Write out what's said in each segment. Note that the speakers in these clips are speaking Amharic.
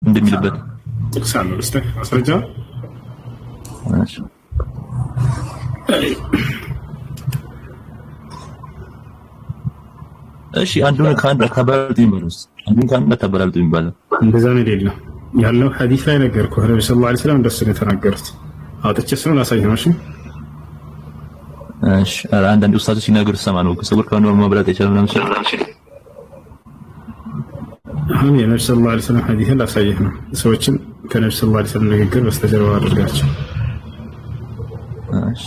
እንደሚልበት ጥቅሳለሁ እስቲ አስረጃ እሺ አንዱን ካንተ ከበልጥ ይመሩስ አንዱን ካንተ ተበላልጡ ይባላል እንደዛ ነው አይደለም ያለው ሐዲስ ላይ ነገርኩህ ነብዩ ሰለላሁ ዐለይሂ ወሰለም እንደሱ ነው የተናገሩት አውጥቼ ስለ ላሳይህ ነው እሺ አንዳንድ ኡስታዞች ሲናገሩ ሰማ ነው ከሰው ከሆነ መብለጥ ይችላል ምናምን አሁን የነብዩ ሰለላሁ ዐለይሂ ወሰለም ሐዲስ ላሳይህ ነው ሰዎችን ከነብዩ ሰለላሁ ዐለይሂ ወሰለም ንግግር በስተጀርባ አድርጋቸው እሺ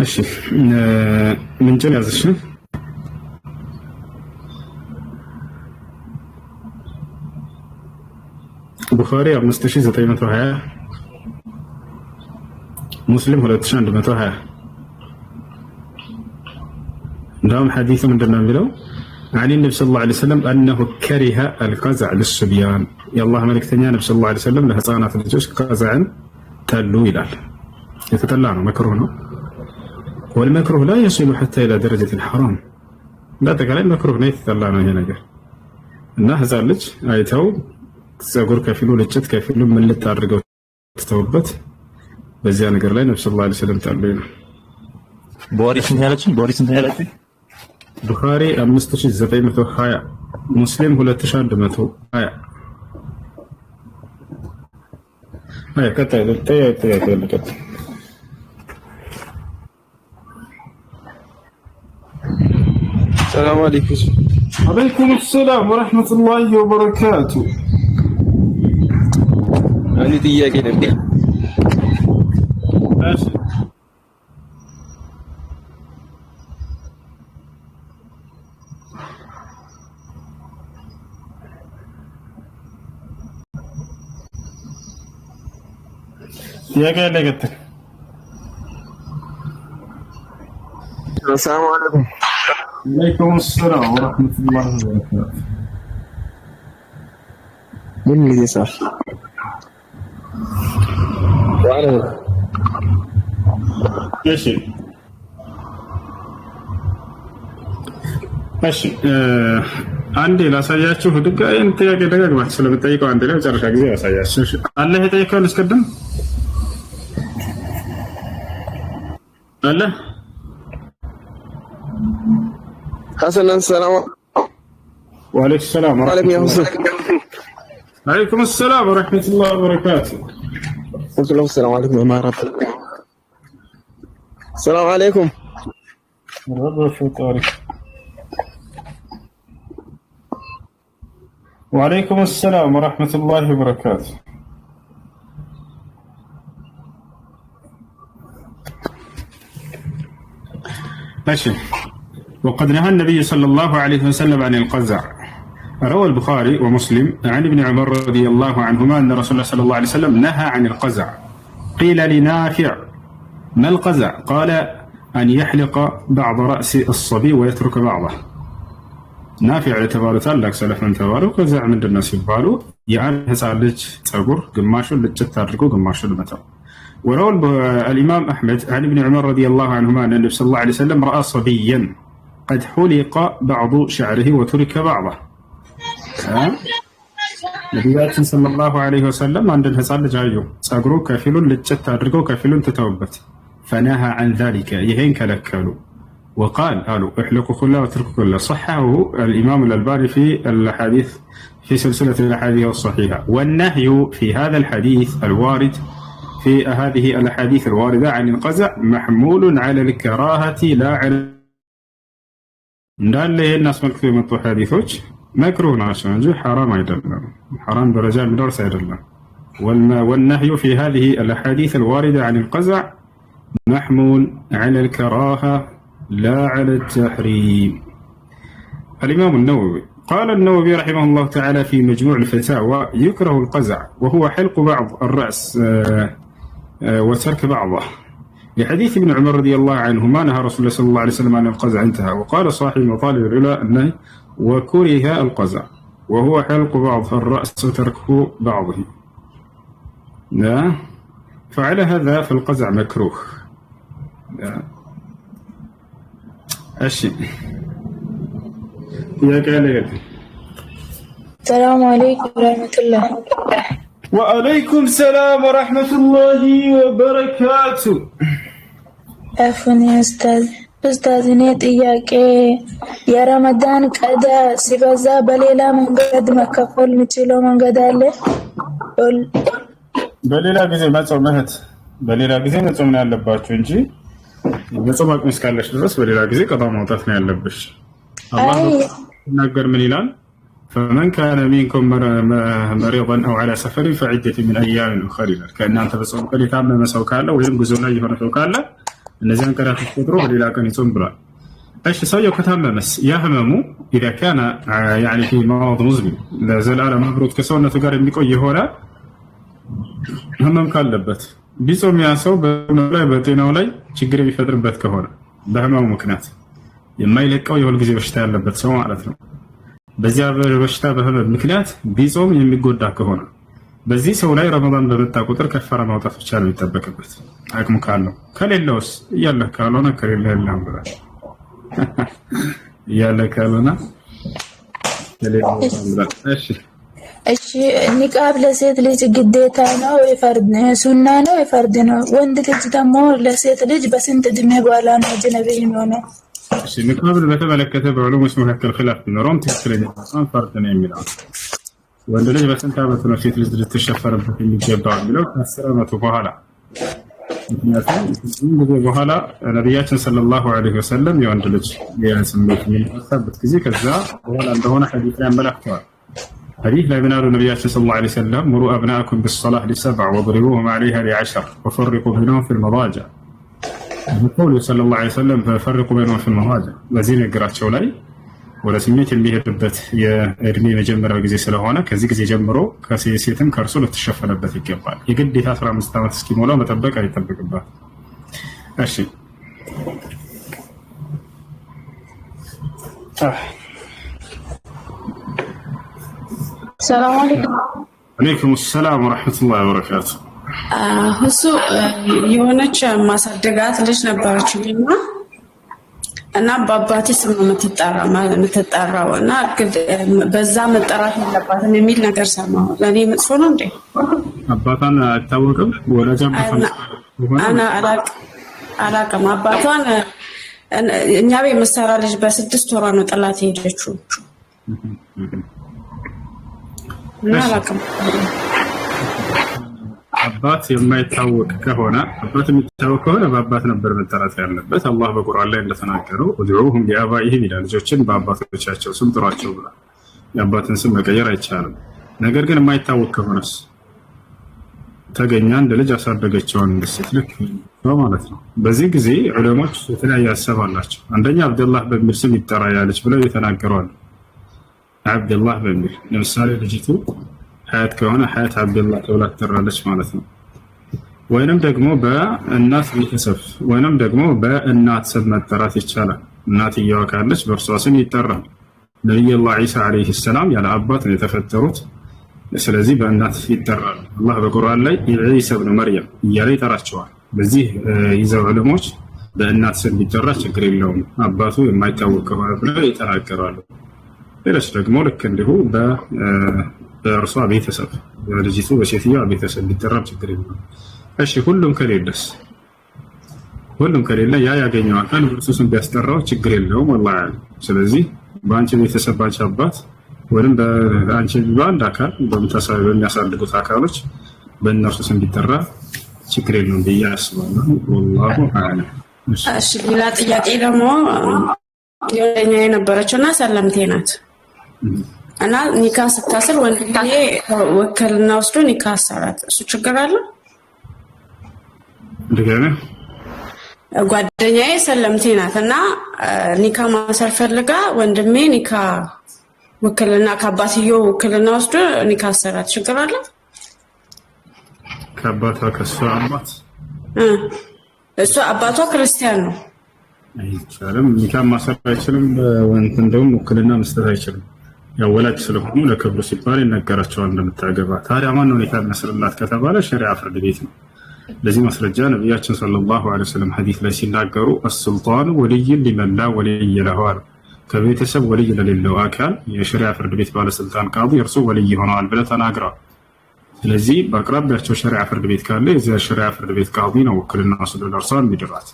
እሺ ምንጭን ያዝሽ ቡኻሪ 5920 ሙስሊም 2120 እንደውም ሐዲሱ ምንድነው የሚለው عن النبي صلى الله عليه وسلم أنه كره القزع للصبيان يا الله ملكتني النبي صلى الله عليه وسلم لهصانات الجوش قزعا تلو ይላል የተጠላ ነው መክሩህ ነው والمكروه لا يصل حتى إلى درجة الحرام لا تقال المكروه نيت الله ነው ይሄ ነገር እና ህፃን ልጅ አይተው ጸጉር ከፊሉ ልጭት ከፊሉ ምን ልታደርገው ተተውበት በዚያ ነገር ላይ ነብዩ ሰለላሁ ዐለይሂ ወሰለም ታለይ ነው ቦሪስ እንት ያለችኝ ቡኻሪ 5920 ሙስሊም 2120 አይ ከታይ السلام عليكم. وعليكم السلام ورحمة الله وبركاته. أنا ጥያቄ ነበር። እሺ ጥያቄ ለገተ السلام عليكم. عليكم السلام ورحمة الله وبركاته. من اللي صار؟ وعلى ايش؟ ماشي عندي ላሳያችሁ ድጋይን ጥያቄ ደጋግማችሁ ስለምትጠይቀው አንድ ላይ መጨረሻ ጊዜ ላሳያችሁ አላህ የጠየቀውን እስቀድም አላህ حسنا السلام وعليكم السلام عليكم يا حسن. وعليكم السلام ورحمة الله وبركاته. قلت له السلام عليكم يا مهرب. السلام عليكم. وعليكم السلام ورحمة الله وبركاته. ماشي. وقد نهى النبي صلى الله عليه وسلم عن القزع. روى البخاري ومسلم عن ابن عمر رضي الله عنهما أن رسول الله صلى الله عليه وسلم نهى عن القزع. قيل لنافع ما القزع؟ قال أن يحلق بعض رأس الصبي ويترك بعضه. نافع يتبارك الله سلف من تبارك قزع من الناس يبالو يعني هسالج تقر قماشو للجتاركو قماشو المتر. وروى الإمام أحمد عن ابن عمر رضي الله عنهما أن النبي صلى الله عليه وسلم رأى صبيا قد حلق بعض شعره وترك بعضه. ነቢያችን ሰለላሁ ዐለይሂ ወሰለም አንድን ህፃን ልጅ አዩ ጸጉሩ ከፊሉን ልጭት አድርገው ከፊሉን ትተውበት فنهى عن ذلك ይሄን ከለከሉ وقال قالوا احلقوا كله واتركوا كله صححه الإمام الألباني في الحديث في سلسلة الأحاديث الصحيحة والنهي في هذا الحديث الوارد في هذه الأحاديث الواردة عن القزع محمول على الكراهة لا على እንዳለ ይሄን አስመልክቶ የመጡ ሐዲሶች መክሩህ ናቸው እንጂ ሐራም አይደለም ሐራም ደረጃ የሚደርስ አይደለም والنهي في هذه الأحاديث الواردة عن القزع محمول على الكراهة لا على التحريم. الإمام النووي قال النووي رحمه الله تعالى في مجموع الفتاوى يكره القزع وهو حلق بعض الرأس وترك بعضه لحديث ابن عمر رضي الله عنهما نهى رسول الله صلى الله عليه وسلم عن القزع انتهى. وقال صاحب مطالب العلا النهي وكره القزع وهو حلق بعض الرأس وترك بعضه. فعلى هذا فالقزع مكروه. الشيء يا قال السلام عليكم ورحمة الله. وعليكم السلام ورحمة الله وبركاته. عفوا يا أستاذ እኔ ጥያቄ የረመዳን ቀዳ ሲበዛ በሌላ መንገድ መከፈል የሚችለው መንገድ አለ? በሌላ ጊዜ መጾም እህት በሌላ ጊዜ መጾም ነው ያለባችሁ እንጂ መጾም አቅም እስካለሽ ድረስ በሌላ ጊዜ ቀዳ ማውጣት ነው ያለብሽ። አላህ ይናገር ምን ይላል? فمن كان منكم مريضا او على سفر فعدة من ايام اخرى ከእናንተ በጾም ቀን የታመመ ሰው ካለ ወይም ጉዞ ላይ የሆነ ሰው ካለ እነዚያን ቀናት ቆጥሮ በሌላ ቀን ይጾም ብሏል። እሺ ሰውየው ከታመመስ ያ ህመሙ اذا كان يعني في مرض مزمن ለዘላለም አብሮት ከሰውነቱ ጋር የሚቆይ የሆነ ህመም ካለበት ቢጾም ያ ሰው በጤናው ላይ ችግር የሚፈጥርበት ከሆነ በህመሙ ምክንያት የማይለቀው የሁል ጊዜ በሽታ ያለበት ሰው ማለት ነው። በዚያ በሽታ በህመም ምክንያት ቢጾም የሚጎዳ ከሆነ በዚህ ሰው ላይ ረመዳን በመጣ ቁጥር ከፈራ ማውጣት ብቻ ነው የሚጠበቅበት አቅሙ ካለው። ከሌለውስ እያለ ካልሆነ ከሌለ የለም ብላ እያለ ካልሆነ እሺ ኒቃብ ለሴት ልጅ ግዴታ ነው ወይ ፈርድ ነው? ሱና ነው ወይ ፈርድ ነው? ወንድ ልጅ ደግሞ ለሴት ልጅ በስንት እድሜ በኋላ ነው አጅነቢ የሚሆነው? እሺ ኒቃብን በተመለከተ በዑለሞች መካከል ኺላፍ ቢኖርም ትክክለኛ ፈርድ ነው የሚለው ወንድ ልጅ በስንት ዓመት ነው ሴት ልጅ ልትሸፈርበት የሚገባው የሚለው ከ10 ዓመቱ በኋላ። ምክንያቱም ጊዜ በኋላ ነቢያችን ሰለላሁ ዐለይሂ ወሰለም የወንድ ልጅ የስሜት የሚነሳበት ጊዜ ከዛ በኋላ እንደሆነ ሐዲስ ላይ አመላክተዋል። ሐዲስ ላይ ምን አሉ ነቢያችን ሰለላሁ ዐለይሂ ወሰለም? ሙሩ አብናአኩም ቢሰላህ ሊ7 ወድሪቡሁም ዐለይሃ ሊ10 ወፈርቁ በይነሁም ፊል መዳጅዕ። በቀውሉ ሰለላሁ ዐለይሂ ወሰለም ፈርቁ በይነሁም ፊል መዳጅዕ በዚህ ንግግራቸው ላይ ወደ ስሜት የሚሄድበት የእድሜ መጀመሪያው ጊዜ ስለሆነ ከዚህ ጊዜ ጀምሮ ከሴትም ከእርሱ ልትሸፈነበት ይገባል። የግዴታ 15 ዓመት እስኪሞላው መጠበቅ አይጠበቅባት። እሺ ሰላም አለይኩም። ወአለይኩም ሰላም ወራህመቱላሂ ወበረካቱ። እሱ የሆነች ማሳደጋት ልጅ ነበረችልኝና እና በአባቴ ስም የምትጠራው እና በዛ መጠራት የለባትም የሚል ነገር ሰማሁ። ለእኔ መጥፎ ነው እንዴ? አባቷን አይታወቅም? ወላጅ አባቷን አና አላውቅም። አባቷን እኛ ቤት የምትሰራ ልጅ በ6 ወሯ ነው ጥላት ሄደችው እና አላውቅም። አባት የማይታወቅ ከሆነ አባት የሚታወቅ ከሆነ በአባት ነበር መጠራት ያለበት። አላህ በቁርአን ላይ እንደተናገረው ኡድዑሁም ቢአባኢሂም ይላል። ልጆችን በአባቶቻቸው ስም ጥሯቸው ብሏል። የአባትን ስም መቀየር አይቻልም። ነገር ግን የማይታወቅ ከሆነስ ተገኛ እንደ ልጅ አሳደገችውን ሴት ልክ ነው ማለት ነው። በዚህ ጊዜ ዑለሞች የተለያየ ሀሳብ አላቸው። አንደኛ አብደላህ በሚል ስም ይጠራ ያለች ብለው የተናገሯል። አብደላህ በሚል ለምሳሌ ልጅቱ ሐያት ከሆነ ሐያት አብደላህ ተብላ ትጠራለች ማለት ነው። ወይንም ደግሞ በእናት ቤተሰብ ወይንም ደግሞ በእናት ስም መጠራት ይቻላል። እናትየዋ ካለች በእርሷ ስም ይጠራል። ነቢዩላህ ዒሳ ዓለይሂ ሰላም ያለ አባት ነው የተፈጠሩት። ስለዚህ በእናት ይጠራል። አላህ በቁርአን ላይ ዒሳ ኢብኑ መርየም እያለ ይጠራቸዋል። በዚህ ይዘው ዑለሞች በእናት ስም ቢጠራ ችግር የለውም አባቱ የማይታወቅ ከሆነ ብለው ይጠናገራሉ። ሌሎች ደግሞ ልክ እንዲሁ በእርሷ ቤተሰብ በልጅቱ በሴትዮዋ ቤተሰብ ቢጠራም ችግር የለውም። እሺ ሁሉም ከሌለስ? ሁሉም ከሌለ ያ ያገኘው አካል በእርሱ ስም ቢያስጠራው ችግር የለውም ወላሂ አዕለም። ስለዚህ በአንቺ ቤተሰብ ባንቺ አባት ወይም በአንቺ በአንድ አካል በሚያሳድጉት አካሎች በእነርሱ ስም ቢጠራ ችግር የለውም ብዬ አስባለሁ። ወላሁ አዕለም። እሺ ሌላ ጥያቄ ደግሞ የወደኛ የነበረችውና ሰለምቴ ናት እና ኒካ ስታስር ወንድዬ ወከልና ወስዶ ኒካ አሰራት። እሱ ችግር አለ? እንደገና ጓደኛዬ ሰለምቴ ናት እና ኒካ ማሰር ፈልጋ ወንድሜ ኒካ ወከልና ከአባትየው ወከልና ወስዶ ኒካ አሰራት። ችግር አለ? ከአባቷ ከሷ አባት እሱ አባቷ ክርስቲያን ነው። አይቻልም። ኒካ ማሰር አይችልም። ወንት እንደውም ወክልና መስጠት አይችልም። ያው ወላጅ ስለሆኑ ለክብሩ ሲባል ይነገራቸዋል እንደምታገባ። ታዲያ ማን ነው ኒካ መስርላት ከተባለ ሸሪዓ ፍርድ ቤት ነው። ለዚህ ማስረጃ ነቢያችን ሰለላሁ ዐለይሂ ወሰለም ሐዲስ ላይ ሲናገሩ አስሱልጣኑ ወልይን ሊመን ላ ወልይ ለሁ አሉ። ከቤተሰብ ወልይ ለሌለው አካል የሸሪዓ ፍርድ ቤት ባለስልጣን ቃዲ እርሱ ወልይ ሆነዋል ብለው ተናግረዋል። ስለዚህ በአቅራቢያቸው ሸሪዓ ፍርድ ቤት ካለ የዚያ ሸሪዓ ፍርድ ቤት ቃዲ ነው ውክልና ወስዶ ለእርሷ የሚድራት።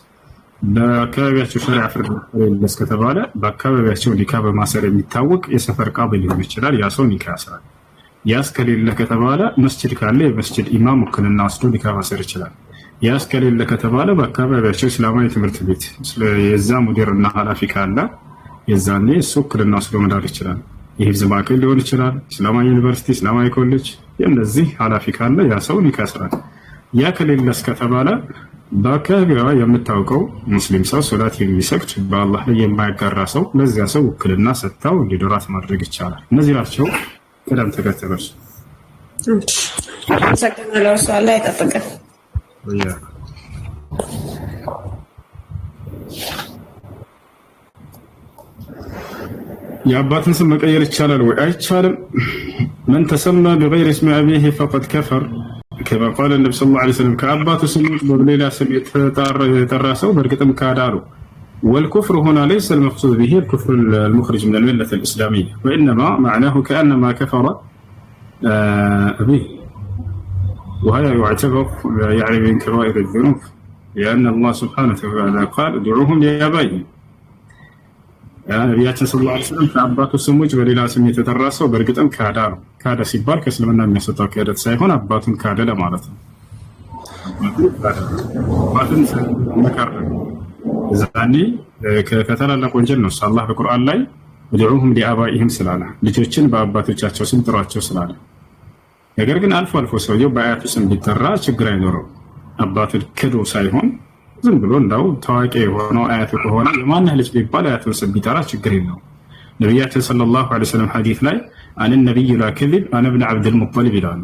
በአካባቢያቸው ሸሪዓ ፍርድ ቤት እስከተባለ በአካባቢያቸው ኒካ በማሰር የሚታወቅ የሰፈር ቃዲ ሊሆን ይችላል። ያ ሰው ኒካ ያስራል። ያስ ከሌለ ከተባለ መስጂድ ካለ የመስጂድ ኢማም ውክልና ወስዶ ኒካ ማሰር ይችላል። ያስ ከሌለ ከተባለ በአካባቢያቸው እስላማዊ ትምህርት ቤት የዛ ሙዲርና ኃላፊ ካለ የዛኔ እሱ ውክልና ወስዶ መዳር ይችላል። የሂፍዝ ማዕከል ሊሆን ይችላል፣ እስላማዊ ዩኒቨርሲቲ፣ እስላማዊ ኮሌጅ፣ የእነዚህ ኃላፊ ካለ ያ ሰው ኒካ ያስራል። ያ ከሌለስ ከተባለ በአካባቢዋ የምታውቀው ሙስሊም ሰው ሶላት የሚሰግድ በአላህ ላይ የማያጋራ ሰው ለዚያ ሰው ውክልና ሰጥታው እንዲድራት ማድረግ ይቻላል። እነዚህ ናቸው ቅደም ተከተሎች። አመሰግናለሁ። እሱ አላህ ይጠብቀን። የአባትን ስም መቀየር ይቻላል ወይ? አይቻልም። መን ተሰማ ቢገይሪ እስሚ አቢሂ ፈቀድ ከፈር ከማ ቃለ ነቢ ሰለላሁ ዐለይሂ ወሰለም። ከአባቱ ስም በሌላ ስም የጠራ ሰው በእርግጥም ካደ አሉ። والكفر هنا ليس المقصود به الكفر المخرج من الملة الإسلامية، وإنما معناه كأنما كفر به، وهذا يعتبر يعني من كبائر الذنوب، لأن الله سبحانه وتعالى قال ادعوهم لآبائهم. ነቢያችን ሰለላሁ ዐለይሂ ወሰለም ከአባቱ ስሞች በሌላ ስም የተጠራ ሰው በእርግጥም ካደ ነው። ካደ ሲባል ከእስልምና የሚያስወጣው ክህደት ሳይሆን አባቱን ካደ ለማለት ነው። አባቱን መካር ዛኔ ከታላላቅ ወንጀል ነው። አላህ በቁርአን ላይ ادعوهم لآبائهم ስላለ ልጆችን በአባቶቻቸው ስም ጥሯቸው ስላለ። ነገር ግን አልፎ አልፎ ሰውየው በአያቱ ስም ቢጠራ ችግር አይኖረው። አባቱን ክዶ ሳይሆን ዝም ብሎ እንዳው ታዋቂ የሆነው አያቱ ከሆነ የማንህ ልጅ ቢባል አያቱን ስም ቢጠራ ችግር የለውም። ነቢያችን ሰለላሁ ዐለይሂ ወሰለም ሐዲስ ላይ አን ነቢይ ላ ከዚብ አነ ብን ዓብድል ሙጠሊብ ይላሉ።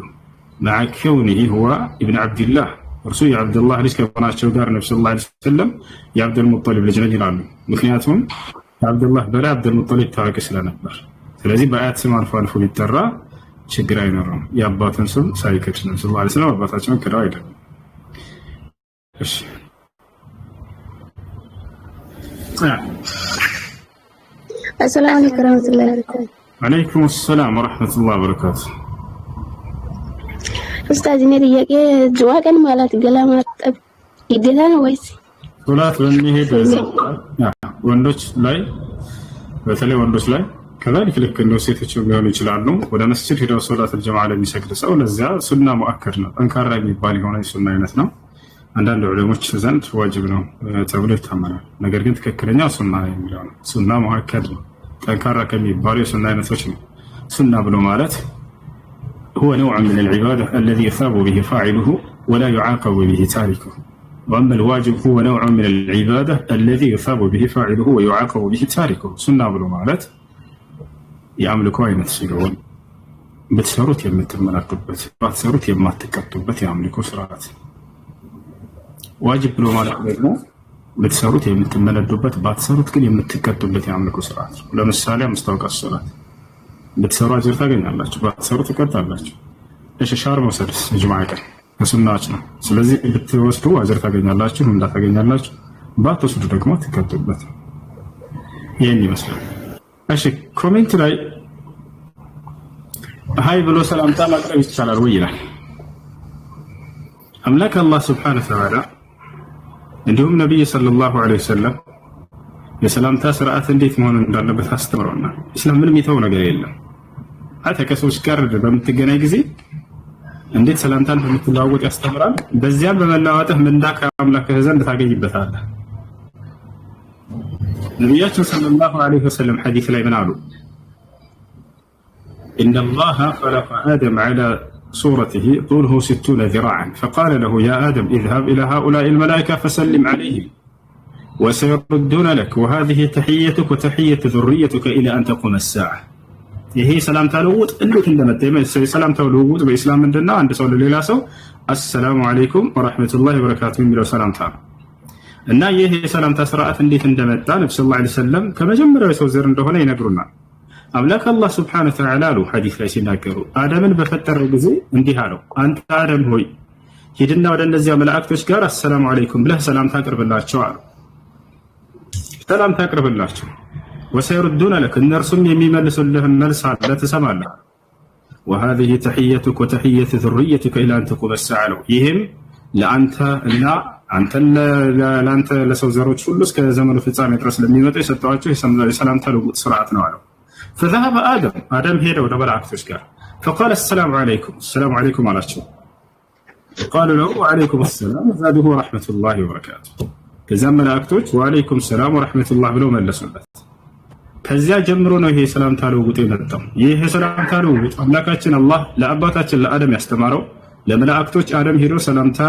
መዓ ከውኒሂ ሁወ ኢብን ዓብድላህ እርሱ የዓብድላህ ልጅ ከሆናቸው ጋር ነቢ ሰለላሁ ዐለይሂ ወሰለም የዓብዱል ሙጠሊብ ልጅ ነኝ ይላሉ። ምክንያቱም ከዓብድላህ በላይ ዓብዱል ሙጠሊብ ታዋቂ ስለነበር። ስለዚህ በአያት ስም አልፎ አልፎ ቢጠራ ችግር አይኖረውም። የአባቱን ስም ሳይክድ ነቢ ሰለላሁ ዐለይሂ ወሰለም አባታቸውን ክደው አይደለም። እሺ السلام عليكم ورحمة الله وبركاته. وعليكم السلام ورحمة الله وبركاته. ኡስታዝ እኔ ጥያቄ ጁዋ ቀን ማለት ገላ ማጠብ ግዴታ ነው ወይስ? ሶላት በሚሄድ ወንዶች ላይ በተለይ ወንዶች ላይ ከዛልክ ልክ እንደ ሴቶች ሊሆኑ ይችላሉ። ወደ መስጂድ ሄደው ሶላት الجماعة ለሚሰግድ ሰው ለዚያ ሱና ሙአከድ ነው፣ ጠንካራ የሚባል የሆነ ሱና አይነት ነው። አንዳንድ ዑለሞች ዘንድ ዋጅብ ነው ተብሎ ይታመናል። ነገር ግን ትክክለኛ ሱና የሚለው ነው። ሱና ሙአከድ ነው፣ ጠንካራ ከሚባሉ የሱና አይነቶች ነው። ሱና ብሎ ማለት هو نوع من العبادة الذي يثاب به فاعله ولا يعاقب به تاركه، وأما الواجب هو نوع من العبادة الذي يثاب به فاعله ويعاقب به تاركه. سنة بلو مالت يعملكوا عين السيرون بتسروت يمتمناكبت بتسروت يمتكتبت يعملكوا سرات. واجب بلو مالت ደግሞ بتسروت يمتمناكبت بتسروت ግን የምትከተሉበት ያምልኩ ስርዓት። ለምሳሌ አምስታውቃት ሶላት በተሰሩ አጅር ታገኛላችሁ፣ ባትሰሩ ትቀጣላችሁ። እሺ ሻር መውሰድስ ጁምዓ ቀን ከሱናዎች ነው። ስለዚህ ብትወስዱ አጅር ታገኛላችሁ፣ እንዳታገኛላችሁ፣ ባትወስዱ ደግሞ ትቀጡበት። ይሄን ይመስላል። እሺ ኮሜንት ላይ ሃይ ብሎ ሰላምታ ማቅረብ ይቻላል ወይ ይላል። አምላክ አላህ ሱብሓነሁ ወተዓላ እንዲሁም ነብይ ሰለላሁ ዐለይሂ ወሰለም የሰላምታ ስርዓት እንዴት መሆን እንዳለበት አስተምረውናል። እስላም ምንም የተው ነገር የለም። አንተ ከሰዎች ጋር በምትገናኝ ጊዜ እንዴት ሰላምታን እንደምትለዋወጥ ያስተምራል። በዚያም በመለዋወጥህ ምንዳ ከአምላክህ ዘንድ ታገኝበታለህ። ነቢያችን ሰለላሁ ዐለይሂ ወሰለም ሐዲስ ላይ ምን አሉ? إن الله خلق آدم على صورته طوله 60 ذراعا فقال له يا آدم اذهب إلى هؤلاء الملائكة فسلم عليهم وسيردون لك وهذه تحيتك وتحية ذريتك إلى أن تقوم الساعة. ይሄ ሰላምታ ልውውጥ እንዴት እንደመጣ ሰላምታው ልውውጥ በእስላም ምንድነው? አንድ ሰው ለሌላ ሰው አሰላሙ አለይኩም ወራህመቱላሂ ወበረካቱ የሚለው ሰላምታ ነው። እና ይሄ የሰላምታ ስርዓት እንዴት እንደመጣ ነብዩ ሰለላሁ ዐለይሂ ወሰለም ከመጀመሪያው ሰው ዘር እንደሆነ ይነግሩናል። አምላክ አላህ ሱብሓነሁ ወተዓላ ሐዲስ ላይ ሲናገሩ አደምን በፈጠረው ጊዜ እንዲህ አለው፣ አንተ አደም ሆይ ሂድና ወደ እነዚያ መላእክቶች ጋር አሰላሙ አለይኩም ብለህ ሰላምታ አቅርብላቸው አሉ። ሰላምታ አቅርብላቸው ወሰይሩዱነ ለክ እነርሱም የሚመልሱልህን መልስ አለ ትሰማለህ። وهذه تحيتك وتحية ذريتك إلى أن تقوم الساعة له ይህም ለአንተ እና ለአንተ ለሰው ዘሮች ሁሉ እስከ ዘመኑ ፍጻሜ ድረስ ለሚመጡ የሰጠኋቸው የሰላምታ ልውውጥ ስርዓት ነው አለው። فذهب آدم ሄደ ወደ መላእክቶች ጋር فقال السلام عليكم አላቸው። قالوا له وعليكم السلام وزادوه ورحمة الله وبركاته ከዚያም መላእክቶች وعليكم السلام ورحمة الله ብለው መለሱለት። ከዚያ ጀምሮ ነው ይሄ ሰላምታ ልውውጥ የመጣው። ይሄ ሰላምታ ልውውጥ አምላካችን አላህ ለአባታችን ለአደም ያስተማረው ለመላእክቶች አደም ሄዶ ሰላምታ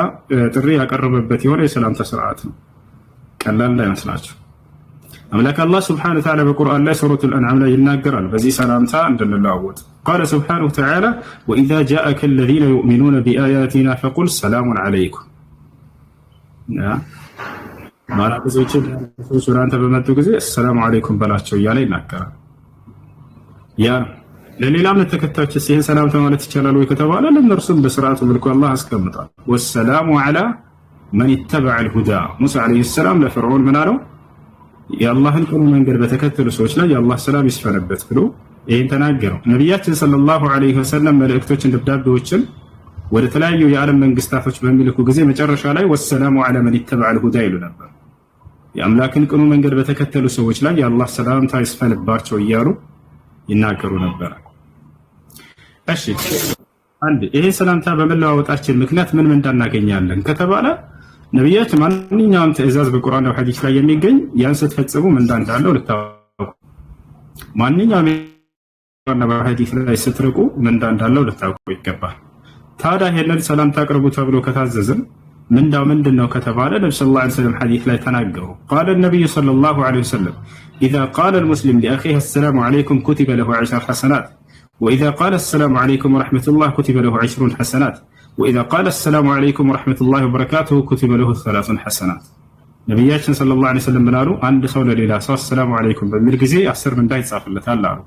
ጥሪ ያቀረበበት የሆነ የሰላምታ ስርዓት ነው። ቀላል እንዳይመስላችሁ። አምላክ አላህ ሱብሓነሁ ወተዓላ በቁርአን ላይ ሱረቱል አንዓም ላይ ይናገራል በዚህ ሰላምታ እንድንለዋወጥ። ቃለ ሱብሓነሁ ወተዓላ ወኢዛ ጃአከ አለዚነ ዩእሚኑነ ቢአያቲና ፈቁል ሰላሙን ዐለይኩም። ማራቆች ወደ አንተ በመጡ ጊዜ ሰላም አለይኩም በላቸው እያለ ይናገራል። ያ ለሌላ እምነት ተከታዮች ይህን ሰላምታ ማለት ይቻላል ወይ ከተባለ ለእነርሱም በስርዓቱ መልኩ አላህ አስቀምጧል። ወሰላሙ ዐላ መን ኢተበዐ አልሁዳ ሙሳ ዓለይሂ ሰላም ለፍርዖን ምን አለው? የአላህን ቅኑ መንገድ በተከተሉ ሰዎች ላይ የአላህ ሰላም ይስፈንበት ብሎ ይህን ተናገረው። ነቢያችን ሰለላሁ ዐለይሂ ወሰለም መልእክቶችን፣ ደብዳቤዎችን ወደ ተለያዩ የዓለም መንግስታቶች በሚልኩ ጊዜ መጨረሻ ላይ ወሰላሙ ዐላ መን ኢተበዐ አልሁዳ ይሉ ነበር። የአምላክን ቅኑ መንገድ በተከተሉ ሰዎች ላይ የአላህ ሰላምታ ይስፈንባቸው እያሉ ይናገሩ ነበር። እሺ ይሄ ሰላምታ በመለዋወጣችን ምክንያት ምን እንዳናገኛለን ከተባለ ነቢያችን ማንኛውም ትእዛዝ በቁርአን እና ሐዲስ ላይ የሚገኝ ያን ስትፈጽሙ ምን እንዳለው ልታውቁ፣ ማንኛውም እና በሐዲስ ላይ ስትርቁ ምን እንዳለው ልታውቁ ይገባል። ታዲያ ይሄንን ሰላምታ አቅርቡ ተብሎ ከታዘዝን ምንድነው ከተባለ ነብዩ ሰለላሁ ዐለይሂ ወሰለም ሐዲስ ላይ ተናገሩ። قال النبي صلى الله عليه وسلم إذا قال المسلم لأخيه السلام عليكم كتب له 10 حسنات وإذا قال السلام عليكم ورحمة الله كتب له 20 حسنات وإذا قال السلام عليكم ورحمة الله وبركاته كتب له 3 حسنات ነብያችን ሰለላሁ ዐለይሂ ወሰለም ብላሉ አንድ ሰው ለሌላ ሰው ሰላም አለይኩም በሚል ጊዜ 10 ምንዳ ይጻፍለታል አሉ።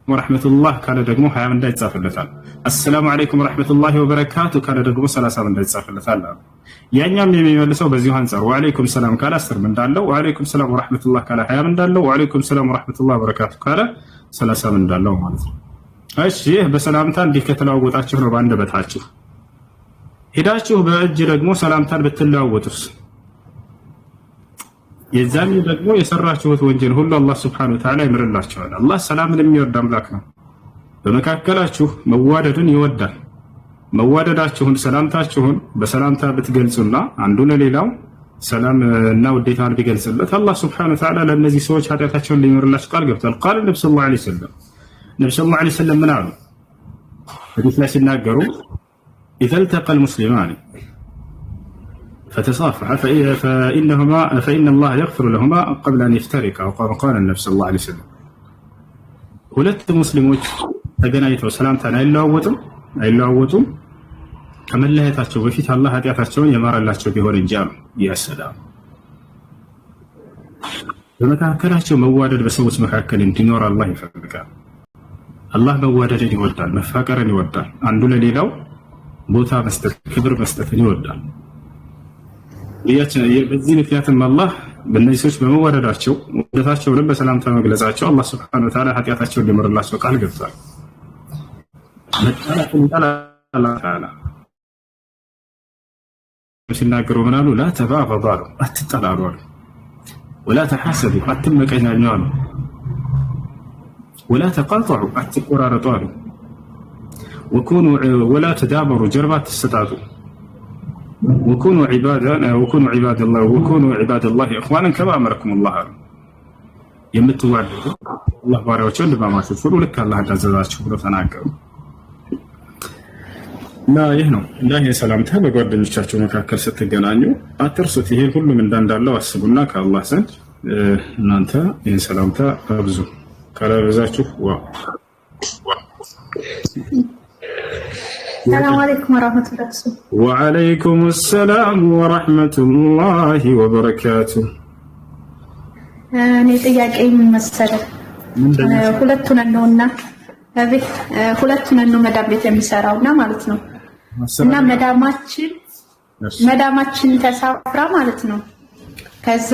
ወራህመቱላህ ካለ ደግሞ 20 ምንዳ ይጻፍለታል። አሰላሙ አለይኩም ወራህመቱላሂ ወበረካቱ ካለ ደግሞ 30 ምንዳ ይጻፍለታል አሉ። ያኛም የሚመልሰው በዚሁ አንፃር ወአለይኩም ሰላም ካለ 10 ምንዳ አለው፣ ወአለይኩም ሰላም ወራህመቱላህ ካለ 20 ምንዳ አለው፣ ወአለይኩም ሰላም ወራህመቱላሂ ወበረካቱ ካለ 30 ምንዳ አለው ማለት ነው። እሺ በሰላምታ እንዲህ ከተለዋወጣችሁ ነው በአንደበታችሁ። ሄዳችሁ በእጅ ደግሞ ሰላምታን ብትለዋወጡስ የዛኔ ደግሞ የሰራችሁት ወንጀል ሁሉ አላህ ሱብሓነሁ ወተዓላ ይምርላችኋል። አላህ ሰላምን የሚወድ አምላክ ነው። በመካከላችሁ መዋደድን ይወዳል። መዋደዳችሁን ሰላምታችሁን በሰላምታ ብትገልጹና አንዱ ለሌላው ሰላም እና ውዴታን ቢገልጽለት አላህ ሱብሓነሁ ወተዓላ ለእነዚህ ሰዎች ኃጢአታቸውን ሊምርላቸው ቃል ገብቷል። ቃል ነብዩ ሰለላሁ ዐለይሂ ወሰለም ምን አሉ? ሐዲስ ላይ ሲናገሩ ኢዘ ልተቀ ልሙስሊማን فتصافحا فإن الله يغفر لهما قبل أن يفترقا وقال النبي صلى الله عليه وسلم ሁለት ሙስሊሞች ተገናኝተው ሰላምታን አይለዋወጡም ከመለያየታቸው በፊት አላህ ኃጢአታቸውን የማረላቸው ቢሆን እንጂ አሉ። ያሰላም በመካከላቸው መዋደድ በሰዎች መካከል እንዲኖር አላህ ይፈልጋል። አላህ መዋደድን ይወዳል፣ መፋቀርን ይወዳል። አንዱ ለሌላው ቦታ መስጠት፣ ክብር መስጠትን ይወዳል። በዚህ ምክንያትም አላህ በእነዚህ ሰዎች በመዋደዳቸው ወደታቸውንም በሰላምታ መግለጻቸው አላህ ሱብሓነሁ ወተዓላ ኃጢአታቸውን ሊምርላቸው ቃል ገብቷል። መጣላትን ተዓላ ሲናገሩ ምን አሉ? ላ ተባገዱ አሉ፣ አትጠላሉ አሉ። ወላ ተሐሰዱ አትመቀኛኙ አሉ። ወላ ተቃጠዑ አትቆራረጡ አሉ። ወላ ተዳበሩ ጀርባ አትሰጣጡ። وكونوا عباد الله اخوانا كما امركم الله የምትዋደዱ አላህ ባሪያዎችን እንደማማችሁ ሁሉ ልክ አላህ እንዳዘዛችሁ ብለው ተናገሩ። እና ይህ ነው እንዳህ ሰላምታ በጓደኞቻችሁ መካከል ስትገናኙ አትርሱት። ይሄ ሁሉም እንዳለው አስቡና ከአላህ ዘንድ እናንተ ይህን ሰላምታ አብዙ። ካላበዛችሁ السلام عليكم ورحمة الله وبركاته. وعليكم السلام ورحمة الله وبركاته. እኔ ጥያቄ ምን መሰለህ? ሁለቱን ነውና መዳብ ቤት የሚሰራውና ማለት ነው። እና መዳማችን ተሳፍራ ማለት ነው። ከዛ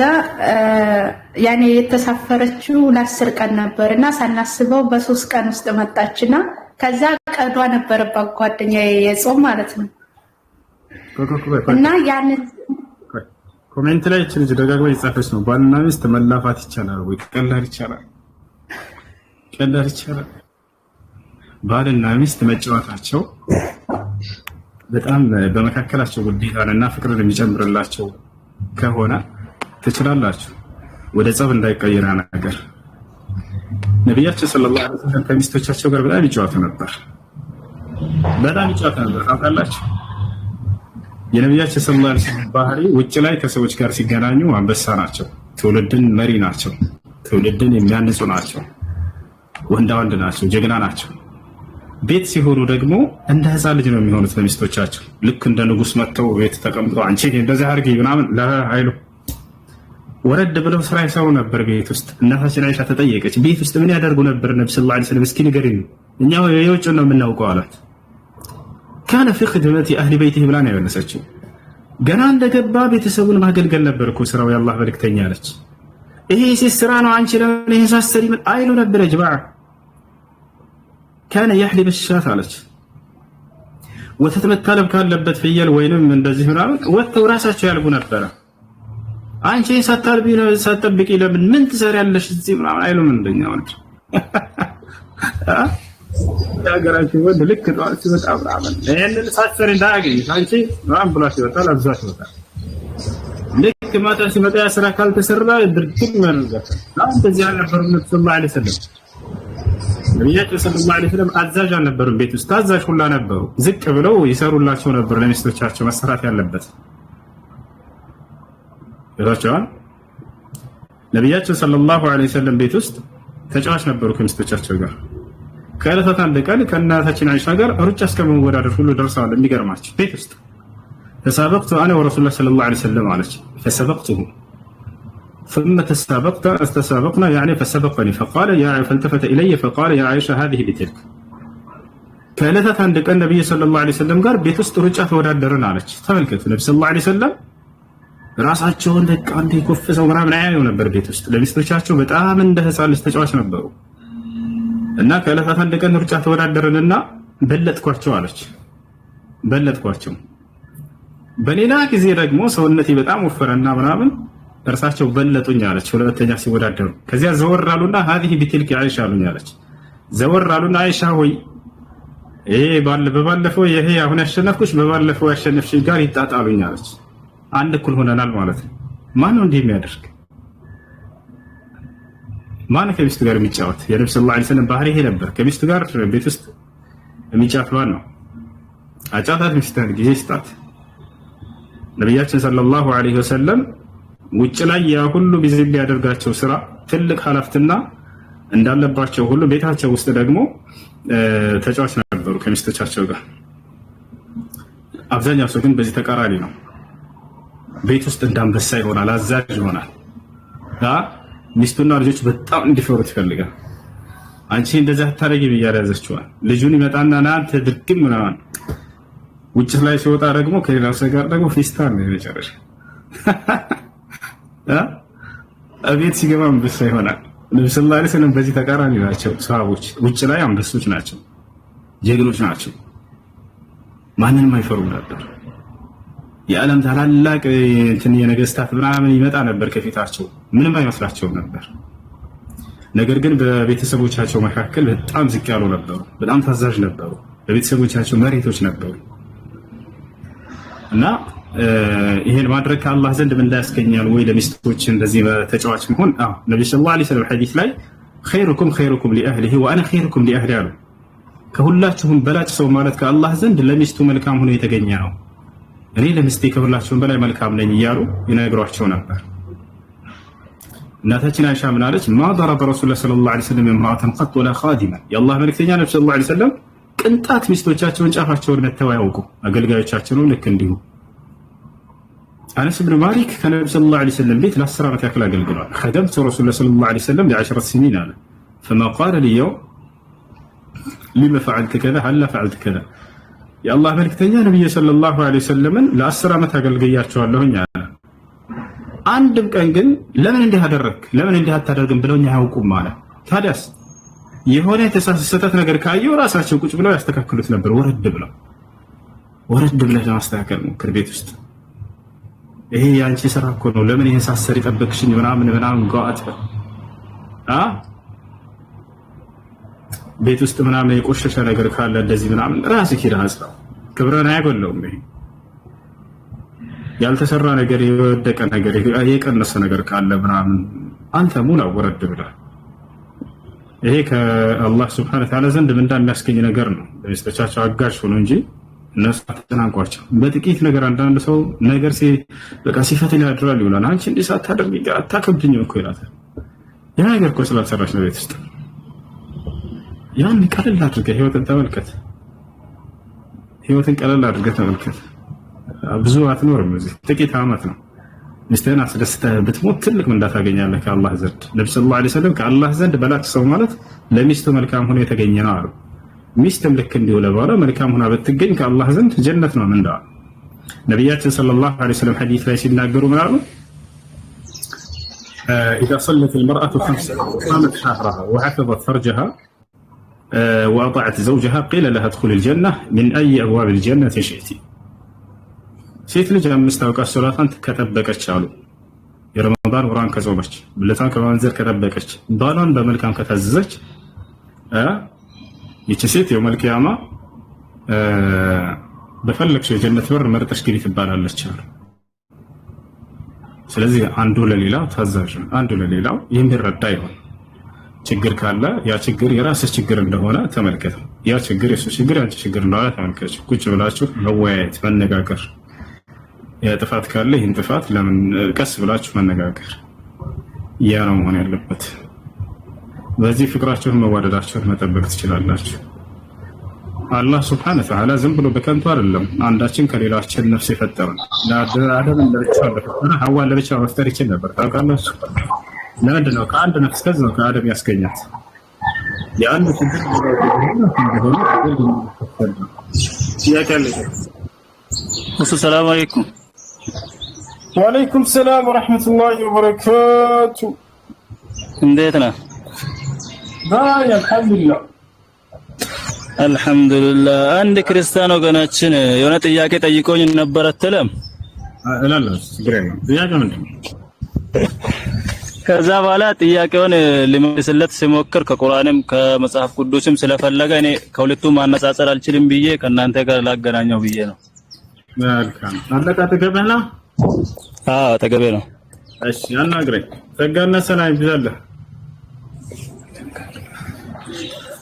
ያኔ የተሳፈረችው ለ10 ቀን ነበርና ሳናስበው በ3 ቀን ውስጥ መጣችና ከዛ ቀዷ ነበረባት ጓደኛዬ የጾም ማለት ነው። እና ያንን ኮሜንት ላይ እቺ ልጅ ደጋግማ እየጻፈች ነው። ባልና ሚስት መላፋት ይቻላል ወይ? ቀላል ይቻላል። ባልና ሚስት መጫወታቸው በጣም በመካከላቸው ውዴታንና ፍቅርን የሚጨምርላቸው ከሆነ ትችላላችሁ። ወደ ጸብ እንዳይቀየር ነገር ነብያችን ሰለላሁ ዐለይሂ ወሰለም ከሚስቶቻቸው ጋር በጣም ይጫወቱ ነበር። ታውቃላችሁ። የነብያችን ሰለላሁ ዐለይሂ ወሰለም ባህሪ ውጭ ላይ ከሰዎች ጋር ሲገናኙ አንበሳ ናቸው። ትውልድን መሪ ናቸው። ትውልድን የሚያንጹ ናቸው። ወንዳ ወንድ ናቸው። ጀግና ናቸው። ቤት ሲሆኑ ደግሞ እንደ ህፃን ልጅ ነው የሚሆኑት ለሚስቶቻቸው። ልክ እንደ ንጉስ መጥተው ቤት ተቀምጠው አንቺ እንደዚህ አድርጊ ምናምን ለኃይሉ ወረድ ብለው ስራ ይሰሩ ነበር ቤት ውስጥ። እናታችን አይሻ ተጠየቀች፣ ቤት ውስጥ ምን ያደርጉ ነበር ነብዩ ሰለላሁ ዐለይሂ ወሰለም እስኪ ንገሪኝ፣ እኛ የውጭ ነው የምናውቀው አላት። ካነ ፊ ኺድመቲ አህሊ በይቲሂ ብላ ነው የመለሰችው። ገና እንደገባ ቤተሰቡን ማገልገል ነበር እኮ ስራው የአላህ መልእክተኛ አለች። ይሄ ስራ ነው አንቺ ለምን ይሄን ሳሰሪ ምን አይሉ ነበር ጀማዓ። ካነ يحلب الشاة አለች። ወተት መታለብ ካለበት ፍየል ወይንም እንደዚህ ምናምን ወተው ራሳቸው ያልቡ ነበር። አንቺ ሳታልቢ ነው ሳትጠብቂ ለምን ምን ትሰሪያለሽ እዚህ ምናምን አይሉም። እንደኛ ወንድ ያገራችሁ ወንድ ልክ ጧት ሲወጣ ምናምን ይሄንን ሳትሰሪ እንዳያገኝ አንቺ ምናምን ብላ ሲወጣ ለብዛት ይወጣል። ልክ ማታ ሲመጣ ስራ ካልተሰራ ድርግም ያደርጋል። እንደዚህ ያልነበሩ ነብዩ ሰለላሁ ዐለይሂ ወሰለም ነብያችን ሰለላሁ ዐለይሂ ወሰለም አዛዥ አልነበሩም። ቤት ውስጥ ታዛዥ ሁላ ነበሩ። ዝቅ ብለው ይሰሩላቸው ነበር ለሚስቶቻቸው መሰራት ያለበት ይላቸዋል። ነብያችን ሰለላሁ ዐለይሂ ወሰለም ቤት ውስጥ ተጫዋች ነበሩ ከሚስቶቻቸው ጋር። ከዕለታት አንድ ቀን ከእናታችን አይሻ ጋር ሩጫ እስከመወዳደር ሁሉ ደርሰዋል። የሚገርማችሁ ቤት ውስጥ ተሳበቅቱ አነ ወረሱሉላህ ሰለላሁ ዐለይሂ ወሰለም አለች። فسبقته ثم تسابقنا يعني فسبقني فقال فالتفت إلي فقال يا عائشة هذه بتلك ከዕለታት አንድ ቀን ነብዩ ሰለላሁ ዐለይሂ ወሰለም ጋር ቤት ውስጥ ሩጫ ተወዳደርን አለች። ተመልከቱ ነብዩ ሰለላሁ ዐለይሂ ወሰለም ራሳቸውን ለቃ እንደ ኮፍሰው ምናምን አያዩ ነበር ቤት ውስጥ ለሚስቶቻቸው በጣም እንደ ህፃን ልጅ ተጫዋች ነበሩ። እና ከዕለታት አንድ ቀን ሩጫ ተወዳደርንና በለጥኳቸው አለች። በለጥኳቸው። በሌላ ጊዜ ደግሞ ሰውነቴ በጣም ወፈረና ምናምን እርሳቸው በለጡኝ አለች። ሁለተኛ ሲወዳደሩ ከዚያ ዘወር አሉና هذه بتلك عائشة አሉኝ አለች። ዘወር አሉና አይሻ ሆይ ይሄ በባለፈው ይሄ አሁን ያሸነፍኩሽ በባለፈው ያሸነፍሽ ጋር ይጣጣሉኝ አለች። አንድ እኩል ሆነናል ማለት ነው። ማን ነው እንዲህ የሚያደርግ? ማን ከሚስቱ ጋር የሚጫወት? የነብዩ ሰለላሁ ዐለይሂ ወሰለም ባህሪ ይሄ ነበር። ከሚስቱ ጋር ቤት ውስጥ የሚጫወት ማን ነው? አጫታት ሚስትን ጊዜ ስጣት። ነብያችን ሰለላሁ ዐለይሂ ወሰለም ውጭ ላይ ያ ሁሉ ጊዜ ቢያደርጋቸው ስራ ትልቅ ኃላፊነትና እንዳለባቸው ሁሉ ቤታቸው ውስጥ ደግሞ ተጫዋች ነበሩ ከሚስቶቻቸው ጋር። አብዛኛው ሰው ግን በዚህ ተቃራኒ ነው። ቤት ውስጥ እንዳንበሳ ይሆናል፣ አዛዥ ይሆናል። ሚስቱና ልጆች በጣም እንዲፈሩት ይፈልጋል። አንቺ እንደዛ ታረጊ ብያለሁ ያዘችዋል። ልጁን ይመጣና ናንተ ድርግም ምናምን ውጭ ላይ ሲወጣ ደግሞ ከሌላ ሰው ጋር ደግሞ ፌስታን ነው የመጨረሻ። አቤት ሲገባ አንበሳ ይሆናል። ነብዩ ሰለላሁ ዐለይሂ ወሰለም በዚህ ተቃራኒ ናቸው። ሰሃቦች ውጭ ላይ አንበሶች ናቸው፣ ጀግኖች ናቸው። ማንንም አይፈሩም ነበር። የዓለም ታላላቅ እንትን የነገስታት ምናምን ይመጣ ነበር ከፊታቸው ምንም አይመስላቸውም ነበር። ነገር ግን በቤተሰቦቻቸው መካከል በጣም ዝቅ ያሉ ነበሩ፣ በጣም ታዛዥ ነበሩ፣ በቤተሰቦቻቸው መሬቶች ነበሩ። እና ይሄን ማድረግ ከአላህ ዘንድ ምን እንዳያስገኛል ወይ ለሚስቶች እንደዚህ ተጫዋች መሆን? ነብዩ ሰለላሁ ዐለይሂ ወሰለም ሐዲስ ላይ ኸይሩኩም ሊአህሊሂ ወአና ኸይሩኩም ሊአህሊ አሉ። ከሁላችሁም በላጭ ሰው ማለት ከአላህ ዘንድ ለሚስቱ መልካም ሆኖ የተገኘ ነው። እኔ ለሚስቴ ከሁላችሁም በላይ መልካም ነኝ እያሉ ይነግሯቸው ነበር። እናታችን አይሻ ምን አለች? ማ ضرب رسول الله صلى الله عليه وسلم امرأة قط ولا خادما የአላህ መልእክተኛ ነብዩ ሰለላሁ ዐለይሂ ወሰለም ቅንጣት ሚስቶቻቸውን ጫፋቸውን መተው አያውቁ፣ አገልጋዮቻቸውን ልክ እንዲሁ። አነስ ብን ማሊክ ከነብዩ ሰለላሁ ዐለይሂ ወሰለም ቤት ለ10 ዓመት ያክል አገልግሏል። خدمت رسول الله صلى الله عليه وسلم ل10 سنين አለ። فما قال لي يوم لما فعلت كذا هل فعلت كذا የአላህ መልእክተኛ ነብዩ ሰለላሁ ዐለይሂ ወሰለምን ለ10 ዓመት አገልግያቸዋለሁኝ አለ። አንድም ቀን ግን ለምን እንዲህ አደረክ ለምን እንዲህ አታደርግም ብለውኝ አያውቁም አለ። ታዲያስ የሆነ የተሳሳተ ነገር ካየው ራሳቸው ቁጭ ብለው ያስተካክሉት ነበር። ወረድ ብለህ ለማስተካከል ሞክር ቤት ውስጥ። ይሄ ያንቺ ስራ እኮ ነው፣ ለምን ይሄን ሳሰር ይጠበቅሽኝ ምናምን ጓአት ቤት ውስጥ ምናምን የቆሸሸ ነገር ካለ እንደዚህ ምናምን ራስህ ሂደህ አጽዳው። ክብረን አያጎለውም። ይሄ ያልተሰራ ነገር የወደቀ ነገር የቀነሰ ነገር ካለ ምናምን አንተ ሙላ ወረድ ብለህ ይሄ ከአላህ Subhanahu Wa Ta'ala ዘንድ ምንዳ የሚያስገኝ ነገር ነው። ለስተቻቸው አጋዥ ሆኖ እንጂ እነሱ አትናንቋቸው። በጥቂት ነገር አንዳንድ ሰው ነገር በቃ ሲፈትል ያድራል ይውላል። አንቺ እንዲህ ሳታደርጊ አታከብድኝ እኮ ይላል። ያ ነገር እኮ ስላልሰራሽ ነው ቤት ውስጥ። ያን ቀለል አድርገህ ህይወትን ተመልከት። ህይወትን ቀለል አድርገህ ተመልከት። ብዙ አትኖርም፣ እዚህ ጥቂት ዓመት ነው። ሚስትህን አስደስተህ ብትሞት ትልቅ ምንዳ ታገኛለህ ከአላህ ዘንድ። ነብዩ ሰለላሁ ዐለይሂ ወሰለም ከአላህ ዘንድ በላጭ ሰው ማለት ለሚስቱ መልካም ሆኖ የተገኘ ነው አሉ። ሚስትም ልክ እንዲሁ ለባሏ መልካም ሆና ብትገኝ ከአላህ ዘንድ ጀነት ነው ምንዳ። ነብያችን ሰለላሁ ዐለይሂ ወሰለም ሐዲስ ላይ ሲናገሩ ምን አሉ? إذا صلت المرأة 5 وقامت شهرها وحفظت فرجها وأطاعت زوجها قيل لها ادخل الجنة من أي أبواب الجنة شئت. ሴት ልጅ 5 አውቃት ሶላቷን ከተጠበቀች አሉ የረመዳን ወራን ከጾመች ብለታን ከማንዘር ከተጠበቀች ባሏን በመልካም ከታዘዘች ይቺ ሴት የውመል ቂያማ በፈለግሽ የጀነት በር መርጠሽ ግቢ ትባላለች አሉ። ስለዚህ አንዱ ለሌላው ታዛዥ አንዱ ለሌላው የሚረዳ ይሆን። ችግር ካለ ያ ችግር የራስህ ችግር እንደሆነ ተመልከት። ያ ችግር የሱ ችግር ያንቺ ችግር እንደሆነ ተመልከች። ቁጭ ብላችሁ መወያየት መነጋገር። የጥፋት ካለ ይህን ጥፋት ለምን ቀስ ብላችሁ መነጋገር። ያ ነው መሆን ያለበት። በዚህ ፍቅራችሁን መዋደዳችሁን መጠበቅ ትችላላችሁ። አላህ Subhanahu Wa Ta'ala ዝም ብሎ በከንቱ አይደለም አንዳችን ከሌላችን ነፍስ የፈጠረን። ለአደም ለብቻ ለፈጠረ ሐዋ ለብቻ መፍጠር ይችል ነበር። ታውቃላችሁ ለምንድን ነው ከአንድ ነፍስ ከዛው ከአደም ያስገኛት? የአንድ ችግር እንደሆነ ያቀለ ሰላም አለይኩም። ወአለይኩም ሰላም ወራህመቱላሂ ወበረካቱ። እንዴት ነህ? ዳይ አልሐምዱሊላህ አልሐምዱሊላህ። አንድ ክርስቲያን ወገናችን የሆነ ጥያቄ ጠይቆኝ ነበር አትልም? እላለሁ። ችግር የለም። ጥያቄ ምንድን ነው? ከዛ በኋላ ጥያቄውን ልመልስለት ሲሞክር ከቁርአንም ከመጽሐፍ ቅዱስም ስለፈለገ እኔ ከሁለቱም ማነጻጸር አልችልም ብዬ ከእናንተ ጋር ላገናኘው ብዬ ነው። መልካም አለቃ ተገበህ ነው? አዎ ተገበ ነው። እሺ አናግረኝ። ጸጋና ሰላም ይብዛልህ።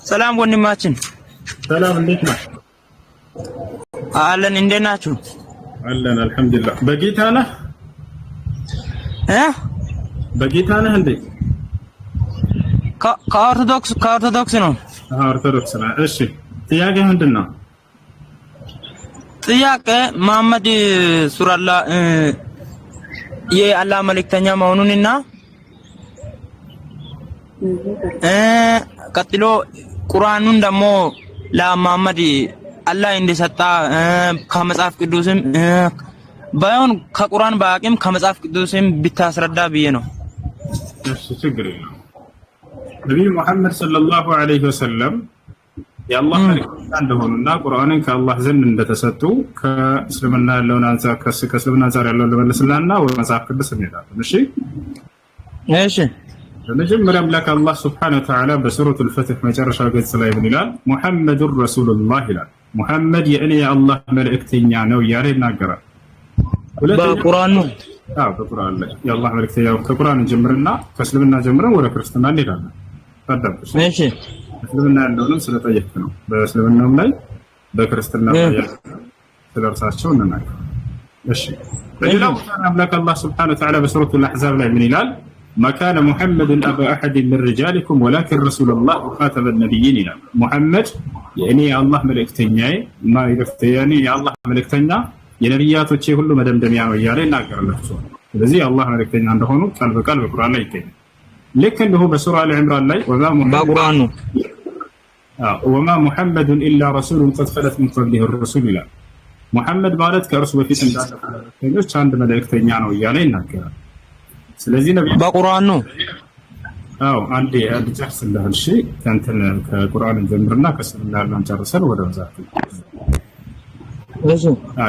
ሰላም ወንድማችን። ሰላም እንዴት ነህ? አለን እንዴት ናችሁ? አለን አልሐምዱሊላህ። በጌታ ነህ? በጌታ ነህ እንዴ? ከኦርቶዶክስ ነው። ኦርቶዶክስ ነው። እሺ ጥያቄ ምንድን ነው? ጥያቄ መሐመድ ሱራላ የአላህ መልእክተኛ መሆኑንና ቀጥሎ ቁርአኑን ደግሞ ለመሐመድ አላህ እንደሰጣ ከመጽሐፍ ቅዱስም ባይሆን ከቁርአን በአቅም ከመጽሐፍ ቅዱስም ብታስረዳ ብዬ ነው። እሺ ችግር የለም። ነብዩ መሐመድ ሰለላሁ ዐለይሂ ወሰለም የአላህ መልእክተኛ እንደሆኑና ቁርአንን ከአላህ ዘንድ እንደተሰጡ ከእስልምና ያለውን አንፃር ከእስልምና አንፃር ያለውን ለመለስላና ወደ መጽሐፍ ቅዱስ እንሄዳለን። እሺ እሺ። በመጀመሪያ አምላክ አላህ Subhanahu Wa Ta'ala በሱረቱል ፈትህ መጨረሻ ገጽ ላይ ምን ይላል? ሙሐመዱር ረሱሉላህ ይላል። ሙሐመድ የእኔ የአላህ መልእክተኛ ነው እያለ ይናገራል። በቁርአን ነው። አዎ በቁርአን ላይ የአላህ መልእክተኛ ከቁርአን ጀምርና ከእስልምና ጀምረን ወደ ክርስትና እንሄዳለን። ታደምጡ። እሺ እስልምና ያለውንም ስለጠየቅ ነው። በእስልምናም ላይ በክርስትና ላይ ስለርሳቸው እንናገር። እሺ በሌላ ቦታ አምላክ አላህ Subhanahu Wa Ta'ala በሱረቱል አሕዛብ ላይ ምን ይላል? ما كان محمد أبا أحد من رجالكم ولكن رسول الله وخاتم النبيين ይላል። ሙሐመድ የእኔ የአላህ መልእክተኛዬ እና የገፍተያኔ የአላህ መልእክተኛ የነብያቶቼ ሁሉ መደምደሚያ ነው እያለ ይናገራላችሁ። ስለዚህ የአላህ መልእክተኛ እንደሆኑ ቃል በቃል በቁርአን ላይ ይገኛል። ልክ እንደሆነ በሱራ አሊ ኢምራን ላይ በቁርአን ነው። ወማ ሙሐመዱን ኢላ ረሱሉን ቀድ ኸለት ሚን ቀብሊሂ الرسل ይላል። ሙሐመድ ማለት ከእርሱ በፊት እንዳለፉ መልእክተኞች አንድ መልእክተኛ ነው እያለ ይናገራል። ስለዚህ ነብዩ በቁርአን ነው። አዎ አንዴ ጨርስልህ። እሺ እንትን ከቁርአን ጀምርና ከስምና ያለውን ጨርሰን ወደ መዛት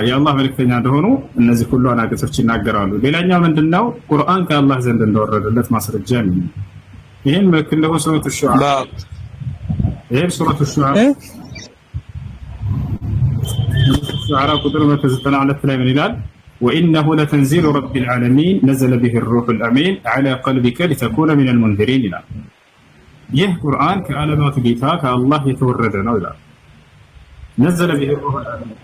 የአላህ መልእክተኛ እንደሆኑ እነዚህ ሁሉ አናቅጾች ይናገራሉ። ሌላኛው ምንድነው? ቁርአን ከአላህ ዘንድ እንደወረደለት ማስረጃ ነው። ይሄን በክልሉ ሱረቱ ሹዓራ ሹዓራ ቁጥር 192 ላይ ምን ይላል? وإنه لتنزيل رب العالمين نزل به الروح الأمين على قلبك لتكون من المنذرين ይላል። ይህ ቁርአን ከዓለማቱ ጌታ ከአላህ የተወረደ ነው ይላል። نزل به الروح الأمين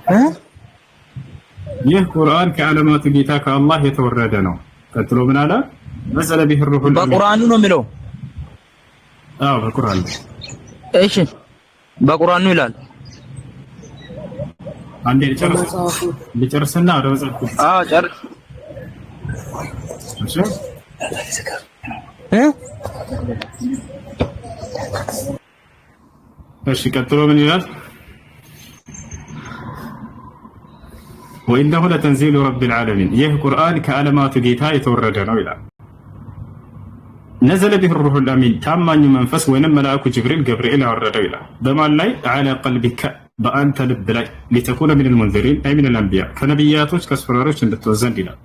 ይህ ቁርአን ከዓለማቱ ጌታ ከአላህ የተወረደ ነው። ቀጥሎ ምን አለ? نزل به الروح الأمين በቁርአኑ ነው የሚለው። አዎ በቁርአን እሺ በቁርአኑ ይላል። አንዴ ልጨርስና ወደ መጽሐፍ ጨርስ። እሺ ቀጥሎ ምን ይላል? وإنه لتنزيل رب العالمين ይህ ቁርአን ከዓለማቱ ጌታ የተወረደ ነው ይላል። نزل به الروح الأمين ታማኙ መንፈስ ወይንም መልአኩ ጅብሪል ገብርኤል ያወረደው ይላል። በማን ላይ? على قلبك በአንተ ልብ ላይ لتكون من المنذرين أي من الأنبياء ከነቢያቶች ከአስፈራሪዎች እንድትወዘንድ ይላል።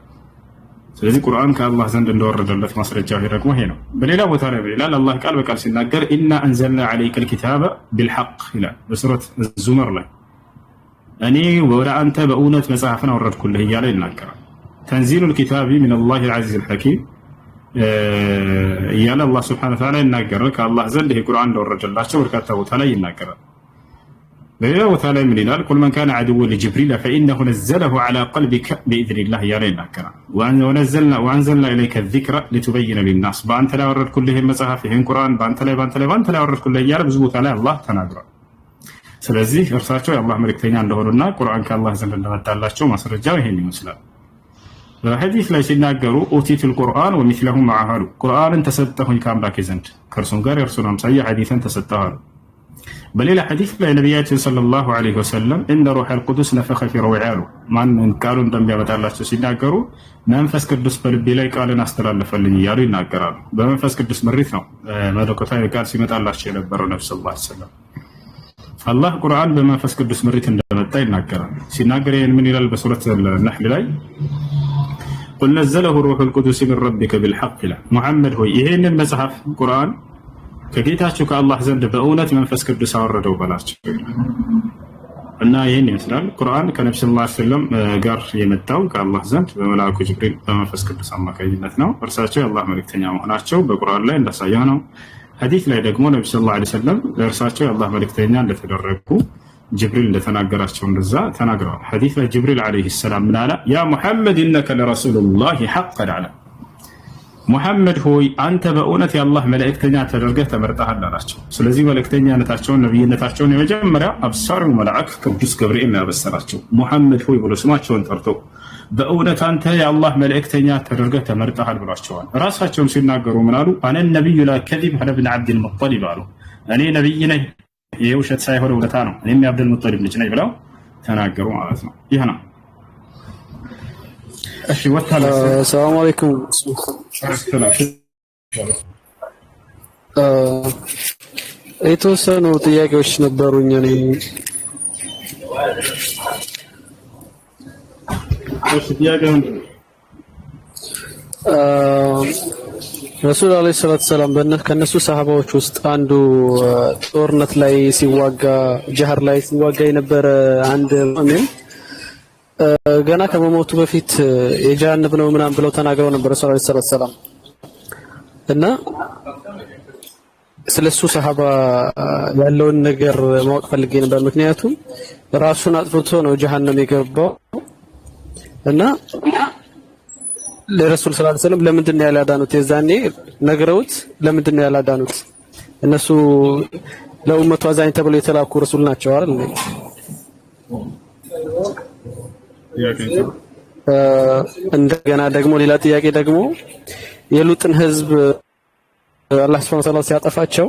ስለዚህ ቁርአን ከአላህ ዘንድ እንደወረደለት ማስረጃው ደግሞ ይሄ ነው። በሌላ ቦታ ላይ ይላል አላህ ቃል በቃል ሲናገር ኢና አንዘልና عليك الكتاب بالحق ይላል በሱረት ዙመር ላይ እኔ ወደ አንተ በእውነት መጽሐፍን አወረድኩልህ እያለ ይናገራል። تنزيل الكتاب من الله العزيز الحكيم እያለ አላህ ሱብሓነሁ ወተዓላ ይናገራል። ከአላህ ዘንድ ይሄ ቁርአን እንደወረደላቸው በርካታ ቦታ ላይ ይናገራል። በሌላ ቦታ ላይ ምን ይላል? ቁል መን ካነ ዐዱወን ለጅብሪል ፈኢነሁ ነዘለሁ ዐላ ቀልቢከ ቢኢዝኒላህ እያለ ይናገራል። ወአንዘልና ኢለይከ ዚክረ ሊቱበይነ ሊናስ በአንተ ላይ አወረድኩልህ ይህን መጽሐፍ ይህን ቁርአን በአንተ ላይ አወረድኩልህ እያለ ብዙ ቦታ ላይ አላህ ተናግሯል። ስለዚህ እርሳቸው የአላህ መልእክተኛ እንደሆኑና ቁርአን ከአላህ ዘንድ እንደመጣላቸው ማስረጃው ይሄን ይመስላል። በሐዲስ ላይ ሲናገሩ ኡቲቱል ቁርአን ወሚስለሁ መዐሁ ቁርአንን ተሰጠሁኝ ከአምላኬ ዘንድ ከእርሱም ጋር የእርሱን አምሳያ ሐዲስን ተሰጠሁ አሉ። በሌላ ሐዲስ ላይ ነቢያችን ሰለላሁ ዐለይሂ ወሰለም እነ ሩሐል ቁዱስ ነፈኸ ፊ ሩዒ አሉ። ማንን ቃሉን እንደሚያመጣላቸው ሲናገሩ መንፈስ ቅዱስ በልቤ ላይ ቃልን አስተላለፈልኝ እያሉ ይናገራሉ። በመንፈስ ቅዱስ ምሪት ነው መለኮታዊ ቃል ሲመጣላቸው የነበረው ነብዩ ሰለላሁ ዐለይሂ ወሰለም። አላህ ቁርአን በመንፈስ ቅዱስ ምሪት እንደመጣ ይናገራል። ሲናገር ይህን ምን ይላል? በሱረት ነህል ላይ ቁል ነዘለሁ ሩሑል ቁዱስ ሚን ረቢከ ቢልሐቅ ይላል። ሙሐመድ ሆይ ይህንን መጽሐፍ ቁርአን ከጌታችሁ ከአላህ ዘንድ በእውነት መንፈስ ቅዱስ አወረደው በላቸው እና ይህን ይመስላል። ቁርአን ከነብዩ ሰለላሁ ዐለይሂ ወሰለም ጋር የመጣው ከአላህ ዘንድ በመልአኩ ጅብሪል በመንፈስ ቅዱስ አማካኝነት ነው። እርሳቸው የአላህ መልእክተኛ መሆናቸው በቁርአን ላይ እንዳሳየው ነው። ሐዲስ ላይ ደግሞ ነብዩ ሰለላሁ ዐለይሂ ወሰለም ለእርሳቸው የአላህ መልእክተኛ እንደተደረጉ ጅብሪል እንደተናገራቸው እንደዛ ተናግረዋል። ሐዲስ ላይ ጅብሪል ዐለይሂ ሰላም ምን አለ? ያ ሙሐመድ ኢነከ ለረሱሉላሂ ሐቀን አለ። ሙሐመድ ሆይ አንተ በእውነት የአላህ መልእክተኛ ተደርገህ ተመርጠሃል አላቸው። ስለዚህ መልእክተኛነታቸውን ነብይነታቸውን የመጀመሪያ አብሳሪው መልአክ ቅዱስ ገብርኤል ነው ያበሰራቸው። ሙሐመድ ሆይ ብሎ ስማቸውን ጠርቶ በእውነት አንተ የአላህ መልእክተኛ ተደርገህ ተመርጠሃል ብሏቸዋል። ራሳቸውን ሲናገሩ ምን አሉ? አነ ነብዩ ላ ከዚብ አነ ብን ዐብድል ሙጠሊብ አሉ። እኔ ነብይ ነኝ፣ ይሄ ውሸት ሳይሆን እውነታ ነው፣ እኔም የዐብድል ሙጠሊብ ልጅ ነኝ ብለው ተናገሩ ማለት ነው። ይህ ነው። እሺ ወታለ ሰላም አለይኩም። የተወሰኑ ጥያቄዎች ነበሩኝ። እኔ ረሱል አለይሂ ሰላቱ ሰላም ከነሱ ሰሃባዎች ውስጥ አንዱ ጦርነት ላይ ሲዋጋ ጀህር ላይ ሲዋጋ የነበረ አንድ ሙእሚን ገና ከመሞቱ በፊት የጀሃነም ነው ምናምን ብለው ተናግረው ነበር ረሱል አለይሂ ሰላቱ ሰላም እና ስለሱ ሰሃባ ያለውን ነገር ማወቅ ፈልጌ ነበር። ምክንያቱም ራሱን አጥፍቶ ነው ጀሃነም የገባው እና ለረሱል ሰለላሁ ዐለይሂ ወሰለም ለምንድን ነው ያላዳኑት? የዛኔ ነግረውት ለምንድን ነው ያላዳኑት? እነሱ ለኡመቱ አዛኝ ተብለው የተላኩ ረሱል ናቸው አይደል? እንደገና ደግሞ ሌላ ጥያቄ ደግሞ የሉጥን ህዝብ አላህ ሱብሓነሁ ወተዓላ ሲያጠፋቸው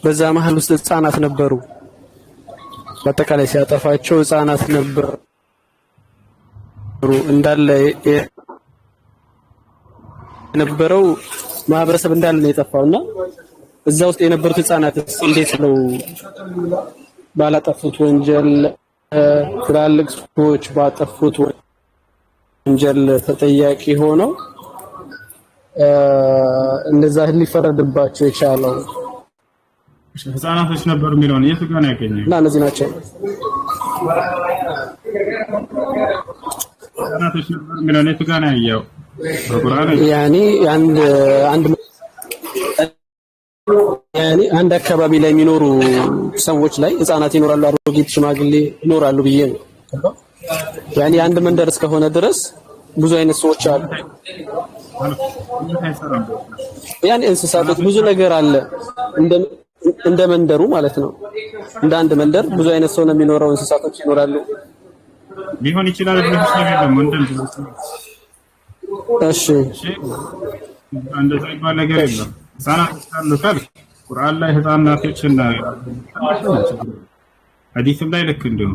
በዛ መሀል ውስጥ ህፃናት ነበሩ። በአጠቃላይ ሲያጠፋቸው ህፃናት ነበሩ እንዳለ የነበረው ማህበረሰብ እንዳለ ነው የጠፋውና እዛ ውስጥ የነበሩት ህፃናት እንዴት ነው ባላጠፉት ወንጀል ትላልቅ ሰዎች ባጠፉት ወንጀል ተጠያቂ ሆነው እንደዛ ሊፈረድባቸው የቻለው? ህፃናቶች ነበሩ የሚለውን የቱ ጋር ነው ያገኘው? እና እነዚህ ናቸው ህፃናቶች ነበሩ የሚለውን የቱ ጋር ነው ያየው? በቁርአን ያኔ አንድ አካባቢ ላይ የሚኖሩ ሰዎች ላይ ህፃናት ይኖራሉ፣ አሮጊት ሽማግሌ ይኖራሉ ብዬ ነው። ያኔ አንድ መንደር እስከሆነ ድረስ ብዙ አይነት ሰዎች አሉ። ያኔ እንስሳቶች ብዙ ነገር አለ እንደ መንደሩ ማለት ነው። እንደ አንድ መንደር ብዙ አይነት ሰው ነው የሚኖረው፣ እንስሳቶች ይኖራሉ። ሊሆን ይችላል ብለሽ ነገር ደግሞ እሺ እንደዛ ይባል ነገር የለም። ህፃናቶች ካሉ ካልክ ቁርአን ላይ ህፃናቶችና ሐዲስም ላይ ልክ እንዲሁ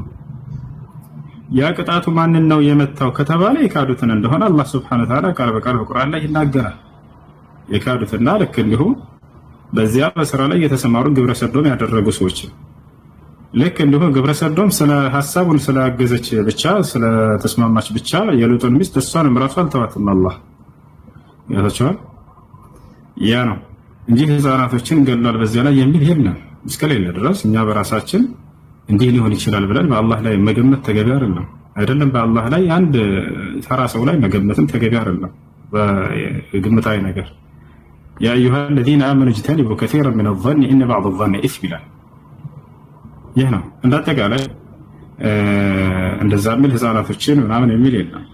ያ ቅጣቱ ማንን ነው የመታው ከተባለ የካዱትን እንደሆነ አላህ Subhanahu Wa Ta'ala ቃል በቃል በቁርአን ላይ ይናገራል። የካዱትና ልክ እንዲሁ በዚያ በስራ ላይ የተሰማሩ ግብረ ሰዶም ያደረጉ ሰዎች ልክ እንዲሁ ግብረ ሰዶም ስለ ሐሳቡን ስላገዘች ብቻ ስለተስማማች ብቻ የሉጥን ሚስት እሷንም ራሷን ተዋትም አላህ ያታቸዋል። ያ ነው እንጂ ህፃናቶችን ገላል በዚያ ላይ የሚል የለም። እስከሌለ ድረስ እኛ በራሳችን እንዲህ ሊሆን ይችላል ብለን በአላህ ላይ መገመት ተገቢ አይደለም። በአላህ ላይ አንድ ተራ ሰው ላይ መገመትም ተገቢ አይደለም። በግምታዊ ነገር ያ አዩሃ الذين آمنوا اجتنبوا كثيرا من الظن إن بعض الظن إثم ይላል። ይህ ነው እንዳጠቃላይ እንደዛ የሚል ህፃናቶችን ምናምን የሚል የለም።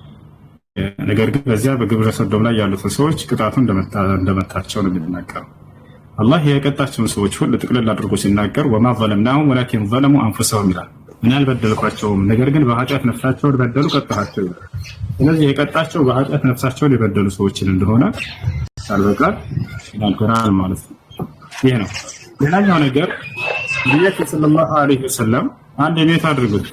ነገር ግን በዚያ በግብረ ሰዶም ላይ ያሉትን ሰዎች ቅጣቱ እንደመታቸው ነው የሚናገረው። አላህ የቀጣቸውን ሰዎች ሁሉ ጥቅልል አድርጎ ሲናገር ወማ ظلمناهم ولكن ظلموا أنفسهم ይላል። ምን አልበደልኳቸውም ነገር ግን በኃጢአት ነፍሳቸውን በደሉ ቀጣቸው ይላል። ስለዚህ የቀጣቸው በኃጢአት ነፍሳቸውን የበደሉ ሰዎችን እንደሆነ አልበቃል ይናገራል ማለት ነው። ይሄ ነው። ሌላኛው ነገር ነብያችን ሰለላሁ ዐለይሂ ወሰለም አንድ የኔታ አድርጉት።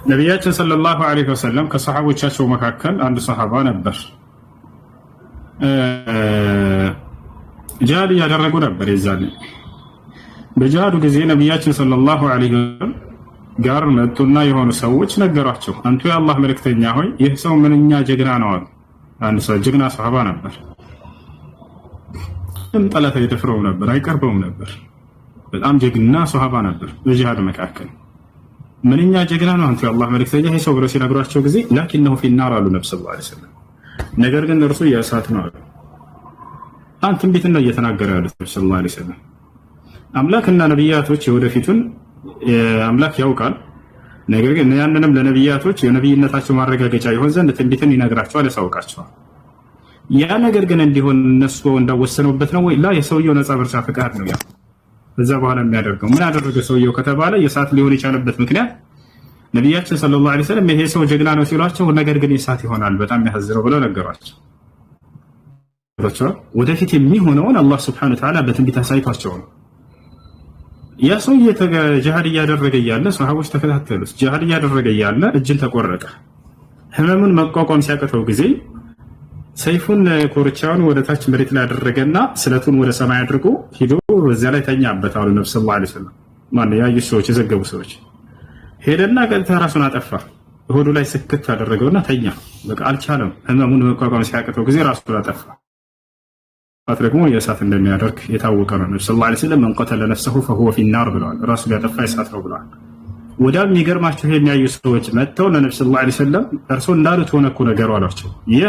ነብያችን ሰለላሁ ዐለይሂ ወሰለም ከሰሃቦቻቸው መካከል አንድ ሰሃባ ነበር ጂሃድ ያደረጉ ነበር። የዛኔ በጂሃዱ ጊዜ ነብያችን ሰለላሁ ዐለይሂ ወሰለም ጋር መጡና የሆኑ ሰዎች ነገሯቸው፣ አንቱ የአላህ መልእክተኛ ሆይ ይህ ሰው ምንኛ ጀግና ነው አሉ። አንድ ሰው ጀግና ሰሃባ ነበር። ጠላት አይደፍረውም ነበር፣ አይቀርበውም ነበር። በጣም ጀግና ሰሃባ ነበር። በጂሃድ መካከል ምንኛ ጀግና ነው አንቱ የአላህ መልእክተኛ ይህ ሰው ብሎ ሲነግሯቸው ጊዜ ላኪንሁ ፊናር አሉ ነብዩ ሰለላሁ ዐለይሂ ወሰለም። ነገር ግን እርሱ የእሳት ነው አሉ። አንተ እንዴት ነው እየተናገረ ያሉት ነብዩ ሰለላሁ ዐለይሂ ወሰለም? አምላክና ነብያቶች የወደፊቱን አምላክ ያውቃል። ነገር ግን ያንንም ለነብያቶች የነብይነታቸው ማረጋገጫ ይሆን ዘንድ ትንቢትን ይነግራቸዋል፣ ያሳውቃቸዋል። ያ ነገር ግን እንዲሆን እነሱ እንዳወሰኑበት ነው ወይ? ላ የሰውየው ነፃ ምርጫ ፈቃድ ነው። ያ በዛ በኋላ የሚያደርገው ምን ያደረገ ሰውየው ከተባለ የእሳት ሊሆን የቻለበት ምክንያት ነብያችን ሰለላሁ ዐለይሂ ወሰለም ይሄ ሰው ጀግና ነው ሲሏቸው ነገር ግን የእሳት ይሆናል በጣም ያሳዝነው ብለው ነገሯቸው። ወደፊት የሚሆነውን አላህ Subhanahu Wa Ta'ala በትንቢት አሳይቷቸው ነው። ያ ሰው ጂሃድ እያደረገ ያለ ሰሃቦች ተከታተሉት። ጂሃድ እያደረገ ያለ እጅን ተቆረጠ። ህመሙን መቋቋም ሲያቅተው ጊዜ ሰይፉን ኮርቻውን ወደ ታች መሬት ላይ አደረገና ስለቱን ወደ ሰማይ አድርጎ ሄዶ በዚያ ላይ ተኛበት አሉ ነብዩ ሰለላሁ ዐለይሂ ወሰለም። ማን ያዩ ሰዎች የዘገቡ ሰዎች ሄደና ቀጥታ ራሱን አጠፋ። ሆዱ ላይ ስክት አደረገውና ተኛ። በቃ አልቻለም። ህመሙን መቋቋም ሲያቅተው ጊዜ ራሱን አጠፋ። ደግሞ የእሳት እንደሚያደርግ የታወቀ ነው። ነብዩ ሰለላሁ ዐለይሂ ወሰለም መን ቀተለ ነፍሰሁ ፈሁወ ፊናር ብለዋል። ራሱ ያጠፋ የእሳት ነው ብለዋል። ወዳም የሚገርማቸው የሚያዩ ሰዎች መጥተው ለነብዩ ሰለላሁ ዐለይሂ ወሰለም እርሶ እንዳሉት ሆነ እኮ ነገሩ አሏቸው። ይህ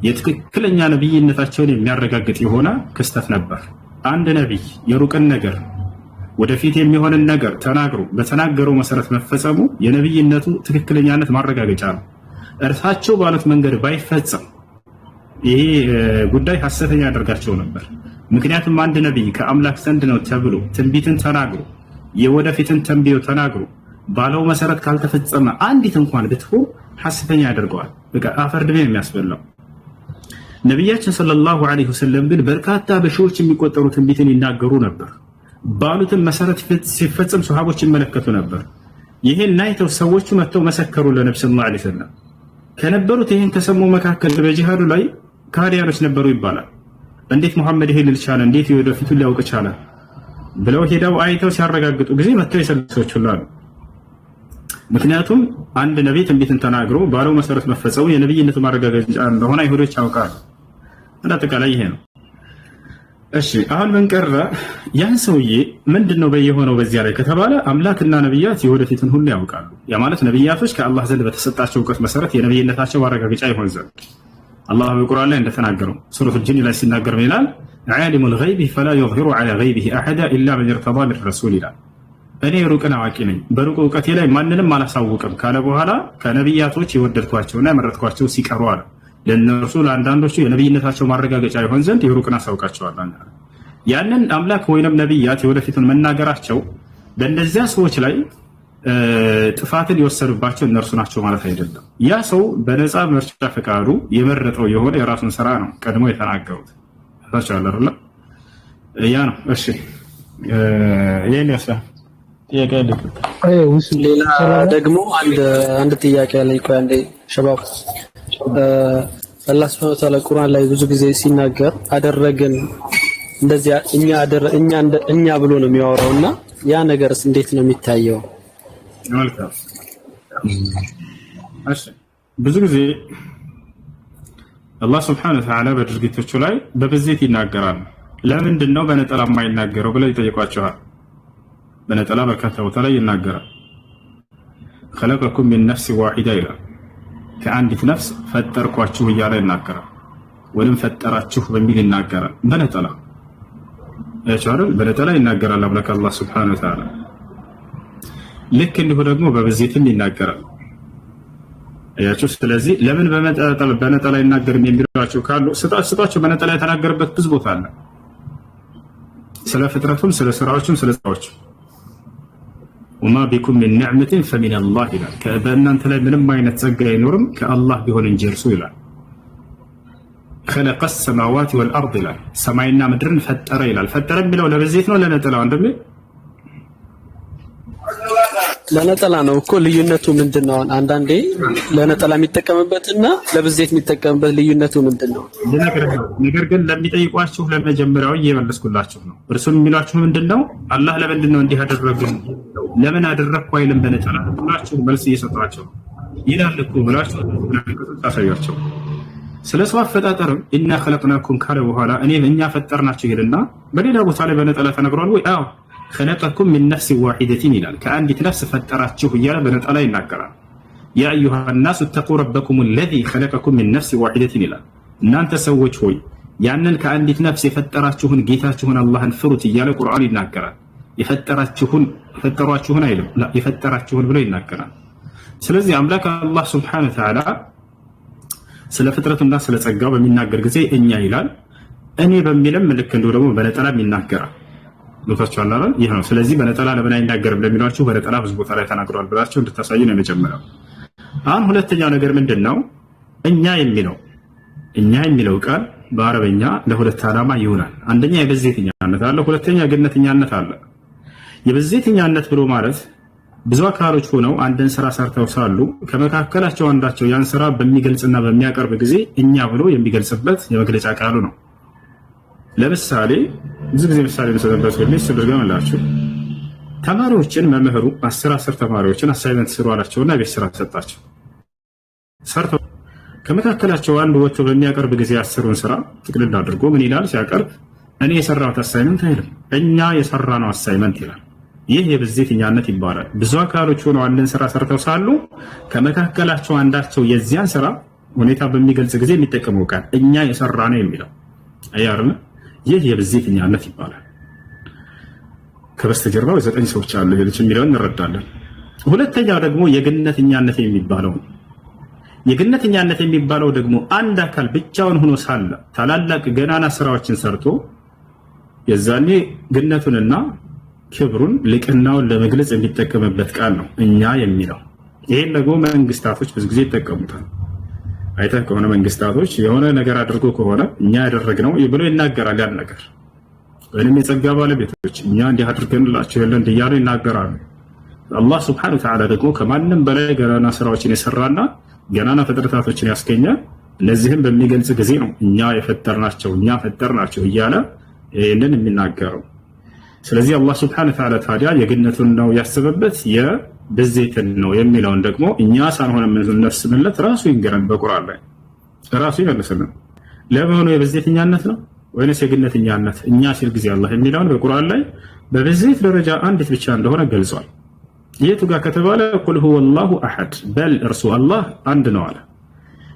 የትክክለኛ ነብይነታቸውን የሚያረጋግጥ የሆነ ክስተት ነበር። አንድ ነብይ የሩቅን ነገር ወደፊት የሚሆንን ነገር ተናግሮ በተናገረው መሰረት መፈጸሙ የነብይነቱ ትክክለኛነት ማረጋገጫ ነው። እርሳቸው ባሉት መንገድ ባይፈጸም ይሄ ጉዳይ ሐሰተኛ ያደርጋቸው ነበር። ምክንያቱም አንድ ነብይ ከአምላክ ዘንድ ነው ተብሎ ትንቢትን ተናግሮ የወደፊትን ተንቢዮ ተናግሮ ባለው መሰረት ካልተፈጸመ አንዲት እንኳን ብትሆን ሐሰተኛ ያደርገዋል። በቃ አፈር ድሜ የሚያስበላው። ነቢያችን ሰለላሁ ዐለይሂ ወሰለም ግን በርካታ በሺዎች የሚቆጠሩ ትንቢትን ይናገሩ ነበር። ባሉትን መሰረት ሲፈጸም ሱሐቦች ይመለከቱ ነበር። ይሄን አይተው ሰዎቹ መጥተው መሰከሩ ለነብዩ ሰለላሁ ዐለይሂ ወሰለም። ከነበሩት ይሄን ከሰሙ መካከል በጂሃዱ ላይ ካዲያኖች ነበሩ ይባላል። እንዴት መሐመድ ይሄን ልቻለ? እንዴት ወደፊቱን ሊያውቅ ቻለ? ብለው ሄደው አይተው ሲያረጋግጡ ጊዜ መጥተው የሰለሶች ሁሉ አሉ። ምክንያቱም አንድ ነብይ ትንቢትን ተናግሮ ባለው መሰረት መፈጸሙ የነብይነቱ ማረጋገጫ እንደሆነ አይሁዶች ያውቃሉ። አጠቃላይ ይሄ ነው። እሺ አሁን ምን ቀረ? ያን ሰውዬ ምንድነው በየሆነው በዚያ ላይ ከተባለ አምላክና ነብያት የወደፊቱን ሁሉ ያውቃሉ። ያ ማለት ነብያቶች ከአላህ ዘንድ በተሰጣቸው እውቀት መሰረት የነብይነታቸው ማረጋገጫ ይሆን ዘንድ አላህ በቁርአን ላይ እንደተናገረው ሱረቱል ጂን ላይ ሲናገር ምን ይላል? ዓሊሙል ገይቢ ፈላ ዩዝሂሩ ዐላ ገይቢሂ አሐዳ ኢላ መን ኢርተዳ ሚን ረሱል ይላል። እኔ ሩቅን አዋቂ ነኝ በሩቅ እውቀቴ ላይ ማንንም አላሳውቅም ካለ በኋላ ከነብያቶች የወደድኳቸውና ያመረጥኳቸው ሲቀሩ አለ ለነርሱ ለአንዳንዶቹ የነብይነታቸው ማረጋገጫ ይሆን ዘንድ የሩቅን አሳውቃቸዋለሁ። ያንን አምላክ ወይንም ነብያት የወደፊቱን መናገራቸው በእነዚያ ሰዎች ላይ ጥፋትን የወሰዱባቸው እነርሱ ናቸው ማለት አይደለም። ያ ሰው በነፃ ምርጫ ፈቃዱ የመረጠው የሆነ የራሱን ስራ ነው ቀድሞ የተናገሩት። ታቻለ አይደል? ያ ነው። እሺ ይሄን ያሳ ጥያቄ አለ? ሌላ ደግሞ አንድ ጥያቄ አለኝ። ቆይ አንዴ ሸባብ አላህ Subhanahu Wa Ta'ala ቁርአን ላይ ብዙ ጊዜ ሲናገር አደረግን እንደዚያ እኛ ብሎ ነው የሚያወራውና ያ ነገርስ እንዴት ነው የሚታየው? መልካም። እሺ ብዙ ጊዜ አላህ Subhanahu Wa Ta'ala በድርጊቶቹ ላይ በብዜት ይናገራል። ለምንድን ነው በነጠላ የማይናገረው ብለው ይጠይቋቸዋል። በነጠላ በርካታ ቦታ ላይ ይናገራል። خلقكم من نفس واحدة ይላል። ከአንዲት ነፍስ ፈጠርኳችሁ እያለ ይናገራል። ወይም ፈጠራችሁ በሚል ይናገራል። በነጠላ ያቻረል በነጠላ ይናገራል አምላክ አላህ Subhanahu Wa Ta'ala። ልክ እንዲሁ ደግሞ በብዜትም ይናገራል። አያችሁ። ስለዚህ ለምን በነጠላ ይናገርም የሚሏቸው ካሉ ስጣቸው በነጠላ የተናገረበት ብዙ ቦታ አለ። ስለ ፍጥረቱም ስለ ስራዎችም ስለ ስራዎችም ወማ ቢኩም ሚን ኒዕመቲን ፈሚን አላህ ይላል። በእናንተ ላይ ምንም አይነት ጸጋ አይኖርም ከአላህ ቢሆን እንጂ እርሱ ይላል። خلق السماوات والارض ይላል። ሰማይና ምድርን ፈጠረ ይላል። ፈጠረ የሚለው ለብዜት ነው ለነጠላው? እንደምን ለነጠላ ነው እኮ። ልዩነቱ ምንድነው? አንዳንዴ ለነጠላ የሚጠቀምበትና ለብዜት የሚጠቀምበት ልዩነቱ ምንድነው? ነገር ግን ለሚጠይቋችሁ ለመጀመሪያው እየመለስኩላችሁ ነው። እርሱም የሚሏችሁ ምንድነው? አላህ ለምንድነው እንዲህ አደረገን? ለምን አደረግኩ አይልም በነጠላ ብላችሁ መልስ እየሰጣችሁ ይላል እኮ ብላችሁ ታሳያችሁ። ስለ ሰው አፈጣጠር ኢና خلقناكم ካለ በኋላ እኛ ፈጠርናችሁ ይልና በሌላ ቦታ ላይ በነጠላ ተነግሯል ወይ? አዎ خلقكم من نفس واحدة ይላል። ከአንዲት ነፍስ ፈጠራችሁ እያለ በነጠላ ይናገራል። ያ أيها الناس اتقوا ربكم الذي خلقكم من نفس واحدة ይላል። እናንተ ሰዎች ሆይ ያንን ከአንዲት ነፍስ የፈጠራችሁን ጌታችሁን አላህን ፍሩት እያለ ቁርአን ይናገራል። የፈጠሯችሁን አይልም፣ የፈጠራችሁን ብሎ ይናገራል። ስለዚህ አምላክ አላህ Subhanahu Wa Ta'ala ስለ ፍጥረቱና ስለ ጸጋው በሚናገር ጊዜ እኛ ይላል። እኔ በሚልም ልክ እንደው ደግሞ በነጠላም ይናገራል። ሉታቻለ አይደል? ይሄ ነው። ስለዚህ በነጠላ ለምን አይናገርም ለሚሏችሁ በነጠላ ብዙ ቦታ ላይ ተናግሯል ብላችሁ እንድታሳዩ ነው የመጀመሪያው። አሁን ሁለተኛው ነገር ምንድነው? እኛ የሚለው ቃል በአረበኛ ለሁለት ዓላማ ይውላል። አንደኛ የብዜትኛነት አለ፣ ሁለተኛ የገነትኛነት አለ። የብዜትኛነት ብሎ ማለት ብዙ አካሎች ሆነው አንድን ስራ ሰርተው ሳሉ ከመካከላቸው አንዳቸው ያን ስራ በሚገልጽና በሚያቀርብ ጊዜ እኛ ብሎ የሚገልጽበት የመግለጫ ቃሉ ነው። ለምሳሌ ብዙ ጊዜ ምሳሌ ለሰደበት ወልኝ ስለገመላችሁ ተማሪዎችን መምህሩ 10 ተማሪዎችን አሳይመንት ስሩ አላቸውና ቤት ስራ ሰጣቸው። ሰርተው ከመካከላቸው አንዱ ወጥቶ በሚያቀርብ ጊዜ 10ን ስራ ጥቅልል አድርጎ ምን ይላል ሲያቀርብ? እኔ የሰራሁት አሳይመንት አይደለም እኛ የሰራነው አሳይመንት ይላል። ይህ የብዜትኛነት ይባላል። ብዙ አካሎች ሆነው አንድን ስራ ሰርተው ሳሉ ከመካከላቸው አንዳቸው የዚያን ስራ ሁኔታ በሚገልጽ ጊዜ የሚጠቀመው ቃል እኛ የሰራነው የሚለው አያርም። ይህ የብዜትኛነት ይባላል። ከበስተጀርባው 9 ሰዎች አሉ ይልች የሚለውን እንረዳለን። ሁለተኛው ደግሞ የገነትኛነት የሚባለው የገነትኛነት የሚባለው ደግሞ አንድ አካል ብቻውን ሆኖ ሳለ ታላላቅ ገናና ስራዎችን ሰርቶ የዛኔ ገነቱንና ክብሩን ልቅናውን ለመግለጽ የሚጠቀምበት ቃል ነው እኛ የሚለው። ይሄን ደግሞ መንግስታቶች ብዙ ጊዜ ይጠቀሙታል። አይተህ ከሆነ መንግስታቶች የሆነ ነገር አድርጎ ከሆነ እኛ ያደረግነው ብሎ ይናገራል። ያን ነገር ወይንም የጸጋ ባለቤቶች እኛ እንዲህ አድርገንላቸው የለ እንዲያሉ ይናገራሉ። አላህ ሱብሓነሁ ወተዓላ ደግሞ ከማንም በላይ ገናና ስራዎችን የሰራና ገናና ፍጥረታቶችን ያስገኘ እነዚህም በሚገልጽ ጊዜ ነው እኛ ፈጠርናቸው እያለ ይህንን የሚናገረው። ስለዚህ አላህ ሱብሓነሁ ወተዓላ ታዲያ የግነቱን ነው ያስበበት የብዜትን ነው የሚለውን ደግሞ እኛ ሳንሆን የምንነስምለት ራሱ ይንገረን በቁርአን ላይ ራሱ ይመልስልን። ለመሆኑ የብዜትኛነት ነው ወይንስ የግነትኛነት? እኛ ሲል ጊዜ አላህ የሚለውን በቁርአን ላይ በብዜት ደረጃ አንዲት ብቻ እንደሆነ ገልጿል። የቱ ጋር ከተባለ ቁል ሁወ አላሁ አሐድ በል እርሱ አላህ አንድ ነው አለ።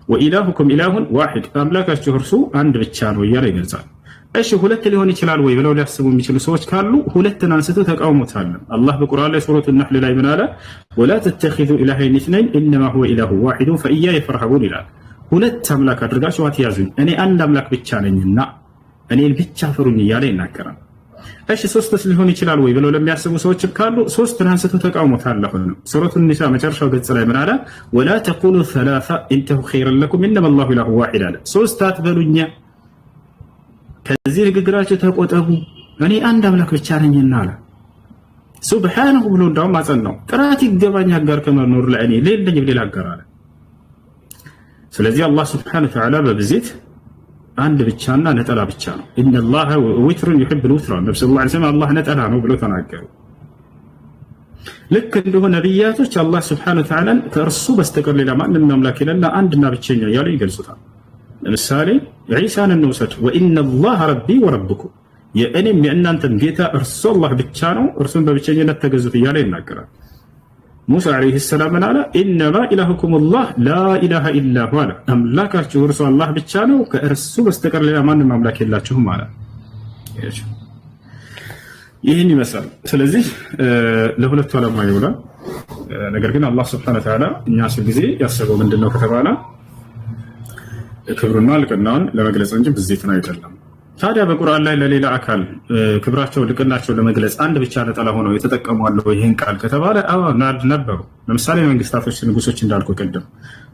ወኢላሁኩም ኢላሁን ዋሂድ አምላካችሁ እርሱ አንድ ብቻ ነው እያለ ይገልጻል። እሺ ሁለት ሊሆን ይችላል ወይ ብለው ሊያስቡ የሚችሉ ሰዎች ካሉ ሁለትን አንስቶ ተቃውሞታል። አላህ በቁርአን ላይ ሱረቱ ነህል ላይ ምን አለ? ወላ ተተኺዙ ኢላሀይን ኢስነይን ኢነማ ሁወ ኢላሁ ዋሂድ ፈኢያየ ፈርሀቡን ይላል። ሁለት አምላክ አድርጋችሁ አትያዙኝ እኔ አንድ አምላክ ብቻ ነኝና እኔን ብቻ ፍሩኝ እያለ ይናገራል። እሺ ሶስትስ ሊሆን ይችላል ወይ ብለው ለሚያስቡ ሰዎች ካሉ ሶስትን አንስቶ ተቃውሞታል። ሱረቱ ኒሳ መጨረሻው ገጽ ላይ ምን አለ? ወላ ተቁሉ ሰላሳ ኢንተሁ ኸይረን ለኩም ኢነማ አላሁ ኢላሁ ዋሂድ አለ። ሶስት አትበሉኝ ከዚህ ንግግራቸው ተቆጠቡ እኔ አንድ አምላክ ብቻ ነኝና አለ። ሱብሃነሁ ብሎ እንዳውም አጸናው። ጥራት ይገባኝ አጋር ከመኖር ለእኔ ሌለኝ ሌላ አጋር አለ። ስለዚህ አላህ ሱብሃነሁ ወተዓላ በብዜት አንድ ብቻና ነጠላ ብቻ ነው። ኢነላህ ዊትሩን ዩሂቡል ዊትራ ነብዩ ሰለላሁ ዐለይሂ ወሰለም አላህ ነጠላ ነው ብሎ ተናገሩ። ልክ እንደሆነ ነቢያቶች አላህ ሱብሃነሁ ወተዓላን ከእርሱ በስተቀር ሌላ ማንም አምላክ የሌለ አንድና ብቸኛ እያሉ ይገልጹታል። ለምሳሌ ዒሳን እንውሰድ። ወኢነላህ ረቢ ወረብኩም የእኔም የእናንተም ጌታ እርሱ አላህ ብቻ ነው እርሱን በብቸኝነት ተገዙት እያለ ይናገራል። ሙሳ ዓለይሂ ሰላም ምን አለ? ኢነማ ኢላሁኩም አላህ ላ ኢላሃ ኢላ ሁ አለ። አምላካችሁ እርሱ አላህ ብቻ ነው ከእርሱ በስተቀር ሌላ ማንም አምላክ የላችሁም አለ። ይህን ይመስላል። ስለዚህ ለሁለቱ ዓላማ ይውላል። ነገር ግን አላህ ሱብሓነሁ ወተዓላ እኛ ሲል ጊዜ ያሰበው ምንድነው ከተባለ ክብሩና ልቅናውን ለመግለጽ እንጂ ብዜትን አይደለም። ታዲያ በቁርአን ላይ ለሌላ አካል ክብራቸው ልቅናቸው ለመግለጽ አንድ ብቻ ነጠላ ሆነው የተጠቀሙ አለው ይህን ቃል ከተባለ ነበሩ። ለምሳሌ መንግስታቶች ንጉሶች እንዳልኩ ቅድም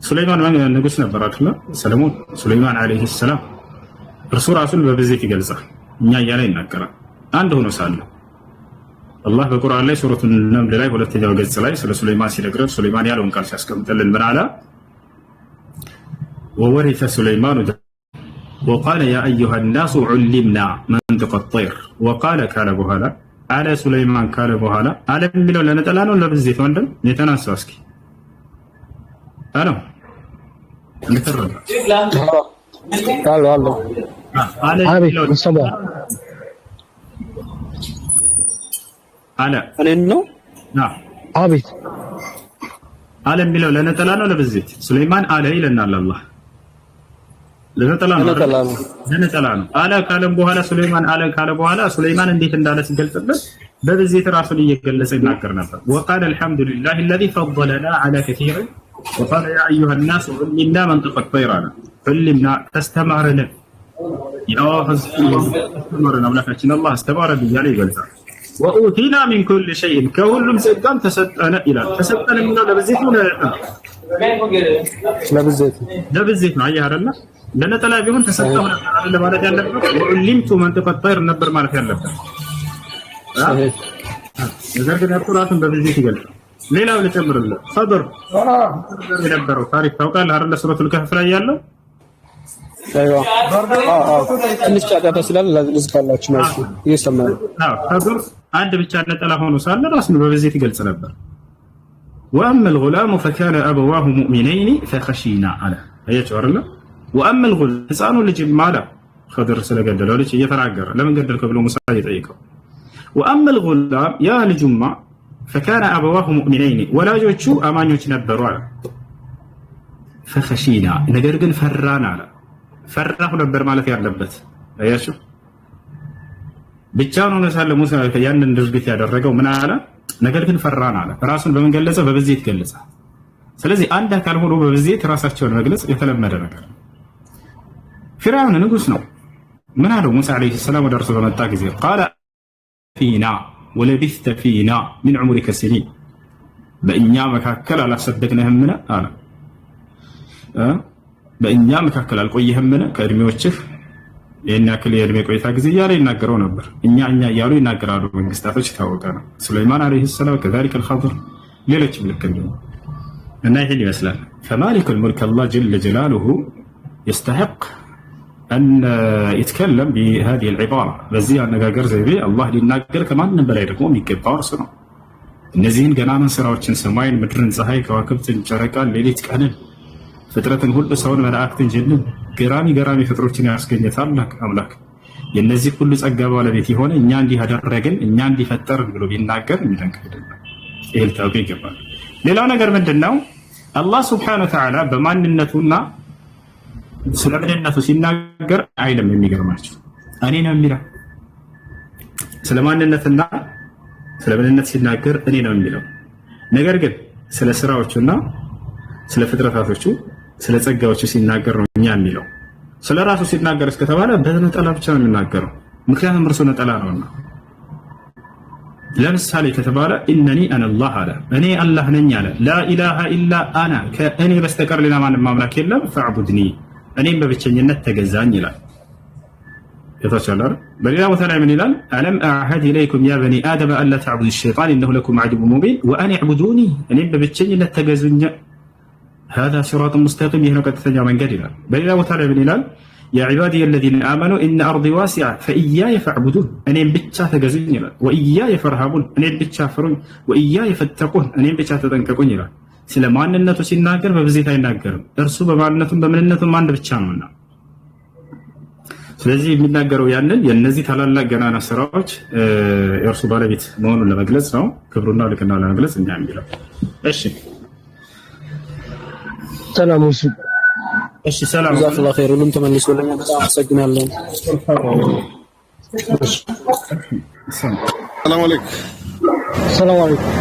ሱለይማን ንጉስ ነበር አይደል? ሰለሞን ሱለይማን ዓለይሂ ሰላም እርሱ ራሱን በብዜት ይገልጻል። እኛ እያለ ይናገራል አንድ ሆኖ ሳለ አላህ በቁርአን ላይ ሱረቱ ነምል ላይ ሁለተኛው ገጽ ላይ ስለ ሱለይማን ሲነግረን ሱለይማን ያለውን ቃል ሲያስቀምጥልን ምን አለ? ወወሪሰ ሱለይማኑ ወቃለ ያ አዩሃ ናሱ ዑሊምና መንጢቀ ጠይር ወቃለ ካለ በኋላ አለ ሱለይማን ካለ በኋላ አለ የሚለው ለነጠላ ነው ለብዜት ወንድም የተናሳ እስኪ አለው እንተረዳ አሎ አለ የሚለው አለ እኔን ነው አቤት አለ የሚለው ለነጠላ ነው ለብዜት? ሱለይማን አለ ይለናል አላህ ለነጠላ ነው። አለ ካለም በኋላ ሱለይማን አለ ካለ በኋላ ሱለይማን እንዴት እንዳለ ሲገልጽበት በብዜት ራሱን እየገለጸ ይናገር ነበር። ወቃለ አልሐምዱሊላሂ الذي فضلنا على كثير وقال يا ايها الناس علمنا منطق الطير علمنا تستمرنا يا استمرنا አምላካችን አላህ استمرنا እያለ ይገልጻል። ወኡቲና ሚን ኩል ሸይእ ከሁሉም ጸጋም ተሰጠነ ይላል። ተሰጠነ የሚለው ለብዜት ነው ለብዜት ነው። አየህ አይደለ? ለነጠላ ቢሆን ተሰጠው ነበር ማለት ያለበት ወዑሊምቱ መንጢቀ ጠይር ነበር ማለት ያለበት። ነገር ግን ቁርአን በብዜት ይገልጻል። ሌላው ልጨምርልህ ኸድር የነበረው ታሪክ ታውቃለህ አይደለ? ሱረቱል ከህፍ ላይ ያለው ትንሽ ጫጫታ ስላለ ልዝጋላችሁ ማለት ነው። እየሰማሁ ኸድር አንድ ብቻ ነጠላ ሆኖ ሳለ ራሱን በብዜት ይገልጽ ነበር። ወአመ الغلام فكان أبواه مؤمنين فخشينا على አያችሁ አይደለ? ወአመ الغلام ህፃኑ ልጅ ማለት ኸድር ስለገደለው ልጅ እየተናገረ ለምን ገደልከው ብሎ ሙሳ እየጠየቀው ወአመ الغلام ያ ልጅማ فكان أبواه مؤمنين ወላጆቹ አማኞች ነበሩ አለ። فخشينا ነገር ግን ፈራን አለ። ፈራሁ ነበር ማለት ያለበት አያችሁ። ብቻውን ሆኖ ሳለ ሙሳ ያንን ድርጊት ያደረገው ምን አለ? ነገር ግን ፈራን አለ። ራሱን በምን ገለጸ? በብዜት ገለጸ። ስለዚህ አንድ አካል ሆኖ በብዜት ራሳቸውን መግለጽ የተለመደ ነገር። ፊርዓውን ንጉስ ነው። ምን አለው ሙሳ ዓለይሂ ሰላም ወደ እርሱ በመጣ ጊዜ ቃለ ፊና ወለቢስተ ፊና ሚን ዑምሪከ ሲኒን በእኛ መካከል አላሰደግነህምን አለ። በእኛ መካከል አልቆየህምን ከእድሜዎችህ ይህን ያክል የእድሜ ቆይታ ጊዜ እያለ ይናገረው ነበር። እኛ እያሉ ይናገራሉ መንግስታቶች፣ የታወቀ ነው። ሱለይማን ዓለይሂ ሰላም ከዛሊከ አልኸድር ሌሎችም ልክ እንዲሁ እና ይህን ይመስላል። فمالك الملك الله جل جلاله يستحق أن يتكلم بهذه العبارة በዚህ አነጋገር ዘይቤ አላህ ሊናገር ከማንም በላይ ደግሞ የሚገባው እርሱ ነው። እነዚህን ገናና ስራዎችን ሰማይን፣ ምድርን፣ ፀሐይ፣ ከዋክብትን፣ ጨረቃን፣ ሌሊት ቀንን፣ ፍጥረትን ሁሉ ሰውን፣ መላእክትን፣ ጅንን ገራሚ ፍጥሮችን ያስገኘ ታላቅ አምላክ የነዚህ ሁሉ ጸጋ ባለቤት የሆነ እኛ እንዲህ አደረግን እኛ እንዲህ ፈጠርን ብሎ ቢናገር የሚደንቅ አይደለም። ይሄ ልታውቁ ይገባል። ሌላው ነገር ምንድነው? አላህ ሱብሓነሁ ወተዓላ በማንነቱና ስለ ምንነቱ ሲናገር አይልም። የሚገርማችሁ እኔ ነው የሚለው። ስለ ማንነትና ስለ ምንነት ሲናገር እኔ ነው የሚለው። ነገር ግን ስለ ስራዎቹና ስለ ፍጥረታቶቹ ስለ ጸጋዎቹ ሲናገር ነው እኛ የሚለው። ስለ ራሱ ሲናገር እስከተባለ በነጠላ ብቻ ነው የሚናገረው፣ ምክንያቱም እርሱ ነጠላ ነውና። ለምሳሌ ከተባለ ኢነኒ አነ አላህ አለ፣ እኔ አላህ ነኝ አለ። ላኢላሃ ኢላ አና፣ ከእኔ በስተቀር ሌላ ማንም አምላክ የለም። ፈዕቡድኒ፣ እኔም በብቸኝነት ተገዛኝ ይላል። በሌላ ቦታ ላይ ምን ይላል? አለም አዕሀድ ኢለይኩም ያ በኒ አደም አላ ተዕቡዱ ሸይጣን ኢነሁ ለኩም ዐዱውን ሙቢን ወአን ዕቡዱኒ፣ እኔም በብቸኝነት ተገዙኝ። هذا صراط مستقيم، ይህ ነው ቀጥተኛ መንገድ ይላል። በሌላ ቦታ ላይ ምን ይላል? ያ ዒባዲ الذين آمنوا إن أرضي واسعة فإياي فاعبدون፣ እኔም ብቻ ተገዙኝ ይላል። ወኢያየ ፈርሃቡን፣ እኔም ብቻ ፍሩኝ። ወኢያየ ፈተቁን፣ እኔም ብቻ ተጠንቀቁኝ ይላል። ስለ ማንነቱ ሲናገር በብዜት አይናገርም። እርሱ በማንነቱም በምንነቱም አንድ ብቻ ነውና፣ ስለዚህ የሚናገረው ያንን የነዚህ ታላላቅ ገናና ስራዎች የእርሱ ባለቤት መሆኑን ለመግለጽ ነው። ክብሩና ልቅናው ለመግለጽ እኛ የሚለው። እሺ ሰላም እሺ፣ ሰላም ጀዛከላሁ ኸይር። ሁሉም ተመልሶልኛል። በጣም አመሰግናለሁ። ሰላም አለይኩም። ሰላም አለይኩም።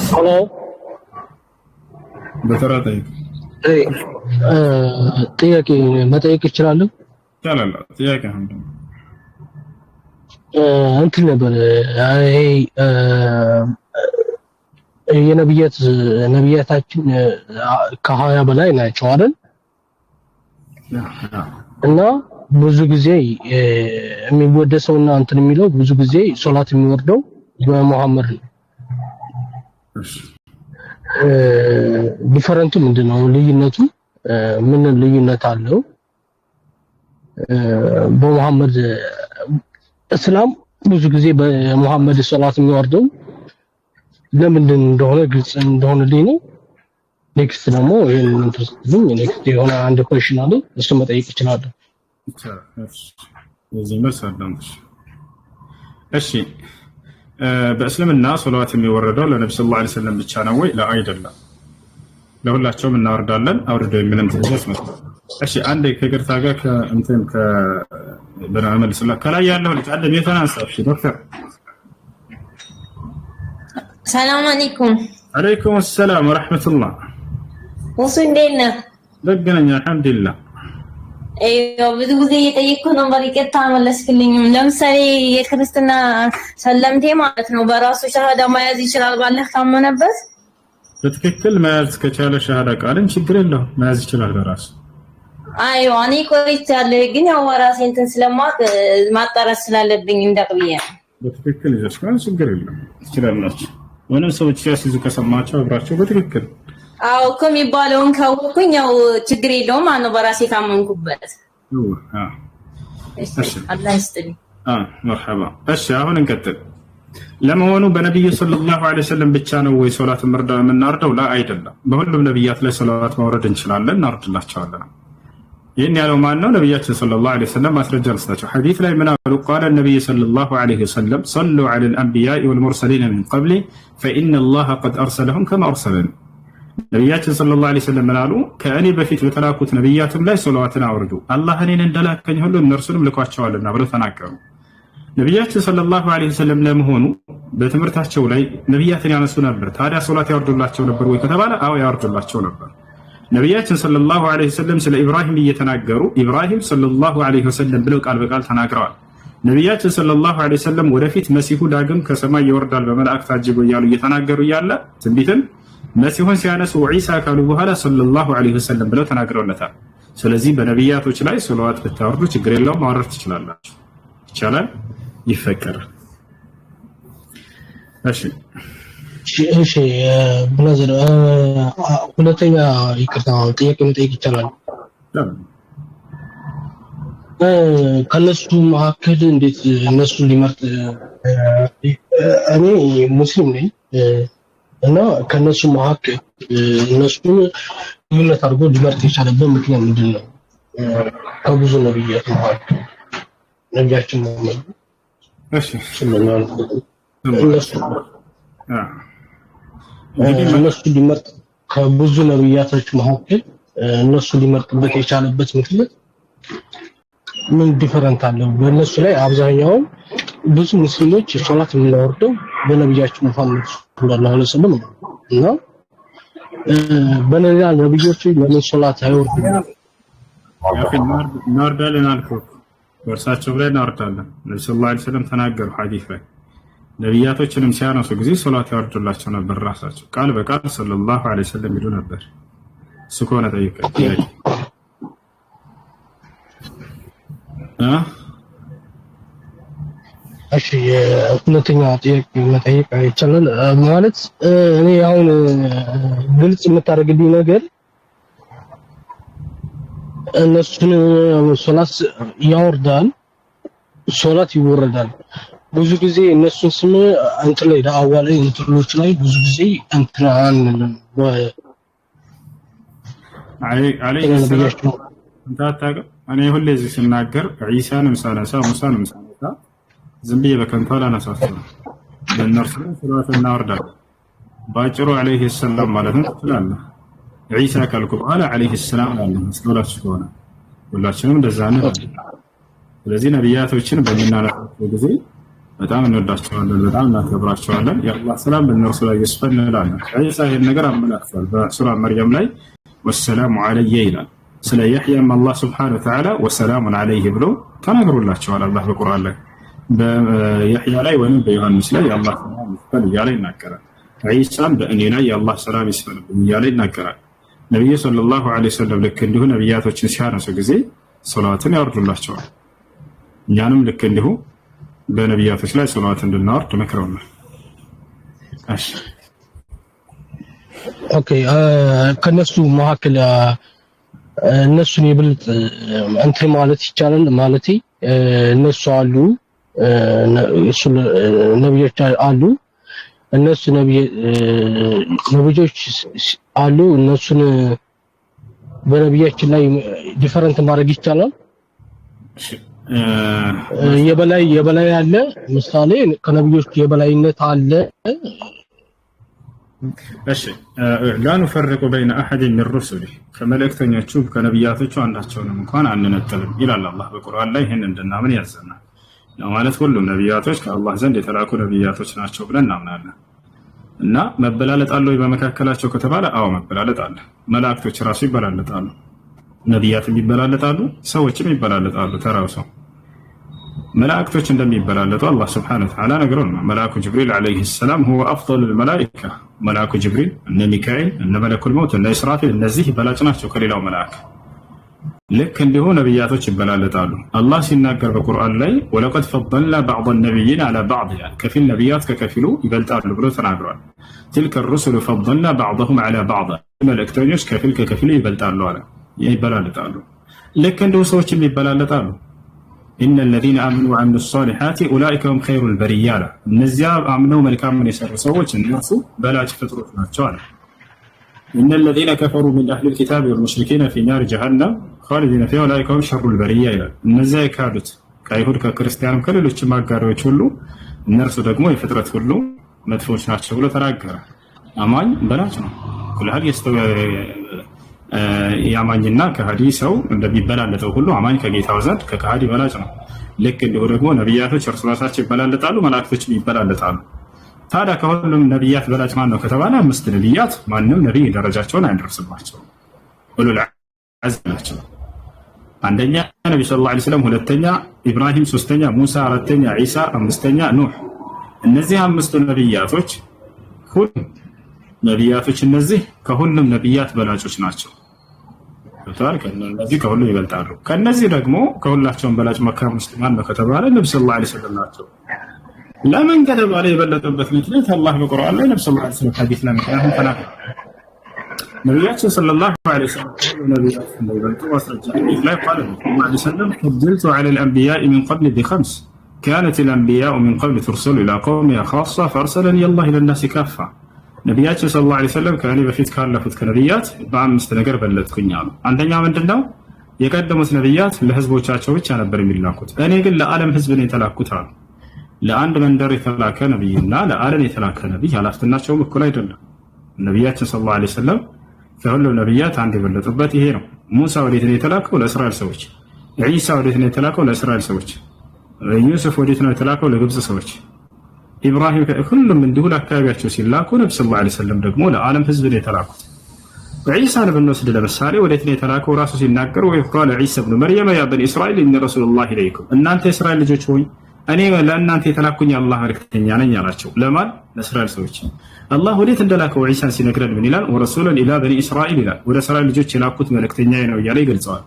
ሄሎ በተራታይ ጥያቄ መጠየቅ እችላለሁ? ይቻላል። ጥያቄ እንትን ነበር ነቢያታችን ከ20 በላይ ናቸው አይደል? እና ብዙ ጊዜ የሚወደሰውና እንትን የሚለው ብዙ ጊዜ ሶላት የሚወርደው በመሐመድ ነው። ዲፈረንቱ ምንድነው? ልዩነቱ ምን ልዩነት አለው? በመሐመድ እስላም ብዙ ጊዜ በመሐመድ ሶላት የሚወርደው ለምንድን እንደሆነ ግልጽ እንደሆነልኝ ነው። ኔክስት ደግሞ ይሄን እንትስልኝ ኔክስት የሆነ አንድ ኩዌሽን አለ፣ እሱ መጠየቅ እችላለሁ? እሺ፣ በእስልምና ሶላት የሚወረደው ለነብዩ ሰለላሁ ዐለይሂ ወሰለም ብቻ ነው ወይ? ለአይደለም፣ ለሁላቸውም እናወርዳለን። አውርደው የሚልም ትእዛዝ ነው። እሺ፣ አንዴ ከግርታ ጋር ከእንትን በናመልስላ ከላይ ያለው ልጅ አለ ቤተናንሳ። እሺ ዶክተር ሰላም አለይኩም። አለይኩም ሰላም ወራህመቱላህ። እሱ እንዴት ነህ? ደግ ነኝ አልሐምዱሊላህ። ብዙ ጊዜ እየጠየቅኩ ነበር፣ ይቅርታ አልመለስክልኝም። ለምሳሌ የክርስትና ሰለምቴ ማለት ነው በራሱ ሸሃዳ መያዝ ይችላል ባለህ ካመነበት? በትክክል መያዝ ከቻለ ሸሃዳ ቃልን ችግር የለውም መያዝ ይችላል በራሱ። አይዋ እኔ ቆይቻለሁ፣ ግን ያው ራሴ እንትን ስለማውቅ ማጣራት ስላለብኝ እንደቅብዬ በትክክል ይዘሽ ማለት ችግር የለውም ትችላላችሁ። ወንም ሰዎች ሲያስይዙ ከሰማቸው አብራቸው በትክክል አው ከሚባለውን ካወኩኝ ያው ችግር የለውም ማለት ነው በራሴ ካመንኩበት። እሺ አላህ ይስጥልኝ። መርሐባ። እሺ አሁን እንቀጥል። ለመሆኑ በነብዩ ሰለላሁ ዐለይሂ ወሰለም ብቻ ነው ወይ ሶላት የምናወርደው? ላ አይደለም። በሁሉም ነብያት ላይ ሶላት ማውረድ እንችላለን፣ እናወርድላቸዋለን። ይህን ያለው ማን ነው? ነብያችን ሰለላሁ ዐለይሂ ወሰለም ማስረጃ ልስጣቸው። ሐዲስ ላይ ምን አሉ? ቃለ ነብዩ ሰለላሁ ዐለይሂ ወሰለም ሰሉ ዐለል አንቢያኢ ወልሙርሰሊን ሚን ቀብሊ ፈኢነ አላህ ቀድ አርሰለሁም ከማ አርሰለኒ። ነብያችን ሰለላሁ ዐለይሂ ወሰለም ምን አሉ? ከእኔ በፊት በተላኩት ነብያትም ላይ ሶላትን አውርዱ፣ አላህ እኔን እንደላከኝ ሁሉ እነርሱንም ልኳቸዋልና ብለው ተናገሩ። ነብያችን ሰለላሁ ዐለይሂ ወሰለም ለመሆኑ በትምህርታቸው ላይ ነብያትን ያነሱ ነበር። ታዲያ ሶላት ያወርዱላቸው ነበር ወይ ከተባለ አዎ ያወርዱላቸው ነበር። ነብያችን ሰለላሁ ዐለይሂ ወሰለም ስለ ኢብራሂም እየተናገሩ ኢብራሂም ሰለላሁ ዐለይሂ ወሰለም ብለው ቃል በቃል ተናግረዋል። ነብያችን ሰለላሁ ዐለይሂ ወሰለም ወደፊት መሲሁ ዳግም ከሰማይ ይወርዳል በመላእክት ታጅቦ እያሉ እየተናገሩ እያለ ትንቢትን መሲሁን ሲያነሱ ዒሳ ካሉ በኋላ ሰለላሁ ዐለይሂ ወሰለም ብለው ተናግረውለታል። ስለዚህ በነቢያቶች ላይ ሰለዋት ብታወርዱ ችግር የለውም፣ ማውረድ ትችላላችሁ። ይቻላል፣ ይፈቀዳል። እሺ ብራዘር፣ ሁለተኛ ይቅርታ ጥያቄ መጠየቅ ይቻላል? ከነሱ መካከል እንዴት እነሱ ሊመርጥ? እኔ ሙስሊም ነኝ እና ከነሱ መካከል እነሱን ልዩነት አድርጎ ሊመርጥ የቻለበት ምክንያት ምንድን ነው? ከብዙ ነብያት መካከል ነቢያችን መሐመድ እነሱ ሊመርጥ ከብዙ ነብያቶች መካከል እነሱ ሊመርጥበት የቻለበት ምክንያት ምን ዲፈረንት አለው? በእነሱ ላይ አብዛኛው ብዙ ሙስሊሞች ሶላት የሚያወርደው በነብያችን መሐመድ ሰለላሁ ዐለይሂ ወሰለም ነው እና በነዛ ነብዮች ለምን ሶላት አይወርዱም? እናወርዳለን አልኩህ፣ ወርሳቸው ላይ እናወርዳለን። ነብዩ ሰለላሁ ዐለይሂ ወሰለም ተናገሩ ሐዲስ ላይ ነብያቶችንም ሲያነሱ ጊዜ ሶላት ያወርዱላቸው ነበር። ራሳቸው ቃል በቃል ሰለላሁ ዐለይሂ ወሰለም ይሉ ነበር። እሱ ከሆነ ጠይቀኝ ጥያቄ እሺ ሁለተኛ ጥያቄ መጠየቅ ይቻላል? ማለት እኔ አሁን ግልጽ የምታደርግልኝ ነገር እነሱን ሶላት ያወርዳል፣ ሶላት ይወረዳል። ብዙ ጊዜ እነሱን ስም እንትን ላይ ዳዕዋ ላይ እንትኖች ላይ ብዙ ጊዜ እንትናን አለይሂ ሰላም እንታጣቀ እኔ ሁሌ እዚህ ስናገር ዒሳንም ሳነሳ ሙሳንም ሳነሳ ዝም ብዬ በከንቱ አላነሳቸውም። ለእነርሱ ሶላት እናወርዳለን። ባጭሩ አለይሂ ሰላም ማለት ነው ትላለህ። ዒሳ ካልኩ በኋላ አለይሂ ሰላም አለ መስሎላችሁ ከሆነ ሁላችንም እንደዛ ነው። ስለዚህ ነብያቶችን በሚናነሳቸው ጊዜ በጣም እንወዳቸዋለን፣ በጣም እናከብራቸዋለን። የአላህ ሰላም በእነርሱ ላይ ይስፈን እንላለን። ዒሳ ይህን ነገር አመላክቷል። በሱራ መርየም ላይ ወሰላሙ ዐለየ ይላል። ስለ ያሕያም አላህ ስብሓነሁ ወተዓላ ወሰላሙን ዐለይህ ብሎ ተናግሮላቸዋል። አላህ በቁርአን ላይ በያሕያ ላይ ወይም በዮሐንስ ላይ የአላህ ሰላም ይስፈን እያለ ይናገራል። ዒሳም በእኔ ላይ የአላህ ሰላም ይስፈንብኝ እያለ ይናገራል። ነቢዩ ሰለላሁ ዐለይሂ ወሰለም ልክ እንዲሁ ነቢያቶችን ሲያነሱ ጊዜ ሶላትን ያወርዱላቸዋል። እኛንም ልክ እንዲሁ በነቢያቶች ላይ ሶላት እንድናወርድ መክረውናል። ኦኬ ከነሱ መካከል እነሱን ይብልጥ እንትን ማለት ይቻላል? ማለት እነሱ አሉ ነብዮች አሉ፣ እነሱ ነብዮች አሉ። እነሱን በነብያችን ላይ ዲፈረንት ማድረግ ይቻላል? የበላይ አለ። ምሳሌ ከነብዮች የበላይነት አለ። እሺ ላ ኑፈርቁ በይነ አሐድ ሚን ሩሱሊ ከመልእክተኞቹ ከነቢያቶቹ አንዳቸውንም እንኳን አንነጥልም ይላል አላህ በቁርአን ላይ። ይህን እንድናምን ያዘናል። ማለት ሁሉም ነቢያቶች ከአላህ ዘንድ የተላኩ ነቢያቶች ናቸው ብለን እናምናለን። እና መበላለጥ አለ ወይ በመካከላቸው ከተባለ አዎ መበላለጥ አለ። መላእክቶች ራሱ ይበላለጣሉ፣ ነቢያትም ይበላለጣሉ፣ ሰዎችም ይበላለጣሉ። ተራው ሰው መላእክቶች እንደሚበላለጡ አላህ ስብሓነሁ ወተዓላ ነግሮናል። መልአኩ ጅብሪል ዐለይሂ ሰላም ሁወ አፍደሉል መላኢካ። መልአኩ ጅብሪል እነ ሚካኤል እነ መለኩል መውት እነ ኢስራፊል እነዚህ በላጭ ናቸው ከሌላው መልአክ። ልክ እንዲሁ ነቢያቶች ይበላለጣሉ። አላህ ሲናገር በቁርአን ላይ ወለቀድ ፈደልና ባዕድ ነቢይን ዐላ ባዕድ ይላል። ከፊል ነቢያት ከከፊሉ ይበልጣሉ ብሎ ተናግሯል። ትልከ ሩሱሉ ፈደልና ባዕድሁም ዐላ ባዕድ፣ መልእክተኞች ከፊል ከከፊሉ ይበልጣሉ አለ፣ ይበላለጣሉ። ልክ እንዲሁ ሰዎችም ይበላለጣሉ። ኢነ ለዚነ አመኑ ወዐሚሉ ሷሊሓት ኡላኢከ ሁም ኸይሩል በሪያ አለ። እነዚያ አምነው መልካምን የሰሩ ሰዎች እነርሱ በላጭ ፍጥሮች ናቸው አለ። ኢነ ለዚነ ከፈሩ ሚን አህሊል ኪታቢ ወልሙሽሪኪነ ፊ ናሪ ጀሃነም ኻሊዲነ ፊሃ ኡላኢከ ሁም ሸሩል በሪያ ይላል። እነዚያ የካዱት ከአይሁድ ከክርስቲያንም ከሌሎችም አጋሪዎች ሁሉ እነርሱ ደግሞ የፍጥረት ሁሉ መጥፎች ናቸው ብሎ ተናገረ። አማኝ በላጭ ነው። ኩል ሀል የአማኝና ከሃዲ ሰው እንደሚበላለጠው ሁሉ አማኝ ከጌታው ዘንድ ከከሃዲ በላጭ ነው። ልክ እንዲሁ ደግሞ ነቢያቶች እርስ በርሳቸው ይበላለጣሉ፣ መላእክቶችም ይበላለጣሉ። ታዲያ ከሁሉም ነቢያት በላጭ ማን ነው ከተባለ 5 ነቢያት ማንም ነቢይ ደረጃቸውን አይደርስባቸውም፣ ኡሉል ዐዝም ናቸው። አንደኛ ነብዩ ሰለላሁ ዐለይሂ ወሰለም፣ ሁለተኛ ኢብራሂም፣ ሶስተኛ ሙሳ፣ አራተኛ ዒሳ፣ አምስተኛ ኑህ። እነዚህ 5 ነቢያቶች ሁሉ ነቢያቶች እነዚህ ከሁሉም ነቢያት በላጮች ናቸው። ከነዚህ ከሁሉም ይበልጣሉ። ከነዚህ ደግሞ ከሁላቸውም በላጭ መካ ሙስሊማን ነው ከተባለ ነብዩ ሰለላሁ ዐለይሂ ወሰለም ናቸው። ለምን ከተባለ የበለጠበት ምክንያት አላህ በቁርአን ላይ ነብዩ ሰለላሁ ዐለይሂ ወሰለም ሐዲስ ለምክንያቱም ተናግረዋል። ነቢያችን ሰለላሁ ዐለይሂ ወሰለም ነቢያት እንደሚበልጡ ማስረጃ ላይ ቃል ነው ሰለላሁ ዐለይሂ ወሰለም ፈድልቱ ዐለ الأنبياء من قبل بخمس كانت الأنبياء من قبل ترسل إلى قومها خاصة فأرسلني الله إلى الناس كافة ነቢያችን ሰለላሁ ዐለይሂ ወሰለም ከእኔ በፊት ካለፉት ከነቢያት በአምስት ነገር በለጥኩኝ አሉ። አንደኛ ምንድነው? የቀደሙት ነቢያት ለህዝቦቻቸው ብቻ ነበር የሚላኩት፣ እኔ ግን ለዓለም ህዝብ ነው የተላኩት አሉ። ለአንድ መንደር የተላከ ነቢይና ለዓለም የተላከ ነቢይ ኃላፊነታቸውም እኩል አይደለም። ነቢያችን ሰለላሁ ዐለይሂ ወሰለም ከሁሉም ነቢያት አንድ የበለጡበት ይሄ ነው። ሙሳ ወዴት ነው የተላከው? ለእስራኤል ሰዎች። ዒሳ ወዴት ነው የተላከው? ለእስራኤል ሰዎች። ዩሱፍ ወዴት ነው የተላከው? ለግብጽ ሰዎች። ኢብራሂም ሁሉም እንዲሁ ለአካባቢያቸው ሲላኩ ነብዩ ሰለላሁ ዐለይሂ ወሰለም ደግሞ ለዓለም ህዝብ ነው የተላኩት። ዒሳን ብንወስድ ለምሳሌ ወዴት ነው የተላከው? ራሱ ሲናገር ወይ ቃለ ዒሳ ኢብኑ መርየም ያ በኒ እስራኤል ኢነ ረሱሉላሂ ኢለይኩም፣ እናንተ የእስራኤል ልጆች ሆይ እኔ ለእናንተ የተላኩኝ የአላህ መልእክተኛ ነኝ አላቸው። ለማን? ለእስራኤል ሰዎች። አላህ ወዴት እንደላከው ዒሳን ሲነግረን ምን ይላል? ወረሱለን ኢላ በኒ እስራኤል ይላል። ወደ እስራኤል ልጆች የላኩት መልእክተኛ ነው እያለ ይገልጸዋል።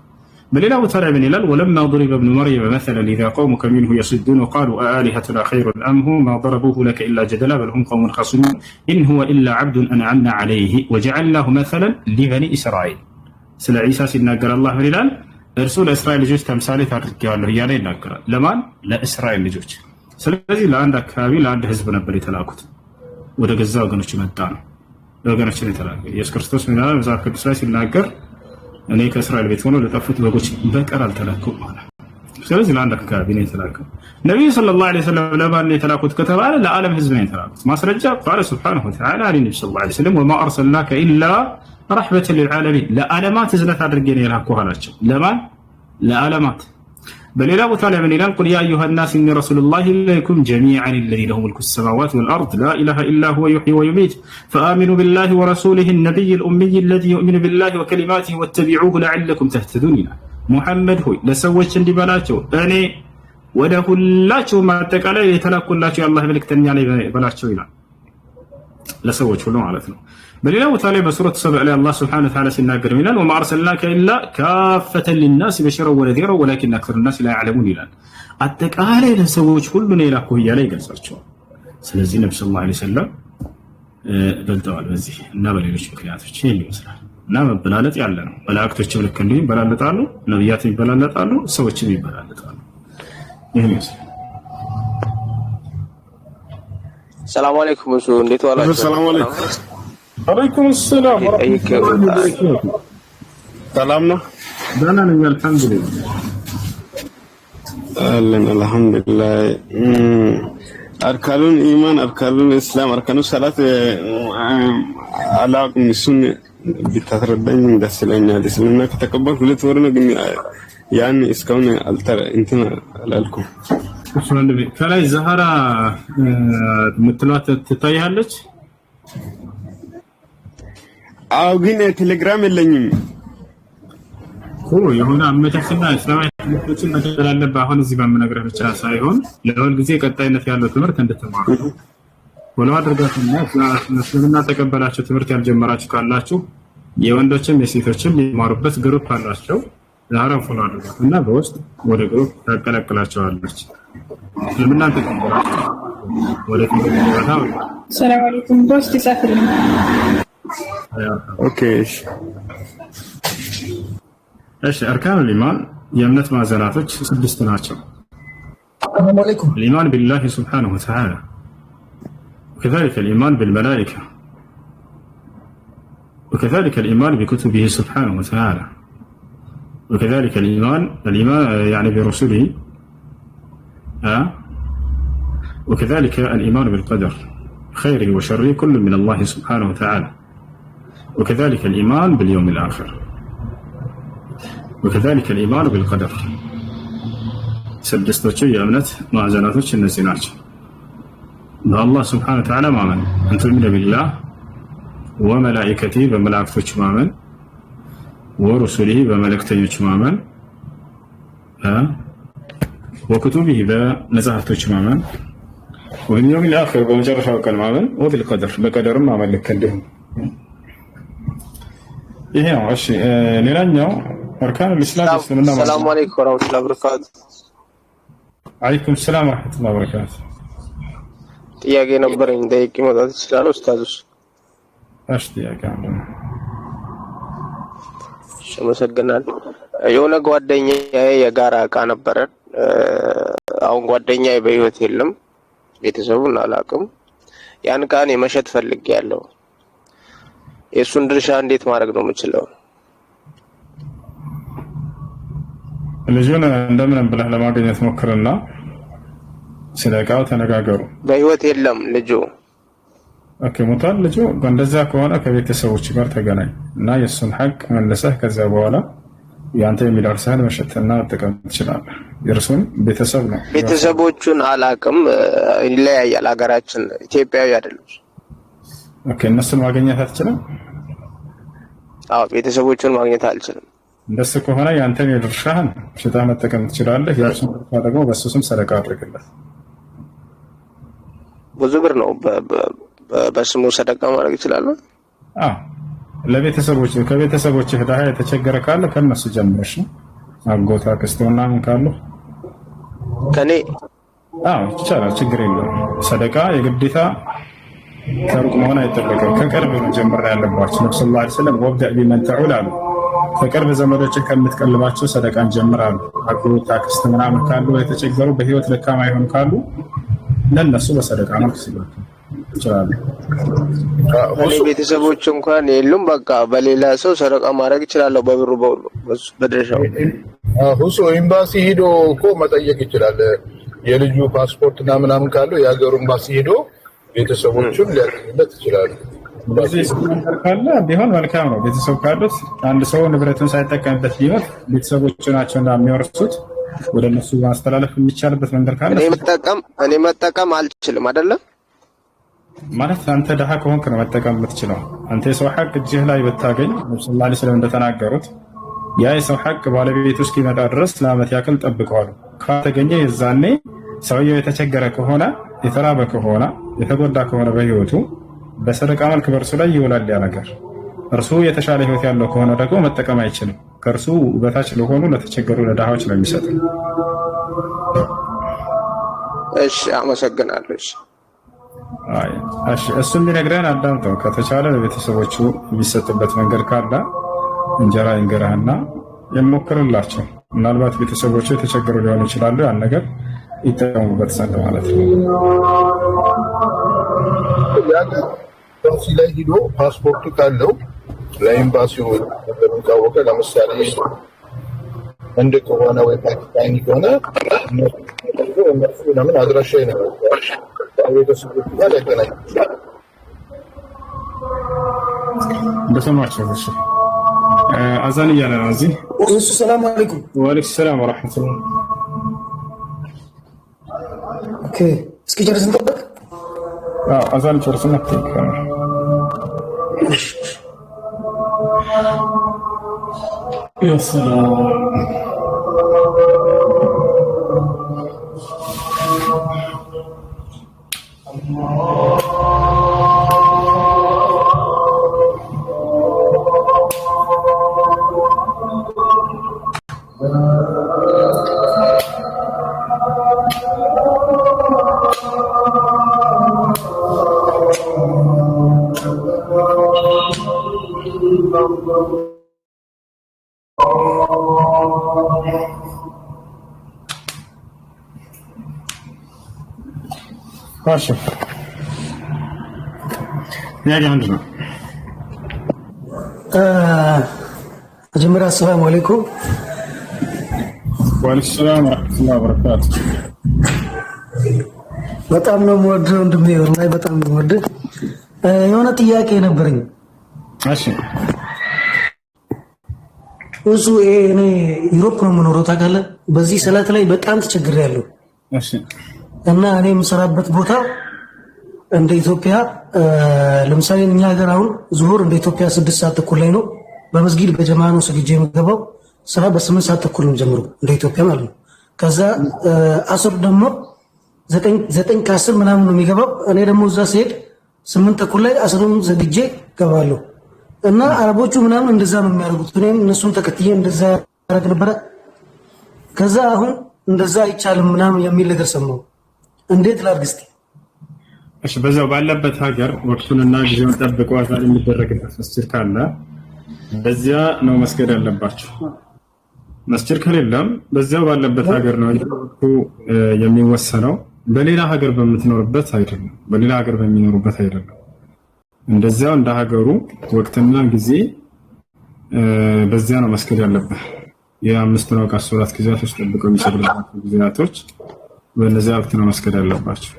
በሌላ ቦታ ላይ ምን ይላል? ወለማ ضرب ابن مريم مثلا اذا قومك منه يصدون وقالوا آلهتنا خير ام هو ما ضربوه لك الا جدلا بل هم قوم خصمون ان هو الا عبد انعمنا عليه وجعلناه مثلا لبني اسرائيل። ስለ ዒሳ ሲናገር አላህ ምን ይላል? እርሱ ለእስራኤል ልጆች ተምሳሌት አድርጌዋለሁ እያለ ይናገራል። ለማን? ለእስራኤል ልጆች። ስለዚህ ለአንድ አካባቢ ለአንድ ህዝብ ነበር የተላኩት። ወደ ገዛ ወገኖች መጣ ነው ወገኖችን የተላከ ኢየሱስ ክርስቶስ ምን ይላል? መጽሐፍ ቅዱስ ላይ ሲናገር እኔ ከእስራኤል ቤት ሆኖ ለጠፉት በጎች በቀር አልተላኩም ማለት። ስለዚህ ለአንድ አካባቢ ነው የተላከው። ነብዩ ሰለላሁ ዐለይሂ ወሰለም ለማን ነው የተላኩት ከተባለ ለዓለም ህዝብ ነው የተላኩት። ማስረጃ ቃል ሱብሓነሁ ወተዓላ አለ ነብዩ ሰለላሁ ዐለይሂ ወሰለም ወማ አርሰልናከ ኢላ ረሕመተን ሊልዓለሚን፣ ለዓለማት እዝነት አድርጌ ነው የላኩህ አላቸው። ለማን? ለዓለማት። በሌላ ቦታ ላይ ምን ይላል? ቁል ያ አዩሃ ናስ ኢኒ ረሱሉላሂ ኢለይኩም ጀሚዐን አለዚ ለሁ ሙልኩ ሰማዋት ወልአርድ ላ ኢላሃ ኢላ ሁወ ዩሕዪ ወዩሚት ፈአሚኑ ቢላሂ ወረሱሊሂ ነቢይ ልኡሚይ አለዚ ዩእሚኑ ቢላሂ ወከሊማቲሂ ወተቢዑሁ ለዐለኩም ተህተዱን ይላል። ሙሐመድ ሆይ ለሰዎች እንዲህ በላቸው እኔ ወደ ሁላችሁም አጠቃላይ የተላኩላቸው የአላህ መልእክተኛ ነኝ በላቸው ይላል። ለሰዎች ሁሉ ማለት ነው። በሌላ ቦታ ላይ በሱረት ሰብዕ ላይ አላህ ሱብሓነሁ ወተዓላ ሲናገር ይላል ወማ አርሰልናከ ኢላ ካፈተን ሊናስ በሽረን ወነዚረን ወላኪነ አክሰረ ናስ ላ ያዕለሙን ይላል። አጠቃላይ ለሰዎች ሁሉ ነው የላኩህ እያለ ይገልጻቸዋል። ስለዚህ ነብዩ ሰለላሁ ዐለይሂ ወሰለም በልጠዋል በዚህ እና በሌሎች ምክንያቶች ይህን ይመስላል። እና መበላለጥ ያለ ነው። መላእክቶችም ልክ እንዲህ ይበላለጣሉ፣ ነቢያትም ይበላለጣሉ፣ ሰዎችም ይበላለጣሉ። ይህን ይመስላል። ሰላም አለይኩም። እሱ እንዴት ዋላችሁ? ሰላም አለይኩም። አለይኩም ሰላም ወራህመቱላሂ። ሰላም ነው? ደህና ነኝ አልሐምዱሊላህ። አለን አልሐምዱሊላህ። አርካኑል ኢማን፣ አርካኑል እስላም፣ አርካኑል ሰላት አላውቅም። እሱን ብታስረዳኝ ደስ ይለኛል። እስልምና ከተቀበልኩ 2 ወር ነው፣ ግን ያን እስካሁን እንትን አላልኩም። ከላይ ዛህራ የምትሏት ትታያለች? አዎ፣ ግን ቴሌግራም የለኝም። የሆነ አመቻችና እስላማዊ ትምህርቶችን መከተል አለብህ። አሁን እዚህ በምነግርህ ብቻ ሳይሆን ለሁል ጊዜ ቀጣይነት ያለው ትምህርት እንድትማሩ ወሎ አድርጋችሁና እስልምና ተቀበላችሁ ትምህርት ያልጀመራችሁ ካላችሁ የወንዶችም የሴቶችም የሚማሩበት ግሩፕ አላቸው። ዛሬ ፎሎ አድርጋችሁ እና በውስጥ ወደ ግሩፕ ታቀላቅላቸዋለች። እስልምና ተቀበላችሁ ወደ ትምህርት ቦታ ሰላም አለይኩም። በውስጥ ይጻፍልኝ። ኦኬ እሺ። አርካኑል ኢማን የእምነት ማዕዘናቶች 6 ናቸው። الإيمان بالله سبحانه وتعالى، وكذلك الإيمان بالملائكة، وكذلك الإيمان بكتبه سبحانه وتعالى، وكذلك الإيمان يعني برسله، وكذلك الإيمان بالقدر خيره وشره كل من الله سبحانه وتعالى، وكذلك الإيمان باليوم الآخر، وكذلك الإيمان بالقدر. سدستوچ የእምነት ማዕዘናቶች እነዚህ ናቸው። በአላህ ስብሐነ ወተዓላ ማመን፣ አንቱሚነ ቢላህ ወመላኢከቲሂ በመላእክቶች ማመን፣ ወሩሱሊሂ በመልእክተኞች ማመን፣ ወኩቱቢሂ በመጽሐፍቶች ማመን፣ ወቢልየውሚል አኺር በመጨረሻው ቀን ማመን፣ ወቢልቀደር በቀደርም ማመን ልክ እንዲሁ ይሄ ነው። እሺ ሌላኛው አርካን الاسلام እስልምና ማለት ሰላም አለይኩም ወራህመቱላሂ ወበረካቱ። አለይኩም ሰላም ወራህመቱላሂ ወበረካቱ። ጥያቄ ነበረኝ ጠይቄ መውጣት ይችላል ኡስታዞች? እሺ ጥያቄ አለ። አመሰግናለሁ። የሆነ ጓደኛዬ የጋራ እቃ ነበረን። አሁን ጓደኛዬ በህይወት የለም፣ ቤተሰቡን አላውቅም። ያን እቃ እኔ መሸጥ ፈልጌያለሁ። የሱን ድርሻ እንዴት ማድረግ ነው የምችለው? ልጁን እንደምን ብለህ ለማግኘት ሞክርና ስለ እቃው ተነጋገሩ። በህይወት የለም ልጁ። ኦኬ ሞቷል ልጁ። እንደዛ ከሆነ ከቤተሰቦች ጋር ተገናኝ እና የሱን ሐቅ መልሰህ ከዛ በኋላ ያንተ የሚደርስህን መሸጥና መጠቀም ትችላለህ። የእርሱን ቤተሰብ ነው። ቤተሰቦቹን አላውቅም፣ ይለያያል። ሀገራችን ኢትዮጵያዊ አይደለም። ኦኬ እነሱን ማግኘት አትችልም? አዎ ቤተሰቦቹን ማግኘት አልችልም። እንደሱ ከሆነ ያንተን የድርሻህን ሽጠህ መጠቀም ትችላለህ። የእርሱን ድርሻ ደግሞ በሱ ስም ሰደቃ አድርግለት። ብዙ ብር ነው በስሙ ሰደቃ ማድረግ ይችላል? አዎ ለቤተሰቦች ከቤተሰቦች ድሃ የተቸገረ ካለ ከነሱ ጀምረሽ አጎታ ክርስቶና ካሉ ከኔ አዎ ይቻላል፣ ችግር የለውም። ሰደቃ የግዴታ ከሩቅ መሆን አይጠበቅም። ከቅርብ መጀመር ያለባችሁ ነብዩ ሰለላሁ ዐለይሂ ወሰለም ወብደእ ቢመን ተዑል አሉ። ከቅርብ ዘመዶችን ከምትቀልባቸው ሰደቃን ጀምራሉ። አጎት አክስት ምናምን ካሉ የተቸገሩ በህይወት ደካማ ይሆን ካሉ ለነሱ በሰደቃ መልክ ይችላሉ። እኔ ቤተሰቦች እንኳን የሉም። በቃ በሌላ ሰው ሰደቃ ማድረግ ይችላል። በብሩ በሁሉ በድርሻው ሁሱ ኤምባሲ ሄዶ እኮ መጠየቅ ይችላል። የልጁ ፓስፖርት እና ምናምን ካለው የሀገሩ ኤምባሲ ሄዶ ቤተሰቦቹን ሊያገኙለት ይችላሉ። በዚህ መንገድ ካለ ቢሆን መልካም ነው። ቤተሰብ ካሉት አንድ ሰው ንብረቱን ሳይጠቀምበት ቢሆን ቤተሰቦቹ ናቸው እንደሚወርሱት ወደ እነሱ ማስተላለፍ የሚቻልበት መንገድ ካለ እኔ መጠቀም አልችልም አይደለ? ማለት አንተ ደሃ ከሆንክ ነው መጠቀም የምትችለው። አንተ የሰው ሐቅ እጅህ ላይ ብታገኝ ነብዩ ሰለላሁ ዐለይሂ ወሰለም እንደተናገሩት ያ የሰው ሐቅ ባለቤቱ እስኪመጣ ድረስ ለዓመት ያክል ጠብቀዋል። ከተገኘ የዛኔ ሰውየው የተቸገረ ከሆነ የተራበ ከሆነ የተጎዳ ከሆነ በህይወቱ በሰደቃ መልክ በእርሱ ላይ ይውላል ያ ነገር። እርሱ የተሻለ ህይወት ያለው ከሆነ ደግሞ መጠቀም አይችልም። ከእርሱ በታች ለሆኑ ለተቸገሩ ለድሃዎች ነው የሚሰጠው። እሺ አመሰግናለሁ። እሺ እሱም ቢነግረን አዳምጠው። ከተቻለ ለቤተሰቦቹ የሚሰጥበት መንገድ ካለ እንጀራ ይንገራህና የሞክርላቸው። ምናልባት ቤተሰቦቹ የተቸገሩ ሊሆኑ ይችላሉ። ያን ነገር ይጠቀሙበት ዘንድ ማለት ነው። ኤምባሲ ላይ ሂዶ ፓስፖርቱ ካለው ለኤምባሲው እንደሚታወቀ ለምሳሌ ህንድ ከሆነ ወይ ፓኪስታኒ ከሆነ እነሱ ለምን አድራሻ ነው ቤተሰቦቹ ጋር ያገናኝ በሰማቸው። እሺ አዛን እያለ ነው እዚህ። እሱ ሰላም አለይኩም። ወአለይኩም ሰላም ወራህመቱላህ። ኦኬ እስኪ ጨርስ እንጠብቅ። አዛን ጨርስና ተከራ يا سلام ماشي يعني عندنا መጀመሪያ አሰላሙ አለይኩም። ወአለይኩም ሰላም ወራህመቱላሂ ወበረካቱ። በጣም ነው የምወደው ወንድሜ፣ ወላሂ በጣም ነው የምወደው። የሆነ ጥያቄ ነበረኝ። እሺ እሱ እኔ ዩሮፕ ነው የምኖረው ታውቃለህ። በዚህ ሰላት ላይ በጣም ተቸግሬያለሁ። እሺ እና እኔ የምሰራበት ቦታ እንደ ኢትዮጵያ ለምሳሌ እኛ ሀገር አሁን ዙሁር እንደ ኢትዮጵያ 6 ሰዓት ተኩል ላይ ነው። በመስጊድ በጀማ ነው ሰግጄ የምገባው። ስራ በ8 ሰዓት ተኩል ነው ጀምሮ እንደ ኢትዮጵያ ማለት ነው። ከዛ አስር ደግሞ 9 ከ10 ምናምን ነው የሚገባው። እኔ ደግሞ እዛ ስሄድ 8 ተኩል ላይ አስሩን ዘግጄ ገባለሁ እና አረቦቹ ምናምን እንደዛ ነው የሚያደርጉት። እኔም እነሱን ተከትዬ እንደዛ ያደርግ ነበር። ከዛ አሁን እንደዛ አይቻልም ምናምን የሚል ነገር ሰማሁ። እንዴት ላድርግ እስቲ? እሺ በዛው ባለበት ሀገር ወቅቱንና ጊዜውን ጠብቆ አዛን የሚደረግበት መስጂድ ካለ በዚያ ነው መስገድ ያለባችሁ። መስጂድ ከሌለም በዚያው ባለበት ሀገር ነው ወቅቱ የሚወሰነው። በሌላ ሀገር በምትኖርበት አይደለም፣ በሌላ ሀገር በሚኖሩበት አይደለም። እንደዚያው እንደ ሀገሩ ወቅትና ጊዜ በዚያ ነው መስገድ ያለበት። የአምስቱን ወቅት ሶላት ጊዜያቶች ጠብቀው የሚሰግዱባቸው ጊዜያቶች በእነዚያ ወቅት ነው መስገድ ያለባቸው።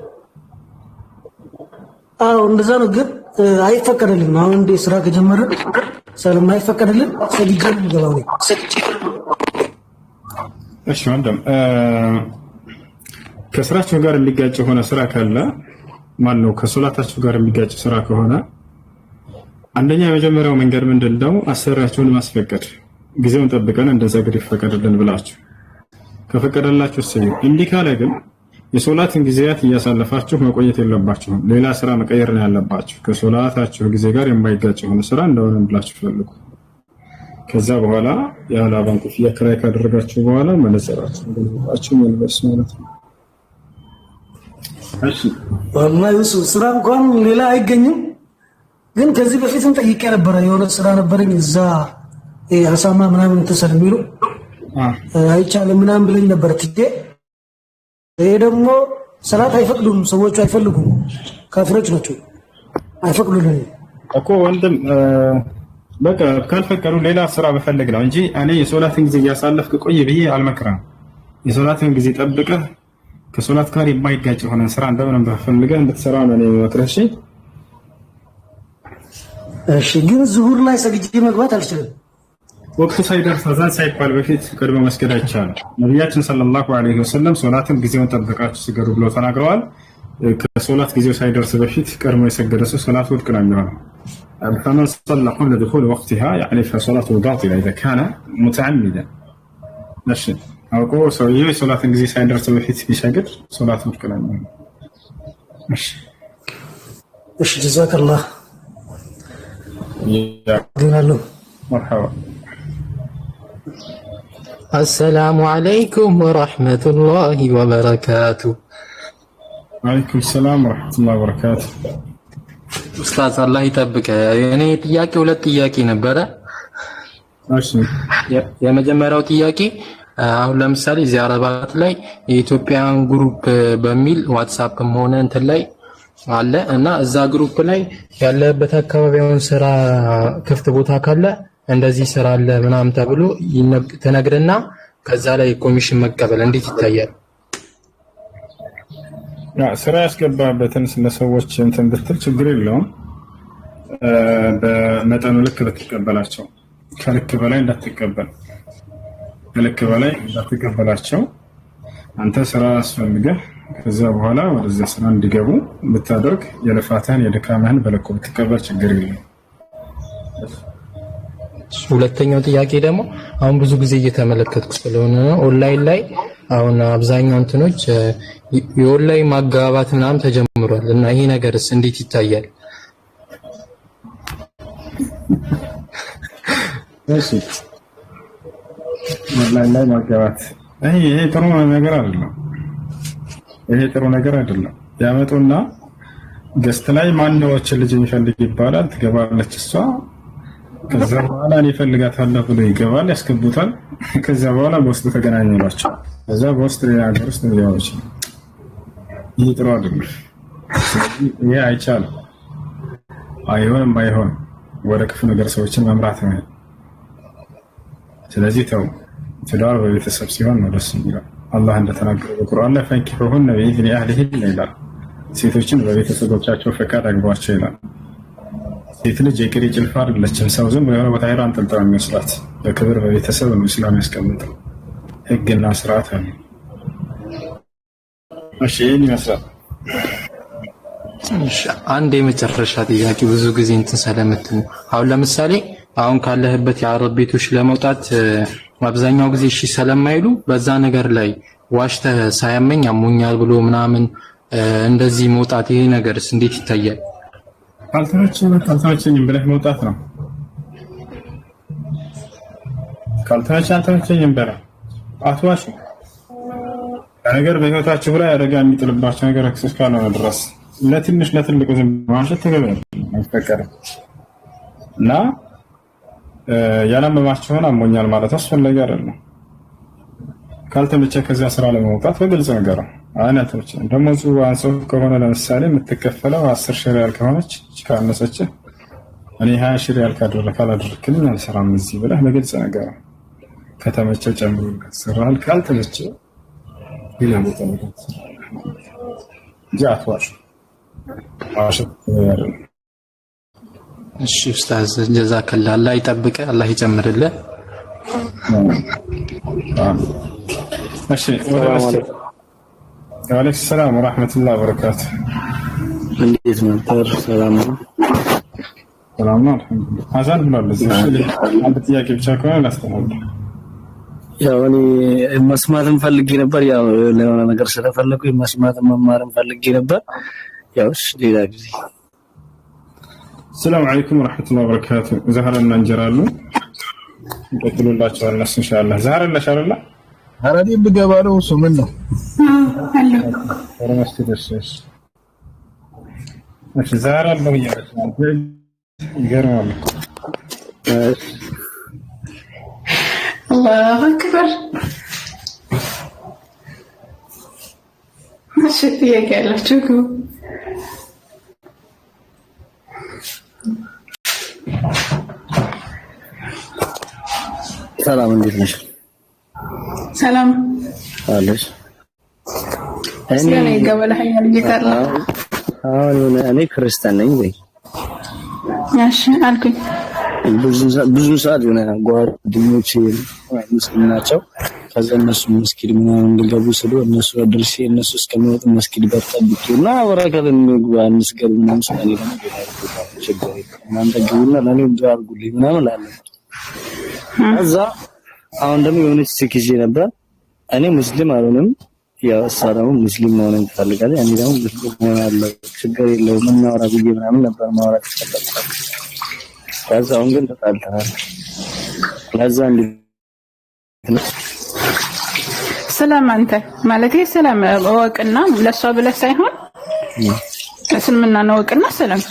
አዎ እንደዛ ነው፣ ግን አይፈቀድልንም። አሁን እንደ ስራ ከጀመረ ሰላም አይፈቀድልን ሰግጄ ገባው። እሺ ወንድም ከስራችሁ ጋር የሚጋጭ የሆነ ስራ ካለ ማን ነው ከሶላታችሁ ጋር የሚጋጭ ስራ ከሆነ አንደኛ የመጀመሪያው መንገድ ምንድነው? አሰሪያችሁን ማስፈቀድ፣ ጊዜውን ጠብቀን እንደሰግድ ይፈቀድልን ብላችሁ ከፈቀደላችሁ ሰይ። እንዲህ ካለ ግን የሶላትን ጊዜያት እያሳለፋችሁ መቆየት የለባችሁም። ሌላ ስራ መቀየር ነው ያለባችሁ። ከሶላታችሁ ጊዜ ጋር የማይጋጭ የሆነ ስራ እንደሆነ ብላችሁ ፈልጉ። ከዛ በኋላ ያለ አባን ኮፍያ ከላይ ካደረጋችሁ በኋላ መነጽራችሁ እንደልባችሁ መልበስ ማለት ነው። እሺ ወላሂ ስራ እንኳን ሌላ አይገኝም። ግን ከዚህ በፊትም ጠይቄ ነበር። የሆነ ስራ ነበረኝ እዛ አሳማ ምናምን ተሰልሚሉ አይቻልም ምናምን ብለኝ ነበር ትዴ። ይሄ ደግሞ ሰላት አይፈቅዱም፣ ሰዎቹ አይፈልጉም፣ ካፍሮች ናቸው፣ አይፈቅዱልንም እኮ ወንድም። በቃ ካልፈቀዱ ሌላ ስራ በፈልግ ነው እንጂ እኔ የሶላትን ጊዜ እያሳለፍክ ቆይ ብዬ አልመክረም። የሶላትን ጊዜ ጠብቀህ ከሶላት ጋር የማይጋጭ የሆነ ስራ እንደምንም በፈልገህ እንድትሰራ ነው እኔ የምመክርህ። እሺ ግን ዙሁር ላይ ሰግጄ መግባት አልችልም። ወቅቱ ሳይደርስ አዛን ሳይባል በፊት ቀድሞ መስገድ አይቻልም። ነብያችን ሰለላሁ ዐለይሂ ወሰለም ሶላትን ጊዜውን ጠብቃችሁ ስገዱ ብለው ተናግረዋል። ከሶላት ጊዜው ሳይደርስ በፊት ቀድሞ የሰገደ ሰው ሶላት ውድቅ ነው የሚሆነው። فمن صلى قبل دخول وقتها يعني فصلاته باطلة إذا كان متعمدا. ماشي أو سويه صلاة ጊዜ ሳይደርስ በፊት ቢሰግድ ሶላት ውድቅ ነው የሚሆነው። እሺ جزاك الله مرحبا. السلام عليكم ورحمة الله وبركاته. وعليكم السلام ورحمة الله وبركاته. ኡስታዝ አላህ ይጠብቀ። እኔ ጥያቄ ሁለት ጥያቄ ነበረ። እሺ የመጀመሪያው ጥያቄ አሁን ለምሳሌ እዚህ አረባት ላይ የኢትዮጵያን ግሩፕ በሚል ዋትስአፕም ሆነ እንትን ላይ አለ እና እዛ ግሩፕ ላይ ያለበት አካባቢውን ስራ ክፍት ቦታ ካለ እንደዚህ ስራ አለ ምናምን ተብሎ ተነግረና ከዛ ላይ ኮሚሽን መቀበል እንዴት ይታያል? ስራ ያስገባበትን ስለሰዎች እንትን ብትል ችግር የለውም። በመጠኑ ልክ ብትቀበላቸው፣ ከልክ በላይ እንዳትቀበል፣ ከልክ በላይ እንዳትቀበላቸው። አንተ ስራ አስፈልገህ ከዛ በኋላ ወደዛ ስራ እንዲገቡ ብታደርግ የልፋትህን የድካምህን በልኩ ብትቀበል ችግር የለውም። ሁለተኛው ጥያቄ ደግሞ አሁን ብዙ ጊዜ እየተመለከትኩ ስለሆነ ነው ኦንላይን ላይ አሁን አብዛኛው እንትኖች የኦንላይን ማጋባት ምናምን ተጀምሯል እና ይሄ ነገርስ እንዴት ይታያል? እሺ ኦንላይን ላይ ማጋባት ይሄ ጥሩ ነገር አይደለም። ይሄ ጥሩ ነገር አይደለም። ያመጡና ገስት ላይ ማንነዎች ልጅ የሚፈልግ ይባላል፣ ትገባለች እሷ። ከዛ በኋላ እኔ እፈልጋታለሁ ብሎ ይገባል፣ ያስገቡታል። ከዛ በኋላ በውስጥ ተገናኙላቸው። ከዛ በውስጥ ሌላ ሀገር ውስጥ ሊሆን ይችላል። ይሄ ጥሩ አይደለም። ይሄ አይቻልም። አይሆንም። ወደ ክፉ ነገር ሰዎችን መምራት ነው። ስለዚህ ተው። ትዳር በቤተሰብ ሲሆን ነው ደስ የሚለው። አላህ እንደተናገረው በቁርአን ላይ ፈንኪሁሁነ ቢኢዝኒ አህሊሂን ይላል። ሴቶችን በቤተሰቦቻቸው ፈቃድ አግቧቸው ይላል። ሴት ልጅ የቅሪ ጭልፋ አይደለችም። ሰው ዝም ብሎ ቦታ ሄዳ አንጠልጥላ የሚወስዳት በክብር በቤተሰብ ነው እስላም ያስቀምጠው ህግና ስርዓት አለ። እሺ ይሄን ይመስላል። አንድ የመጨረሻ ጥያቄ ብዙ ጊዜ እንትን ስለምትሉ አሁን ለምሳሌ አሁን ካለህበት የአረብ ቤቶች ለመውጣት አብዛኛው ጊዜ እሺ ስለማይሉ በዛ ነገር ላይ ዋሽተህ ሳያመኝ አሞኛል ብሎ ምናምን እንደዚህ መውጣት ይሄ ነገርስ እንዴት ይታያል? ካልተመቸኝም ብለህ መውጣት ነው። ካልተመቸኝም ብለህ አትዋሽ። ነገር በህይወታችሁ ላይ አደጋ የሚጥልባቸው ነገር እስካልሆነ ድረስ ለትንሽ ለትልቁ ዝም ማሸት ተገቢ አይፈቀድም። እና ያላመማችሁን አሞኛል ማለት አስፈላጊ አይደለም። ካልተመቸ ከዚያ ስራ ለመውጣት በግልጽ ነገር ነው። አይነቶች ደሞዙ አንሶ ከሆነ ለምሳሌ የምትከፈለው 10 ሺህ ሪያል ከሆነች ካነሰች እኔ 20 ሺህ ሪያል ካላደረክልኝ አልሰራም እዚህ ብለህ በግልጽ ነገር ነው። ከተመቸ ጨምሮ ስራል፣ ካልተመቸ ሌላ ቦታ ነው ጃትዋሽ አሽት ያረን። እሺ ኡስታዝ ጀዛከላህ፣ አላህ ይጠብቀ፣ አላህ ይጨምርልህ። እሺ ወአለይኩም ሰላም ወራህመቱላሂ ወበረካቱ። እንዴት ነበር? ሰላም ነው? ሰላም ነው አልሐምዱሊላህ። አዛን ብሏል። አንድ ጥያቄ ብቻ ከሆነ ላስተናግድ። ያው እኔ መስማትም ፈልጌ ነበር፣ ያው ለሆነ ነገር ስለፈለኩ መስማትም መማርም ፈልጌ ነበር። ያው እሺ ሌላ ጊዜ። ሰላም አለይኩም ወራህመቱላሂ ወበረካቱ። ዛህራና እንጀራሉ ይቀጥሉላችኋል እነሱ ኢንሻአላህ። ዛህራ ለሻረላ አራዲ ብገባ ነው እሱ ምን ነው አለ ወረመስከደሽ እሺ ዛህራ ነው ያለው ይገርማል። አላሁ አክበር። እሺ ጥያቄ ያላችሁ ሰላም እንዴት ነሽ? ሰላም አለሽ? እኔ ገበላ ሀያል ጌታላ እኔ ክርስቲያን ነኝ ወይ? እሺ አልኩኝ። ብዙ ሰዓት የሆነ ጓደኞቼ ሙስሊም ናቸው። ከዛ እነሱ መስጊድ ምናምን እንዲገቡ ስሉ እነሱ አድርሼ እነሱ እስከሚወጡ መስጊድ ጋር ጠብቄና በረከትን ምግብ አንስገድ ምናምን ስለኔ ደግሞ ችግር እናንተ ግቡና ለኔ ዱዓ አድርጉልኝ ምናምን አለ። ከዛ አሁን ደግሞ የሆነች ሲክጂ ነበር። እኔ ሙስሊም አልሆንም፣ ያው እሷ ደግሞ ሙስሊም መሆንን ትፈልጋለች። እኔ ደግሞ ሙስሊም ሆናለሁ፣ ችግር የለውም እናውራ ብዬ ምናምን ነበር ማውራት ይፈልጋል። ከዛ አሁን ግን ተጣልተናል። ለዛ ስለማንተ ማለት ሰላም ወቅና ለሷ ብለህ ሳይሆን እስልምና ነው ወቅና ሰላም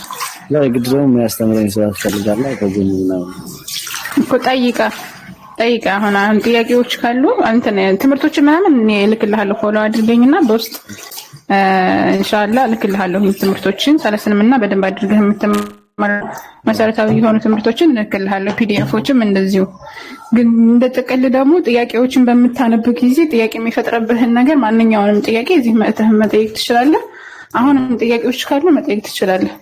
ለግድው የሚያስተምረኝ ሰው ያስፈልጋል። ከጎኑ ነው እኮ ጠይቃ አሁን ጥያቄዎች ካሉ አንተ ትምህርቶች ምናምን እኔ እልክልሃለሁ። ፎሎ አድርገኝና በውስጥ ኢንሻአላህ እልክልሃለሁ ትምህርቶችን ስለስልምና በደንብ አድርገህ የምትማር መሰረታዊ የሆኑ ትምህርቶችን እልክልሃለሁ። ፒዲኤፎችም እንደዚሁ። ግን እንደ ጥቅል ደግሞ ጥያቄዎችን በምታነብ ጊዜ ጥያቄ የሚፈጥረብህን ነገር ማንኛውንም ጥያቄ እዚህ መጠየቅ ትችላለህ። አሁንም ጥያቄዎች ካሉ መጠየቅ ትችላለህ።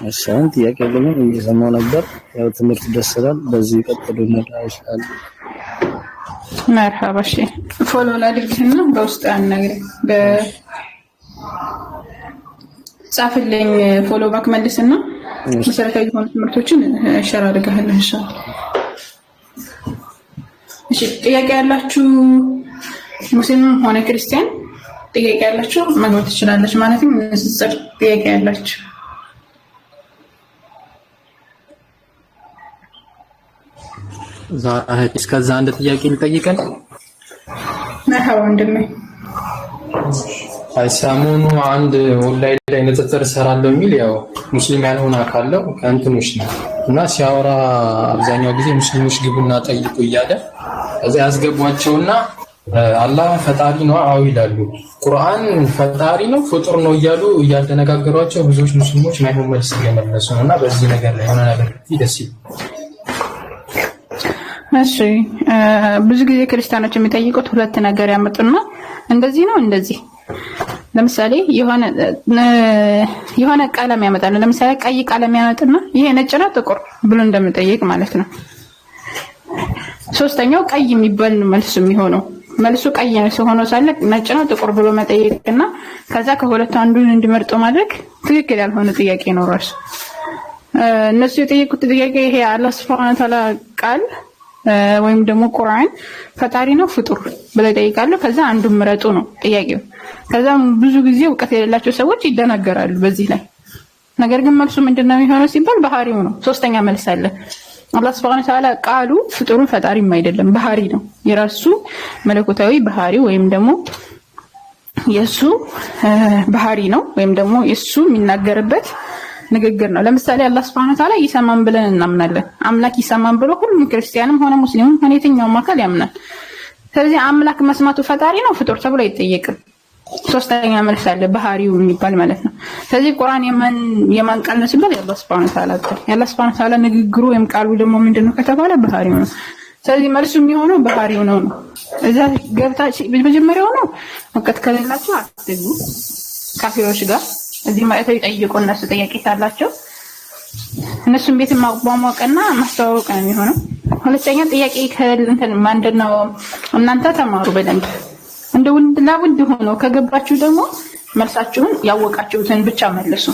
እሺን ጥያቄ ደግሞ እየሰማሁ ነበር። ያው ትምህርት ደስ ይላል። በዚህ ቀጥሉ እናሻል። መርሃባ። እሺ ፎሎ ላድርግህና በውስጥ አናግረኝ። ጻፍልኝ ፎሎ ባክ መልስና መሰረታዊ የሆኑ ትምህርቶችን ሸር አድርገህልህ ኢንሻአላህ። እሺ ጥያቄ ያላችሁ ሙስሊም ሆነ ክርስቲያን ጥያቄ ያላችሁ መግባት ትችላለች። ማለትም ንጽጽር ጥያቄ ያላችሁ እስከዛ አንድ ጥያቄ ልጠይቀን። መርሐባ ወንድሜ። ሰሞኑ አንድ ኦንላይን ላይ ንጽጽር እሰራለሁ የሚል ያው ሙስሊም ያልሆነ አካል ነው ከእንትኖች ነው እና ሲያወራ አብዛኛው ጊዜ ሙስሊሞች ግቡና ጠይቁ እያለ እዛ ያስገቧቸውና አላህ ፈጣሪ ነው አው ይላሉ፣ ቁርአን ፈጣሪ ነው ፍጡር ነው እያሉ እያደነጋገሯቸው ብዙዎች ሙስሊሞች ማይሆን መልስ እየመለሱ ነውና በዚህ ነገር ላይ የሆነ ነገር ደስ ይላል። እሺ ብዙ ጊዜ ክርስቲያኖች የሚጠይቁት ሁለት ነገር ያመጡና እንደዚህ ነው እንደዚህ። ለምሳሌ የሆነ ቀለም ያመጣሉ። ለምሳሌ ቀይ ቀለም ያመጣና ይሄ ነጭ ነው ጥቁር ብሎ እንደምጠይቅ ማለት ነው። ሶስተኛው ቀይ የሚባል መልስ የሚሆነው መልሱ ቀይ ነው ሆኖ ሳለ ነጭ ነው ጥቁር ብሎ መጠየቅና ከዛ ከሁለቱ አንዱን እንዲመርጡ ማድረግ ትክክል ያልሆነ ጥያቄ ነው ራሱ። እነሱ የጠየቁት ጥያቄ ይሄ አላህ Subhanahu Wa Ta'ala ቃል ወይም ደግሞ ቁርአን ፈጣሪ ነው ፍጡር ብለው ይጠይቃሉ። ከዛ አንዱን ምረጡ ነው ጥያቄው። ከዛ ብዙ ጊዜ እውቀት የሌላቸው ሰዎች ይደናገራሉ በዚህ ላይ። ነገር ግን መልሱ ምንድነው የሚሆነው ሲባል ባህሪው ነው። ሶስተኛ መልስ አለ። አላህ Subhanahu Wa Ta'ala ቃሉ ፍጡሩን ፈጣሪም አይደለም፣ ባህሪ ነው። የራሱ መለኮታዊ ባህሪ ወይም ደግሞ የሱ ባህሪ ነው ወይም ደግሞ የሱ የሚናገርበት ንግግር ነው። ለምሳሌ አላህ Subhanahu Wa Ta'ala ይሰማን ብለን እናምናለን። አምላክ ይሰማን ብሎ ሁሉም ክርስቲያንም ሆነ ሙስሊምም ሆነ የትኛውም አካል ያምናል። ስለዚህ አምላክ መስማቱ ፈጣሪ ነው ፍጡር ተብሎ አይጠየቅም። ሶስተኛ መልስ አለ፣ ባህሪው የሚባል ማለት ነው። ስለዚህ ቁርአን የማን ቃል ነው ሲባል የአላህ Subhanahu Wa Ta'ala ቃል። የአላህ Subhanahu Wa Ta'ala ንግግሩ ወይም ቃሉ ደግሞ ምንድነው ከተባለ ባህሪው ነው። ስለዚህ መልሱ የሚሆነው ባህሪው ነው። እዛ ገብታችሁ በመጀመሪያው ነው ወቀት ከሌላችሁ አትግቡ ካፊሮች ጋር እዚህ ማለት ይጠይቁ እነሱ ጥያቄ ካላቸው እነሱን ቤት ማቋቋምና ማስተዋወቅ ነው የሚሆነው። ሁለተኛ ጥያቄ ከእንትን ማንደነው እናንተ ተማሩ በደንብ እንደ ወንድና ወንድ ሆኖ ከገባችሁ ደግሞ መልሳችሁን ያወቃችሁትን ብቻ መልሱ።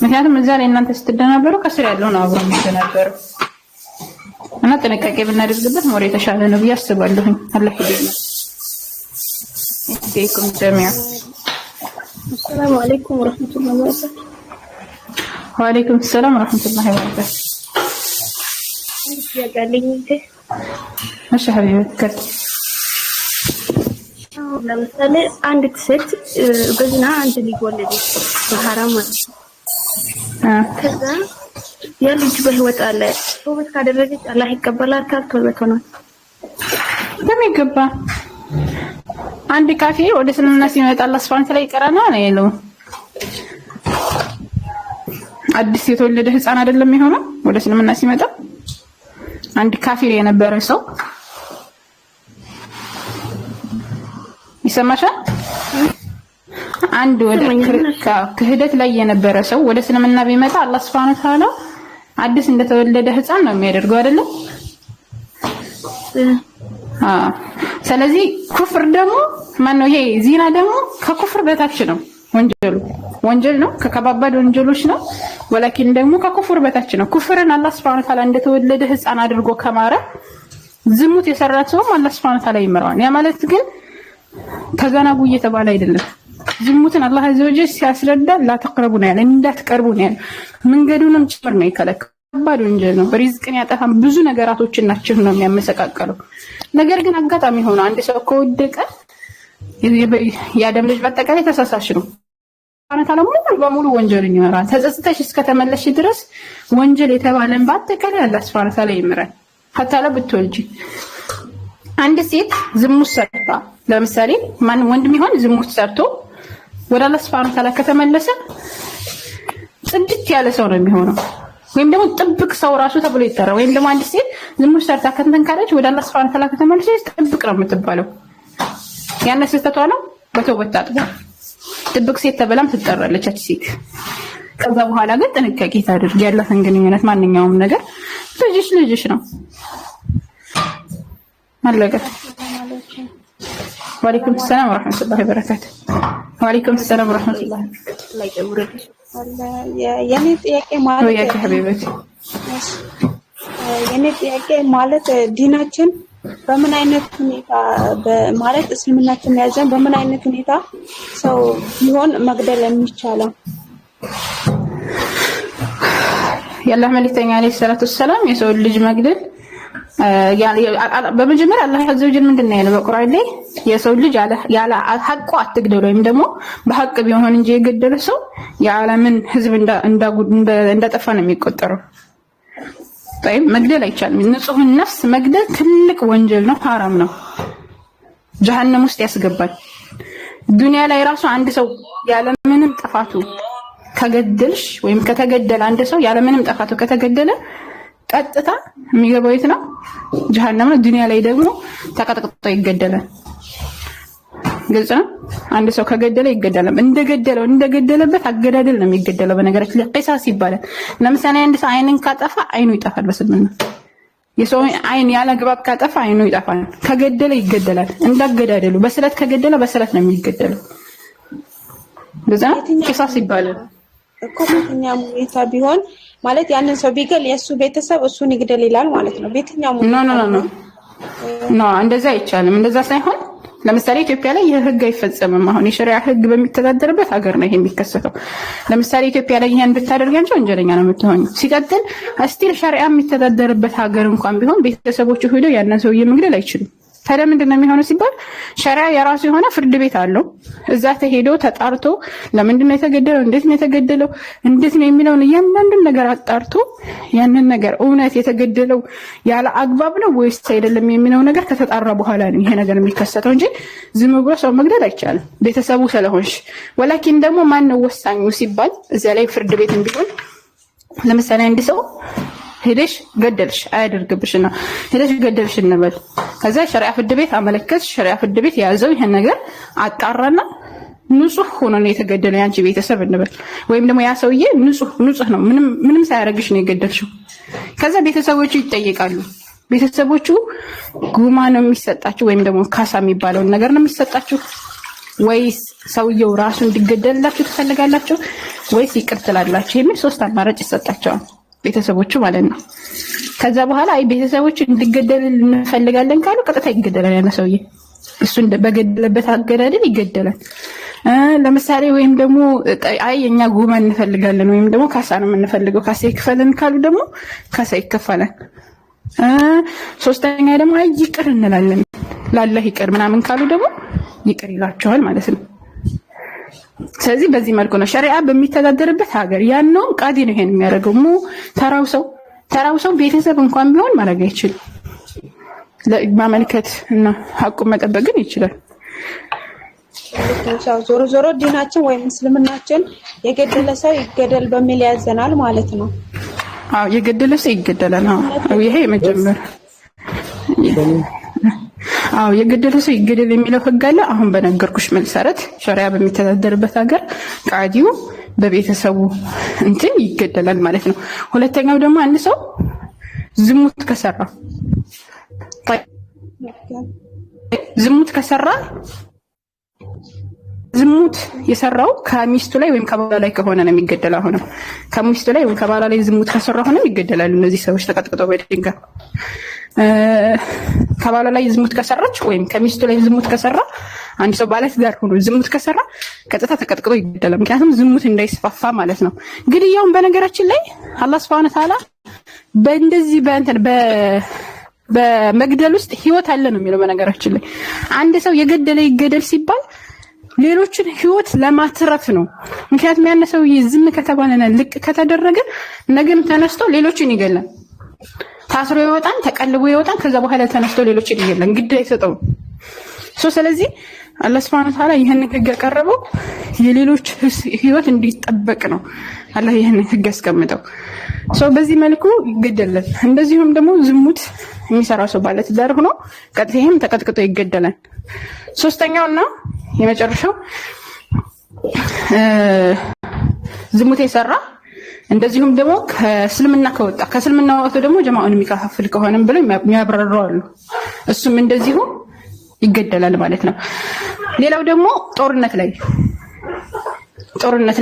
ምክንያቱም እዛ ላይ እናንተ ስትደናበሩ ከስር ያለው ነው አብሮ የሚደናበረው እና ጥንቃቄ ብናደርግበት ሞር የተሻለ ነው ብዬ አስባለሁ። አላህ ይደግመው። ይሄኩም ጀሚዓ السلام عليكم ورحمة الله وبركاته. وعليكم السلام ورحمة الله وبركاته. يا قاليني ماشي حبيبتك. ለምሳሌ አንዲት ሴት በዝና አንድ ልጅ ወለደች በሐራም ማለት ነው። ከዛ ያ ልጅ በህይወት አለ። ተውበት ካደረገች አላህ ይቀበላታል? ተውበት ሆኗል በሚገባ። አንድ ካፊር ወደ እስልምና ሲመጣ አላህ Subhanahu Wa Ta'ala ይቀራና ነው ያለው። አዲስ የተወለደ ህፃን አይደለም የሚሆነው ወደ እስልምና ሲመጣ። አንድ ካፊር የነበረ ሰው ይሰማሻል? አንድ ወደ ክህደት ላይ የነበረ ሰው ወደ እስልምና ቢመጣ አላህ Subhanahu Wa Ta'ala አዲስ እንደተወለደ ህፃን ነው የሚያደርገው አይደለም? ስለዚህ ኩፍር ደግሞ ማነው ይሄ ዚና ደግሞ ከኩፍር በታች ነው። ወንጀል ነው፣ ከከባባድ ወንጀሎች ነው። ወላኪን ደግሞ ከኩፍር በታች ነው። ኩፍርን አላህ Subhanahu Wa Ta'ala እንደተወለደ ህፃን አድርጎ ከማረ ዝሙት የሰራ ሰው አላህ Subhanahu Wa Ta'ala ይመራዋል። ያ ማለት ግን ተዘናጉ እየተባለ አይደለም። ዝሙትን አላህ Azza wa Jalla ሲያስረዳ ላተቅረቡ ነው ያለ፣ እንዳትቀርቡ ነው ያለ። መንገዱንም ጭምር ነው የከለከለው። ከባድ ወንጀል ነው። ሪዝቅን ያጠፋም ብዙ ነገራቶችን ናቸው ነው የሚያመሰቃቀለው። ነገር ግን አጋጣሚ ሆነ አንድ ሰው ከወደቀ የአደም ልጅ በአጠቃላይ ተሳሳሽ ነው። አና ታላ ሙሉ በሙሉ ወንጀልን ይመራል። ተጸጽተሽ እስከተመለሽ ድረስ ወንጀል የተባለን በአጠቃላይ አላህ Subhanahu Wa Ta'ala ይመራል። ሀታላ ብትወልጂ አንድ ሴት ዝሙት ሰርታ ለምሳሌ ማን ወንድም ይሆን ዝሙት ሰርቶ ወደ አላህ Subhanahu Wa Ta'ala ከተመለሰ ጽድት ያለ ሰው ነው የሚሆነው። ወይም ደግሞ ጥብቅ ሰው ራሱ ተብሎ ይጠራል። ወይም ደግሞ አንድ ሴት ዝሙት ሰርታ ከተንተን ካለች ወደ አላህ Subhanahu Wa Ta'ala ከተመለሰች ጥብቅ ነው የምትባለው። ያነ ስህተቷ ነው በተውበት ታጥባ ጥብቅ ሴት ተብላም ትጠራለች አቺ ሴት። ከዛ በኋላ ግን ጥንቃቄ ታድርግ። ያላትን ግንኙነት ማንኛውም ነገር ልጅሽ ነው አለቀ። ወአለይኩም ሰላም ወራህመቱላሂ ወበረካቱ። ወአለይኩም ሰላም ወራህመቱላሂ ወበረካቱ። የኔ ጥያቄ ማለት ወያኪ ሐቢበቲ የኔ ጥያቄ ማለት ዲናችን በምን አይነት ሁኔታ ማለት እስልምናችን ያዘን በምን አይነት ሁኔታ ሰው ቢሆን መግደል የሚቻለው? የአላህ መልእክተኛ አለይሂ ሰላቱ ሰላም የሰው ልጅ መግደል በመጀመሪያ አላህ Azza wa Jalla ምንድነው ያለው በቁርአን ላይ የሰው ልጅ ያለ ሐቁ አትግደሉ ወይም ደግሞ በሐቅ ቢሆን እንጂ የገደለ ሰው የዓለምን ህዝብ እንዳጠፋ ነው የሚቆጠረው። طيب መግደል አይቻልም። ንጹህ ነፍስ መግደል ትልቅ ወንጀል ነው፣ حرام ነው፣ ጀሃነም ውስጥ ያስገባል። ዱንያ ላይ ራሱ አንድ ሰው ያለምንም ጥፋቱ ከገደልሽ ወይም ከተገደለ አንድ ሰው ያለምንም ጥፋቱ ከተገደለ ቀጥታ የሚገባው የት ነው? ጀሃነም ነው። ዱንያ ላይ ደግሞ ተቀጥቅጦ ይገደላል። ግልጽ ነው። አንድ ሰው ከገደለ ይገደላል። እንደገደለበት አገዳደል ነው የሚገደለው። በነገራችን ላይ ቂሳስ ይባላል። ለምሳሌ አንድ ሰው አይንን ካጠፋ አይኑ ይጠፋል በስልምና። የሰው አይን ያለ ግባብ ካጠፋ አይኑ ይጠፋል። ከገደለ ይገደላል። እንዳገዳደሉ በስለት ከገደለ በስለት ነው የሚገደለው። ግልጽ ነው። ቂሳስ ይባላል እኮ በየትኛው ሁኔታ ቢሆን ማለት ያንን ሰው ቢገል የሱ ቤተሰብ እሱን ይግደል ይላል ማለት ነው። በየትኛው ኖ እንደዛ አይቻልም። እንደዛ ሳይሆን ለምሳሌ ኢትዮጵያ ላይ ይህ ህግ አይፈጸምም። አሁን የሸሪዓ ህግ በሚተዳደርበት ሀገር ነው ይሄ የሚከሰተው። ለምሳሌ ኢትዮጵያ ላይ ይሄን ብታደርግ አንቺ ወንጀለኛ ነው የምትሆኚው። ሲቀጥል እስቲል ሸሪዓ የሚተዳደርበት ሀገር እንኳን ቢሆን ቤተሰቦቹ ሄደው ያንን ሰውዬ መግደል አይችሉም። ታዲያ ምንድን ነው የሚሆነው ሲባል ሸሪዓ የራሱ የሆነ ፍርድ ቤት አለው። እዛ ተሄዶ ተጣርቶ ለምንድን ነው የተገደለው፣ እንዴት ነው የተገደለው፣ እንዴት ነው የሚለውን እያንዳንዱን ነገር አጣርቶ ያንን ነገር እውነት የተገደለው ያለ አግባብ ነው ወይስ አይደለም የሚለው ነገር ከተጣራ በኋላ ነው ይሄ ነገር የሚከሰተው እንጂ ዝም ብሎ ሰው መግደል አይቻልም ቤተሰቡ ስለሆንሽ። ወላኪን ደግሞ ማን ነው ወሳኙ ሲባል እዚያ ላይ ፍርድ ቤትም ቢሆን ለምሳሌ አንድ ሰው ሄደሽ ገደልሽ አያደርግብሽና ሄደሽ ገደልሽ እንበል። ከዛ ሸሪዓ ፍርድ ቤት አመለከትሽ። ሸሪዓ ፍርድ ቤት ያዘው ይሄን ነገር አጣራና ንጹህ ሆኖ ነው የተገደለው ያንቺ ቤተሰብ እንበል። ወይም ደግሞ ያ ሰውዬ ንጹህ ነው ምንም ሳያደርግሽ ነው የገደልሽው። ከዛ ቤተሰቦቹ ይጠይቃሉ። ቤተሰቦቹ ጉማ ነው የሚሰጣችሁ ወይም ደግሞ ካሳ የሚባለውን ነገር ነው የሚሰጣችሁ ወይስ ሰውየው ራሱ እንዲገደልላችሁ ትፈልጋላችሁ ወይስ ይቅር ትላላችሁ የሚል 3 አማራጭ ይሰጣቸዋል ቤተሰቦቹ ማለት ነው። ከዛ በኋላ አይ ቤተሰቦቹ እንዲገደል እንፈልጋለን ካሉ ቀጥታ ይገደላል ያለ ሰውዬ። እሱ በገደለበት አገዳደል ይገደላል። ለምሳሌ ወይም ደግሞ አይ እኛ ጉማ እንፈልጋለን ወይም ደግሞ ካሳ ነው የምንፈልገው ካሳ ይከፈለን ካሉ ደግሞ ካሳ ይከፈላል። ሶስተኛ ደግሞ አይ ይቅር እንላለን ላላህ ይቅር ምናምን ካሉ ደግሞ ይቅር ይላቸዋል ማለት ነው። ስለዚህ በዚህ መልኩ ነው ሸሪዓ በሚተዳደርበት ሀገር ያነው ቃዲ ነው ይሄን የሚያደርገው። ተራው ሰው ቤተሰብ እንኳን ቢሆን ማድረግ አይችልም። ለማመልከት እና ሐቁን መጠበቅ ግን ይችላል። ዞሮ ዲናችን ወይም እስልምናችን የገደለ ሰው ይገደል በሚል ያዘናል ማለት ነው። አዎ የገደለ ሰው ይገደላል። አዎ ይሄ መጀመር የገደለ ሰው ይገደል የሚለው ህግ አለ። አሁን በነገርኩሽ መሰረት ሸሪዓ በሚተዳደርበት ሀገር ቃዲው በቤተሰቡ እንትን ይገደላል ማለት ነው። ሁለተኛው ደግሞ አንድ ሰው ዝሙት ከሰራ ዝሙት የሰራው ከሚስቱ ላይ ወይም ከባሏ ላይ ከሆነ ነው የሚገደለው። አሁን ከሚስቱ ላይ ወይም ከባሏ ላይ ዝሙት ከሰራ ሆነ ይገደላሉ እነዚህ ሰዎች ተቀጥቅጠው በድንጋይ። ከባሏ ላይ ዝሙት ከሰራች ወይም ከሚስቱ ላይ ዝሙት ከሰራ አንድ ሰው ባለትዳር ሆኖ ዝሙት ከሰራ ቀጥታ ተቀጥቅጦ ይገደላል። ምክንያቱም ዝሙት እንዳይስፋፋ ማለት ነው። ግድያውን በነገራችን ላይ አላህ Subhanahu Wa Ta'ala በእንደዚህ በመግደል ውስጥ ህይወት አለ ነው የሚለው። በነገራችን ላይ አንድ ሰው የገደለ ይገደል ሲባል ሌሎችን ህይወት ለማትረፍ ነው። ምክንያቱም ያን ሰው ዝም ከተባለና ልቅ ከተደረገ ነገም ተነስቶ ሌሎችን ይገላል። ታስሮ ይወጣን ተቀልቦ ይወጣን ከዛ በኋላ ተነስቶ ሌሎችን ይገላል። ግድ አይሰጠው። ስለዚህ አላህ Subhanahu Wa Ta'ala ይሄን ህግ ያቀረበው የሌሎች ህይወት እንዲጠበቅ ነው። አላህ ይሄን ህግ ያስቀምጠው። በዚህ መልኩ ይገደላል። እንደዚሁም ደግሞ ዝሙት የሚሰራ ሰው ባለትዳር ሆኖ ቀጥታም ተቀጥቅጦ ይገደላል። ሶስተኛውና የመጨረሻው ዝሙት የሰራ እንደዚሁም ደግሞ ከእስልምና ከእስልምና ወጥቶ ደግሞ ጀማዓውን የሚከፋፍል ከሆነም ብለው የሚያብራሩ አሉ። እሱም እንደዚሁ ይገደላል ማለት ነው። ሌላው ደግሞ ጦርነት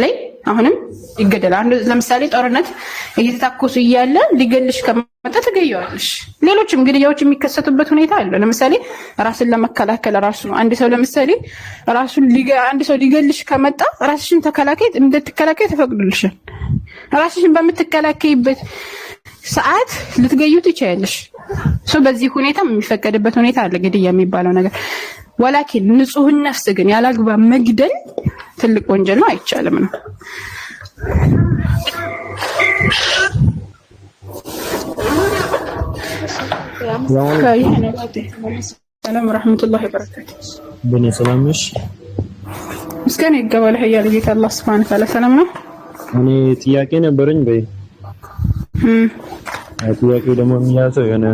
ላይ አሁንም ይገደላል። ለምሳሌ ጦርነት እየተታኮሱ እያለ ሊገልሽ ከመጣ ትገያለሽ። ሌሎችም ግድያዎች የሚከሰቱበት ሁኔታ አለ። ለምሳሌ ራስን ለመከላከል አንድ ሰው ለምሳሌ አንድ ሰው ሊገልሽ ከመጣ ራስሽን እንድትከላከይ ተፈቅዶልሻል። ራስሽን በምትከላከይበት ሰዓት ልትገዩ ትችያለሽ። በዚህ ሁኔታ የሚፈቀድበት ሁኔታ አለ ግድያ የሚባለው ነገር። ወላኪን ንጹህ ነፍስ ግን ያላግባብ መግደል ትልቅ ወንጀል ነው፣ አይቻልም ነው። ሰላም ወራህመቱላሂ ወበረካቱ። በኔ ሰላም ነሽ? ምስጋና ይገባል ሀያል ጌታ አላህ Subhanahu Wa Ta'ala ሰላም ነው። እኔ ጥያቄ ነበረኝ በይ። ጥያቄ ደግሞ የሚያዘው የሆነ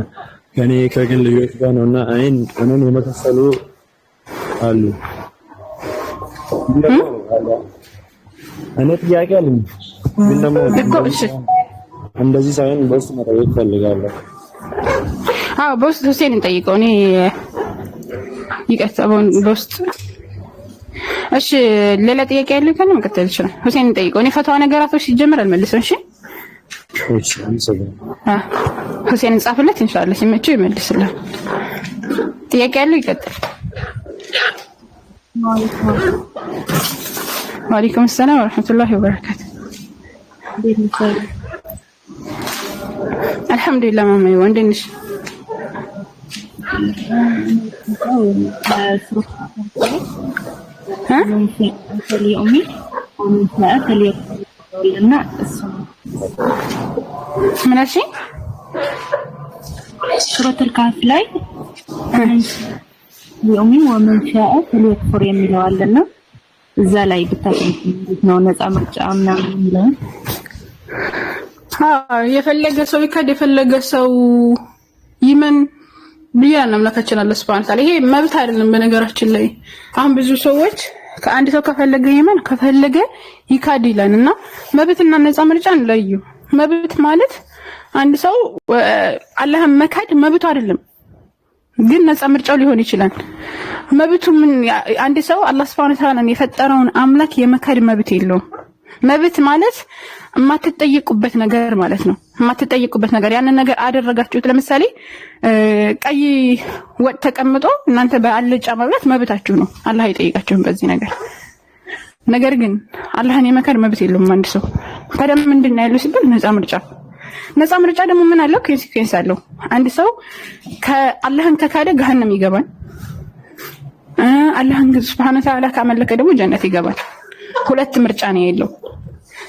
ከኔ ከግል ልጆች ጋር ነውና እኔን የመሳሰሉ አሉ። እኔ ጥያቄ አለኝ ግን ደግሞ እንደዚህ ሳይሆን በውስጥ መጠየቅ ፈልጋለሁ። በውስጥ ሁሴንን ጠይቀው። እኔ ይቀጥታውን በውስጥ እሺ። ሌላ ጥያቄ ያለ ካለ መቀጠል ይችላል። ሁሴንን ጠይቀው። እኔ ፈተዋ ነገራቶች ሲጀምር አልመልስም። እሺ ሁሴንን ጻፍለት ኢንሻአላህ ሲመቸው ይመልስልሃል። ጥያቄ ያለው ይቀጥል። وعليكم السلام ورحمة الله وبركاته. الحمد لله ماما وندنش. ها؟ اليومي ومن ساعة اليوم ولنا الصلاة. من أشي؟ سورة الكهف لاي اليومي ومن شاء فليكفر የሚለው አለና እዛ ላይ ብታስቀምጥ ነው ነፃ ምርጫ ምናምን የሚለው የፈለገ ሰው ይካድ የፈለገ ሰው ይመን ቢያን አምላካችን አላህ Subhanahu Ta'ala ይሄ መብት አይደለም። በነገራችን ላይ አሁን ብዙ ሰዎች ከአንድ ሰው ከፈለገ ይመን ከፈለገ ይካድ ይላልና መብትና ነፃ ምርጫ እንለዩ። መብት ማለት አንድ ሰው አላህን መካድ መብቱ አይደለም፣ ግን ነፃ ምርጫው ሊሆን ይችላል። መብቱ ምን አንድ ሰው አላህ Subhanahu Ta'ala የፈጠረውን አምላክ የመካድ መብት የለውም። መብት ማለት የማትጠይቁበት ነገር ማለት ነው። የማትጠይቁበት ነገር ያንን ነገር አደረጋችሁት። ለምሳሌ ቀይ ወጥ ተቀምጦ እናንተ በአልጫ መብላት መብታችሁ ነው። አላህ አይጠይቃችሁም በዚህ ነገር። ነገር ግን አላህን የመካድ መብት የለውም አንድ ሰው። ታዲያ ምንድነው ያለው ሲባል ነፃ ምርጫ። ነፃ ምርጫ ደግሞ ምን አለው? ኮንሲኩዌንስ አለው። አንድ ሰው ከአላህን ከካደ ገሃነም ይገባል። አላህን Subhanahu Ta'ala ካመለከ ደግሞ ጀነት ይገባል። ሁለት ምርጫ ነው ያለው።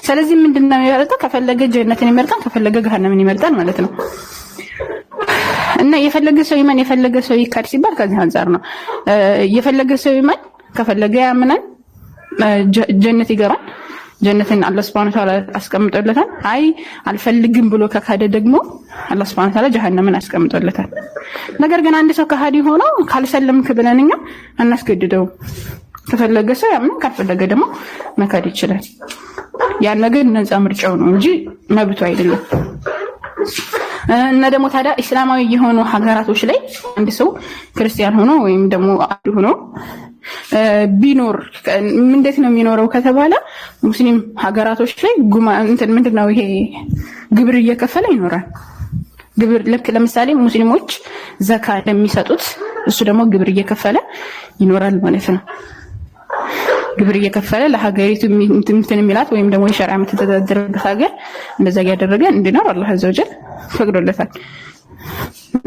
ስለዚህ ምንድነው ያለው? ከፈለገ ጀነትን ይመርጣል፣ ከፈለገ ገሃነምን ይመርጣል ማለት ነው። እና የፈለገ ሰው ይመን የፈለገ ሰው ይካድ ሲባል ከዚህ አንፃር ነው። የፈለገ ሰው ይመን ከፈለገ ያምናል፣ ጀነት ይገባል። ጀነትን አላህ Subhanahu Ta'ala አስቀምጦለታል። አይ አልፈልግም ብሎ ከካደ ደግሞ አላህ Subhanahu Ta'ala ጀሃነምን አስቀምጦለታል። ነገር ግን አንድ ሰው ከሃዲ ሆኖ ካልሰለምክ ብለንኛ አናስገድደው። ከፈለገ ሰው ያምናል፣ ካልፈለገ ደግሞ መካድ ይችላል። ያን ነገር ነፃ ምርጫው ነው እንጂ መብቱ አይደለም። እና ደግሞ ታዲያ እስላማዊ የሆኑ ሀገራቶች ላይ አንድ ሰው ክርስቲያን ሆኖ ወይም ደግሞ አይሁድ ሆኖ ቢኖር እንዴት ነው የሚኖረው ከተባለ ሙስሊም ሀገራቶች ላይ ምንድነው ይሄ ግብር እየከፈለ ይኖራል። ግብር ለምሳሌ ሙስሊሞች ዘካ ለሚሰጡት እሱ ደግሞ ግብር እየከፈለ ይኖራል ማለት ነው። ግብር እየከፈለ ለሀገሪቱ እንትን የሚላት ወይም ደግሞ የሸሪዓ የምትተዳደርበት ሀገር እንደዛ ያደረገ እንዲኖር አላህ Azza wa Jalla ፈቅዶለታል።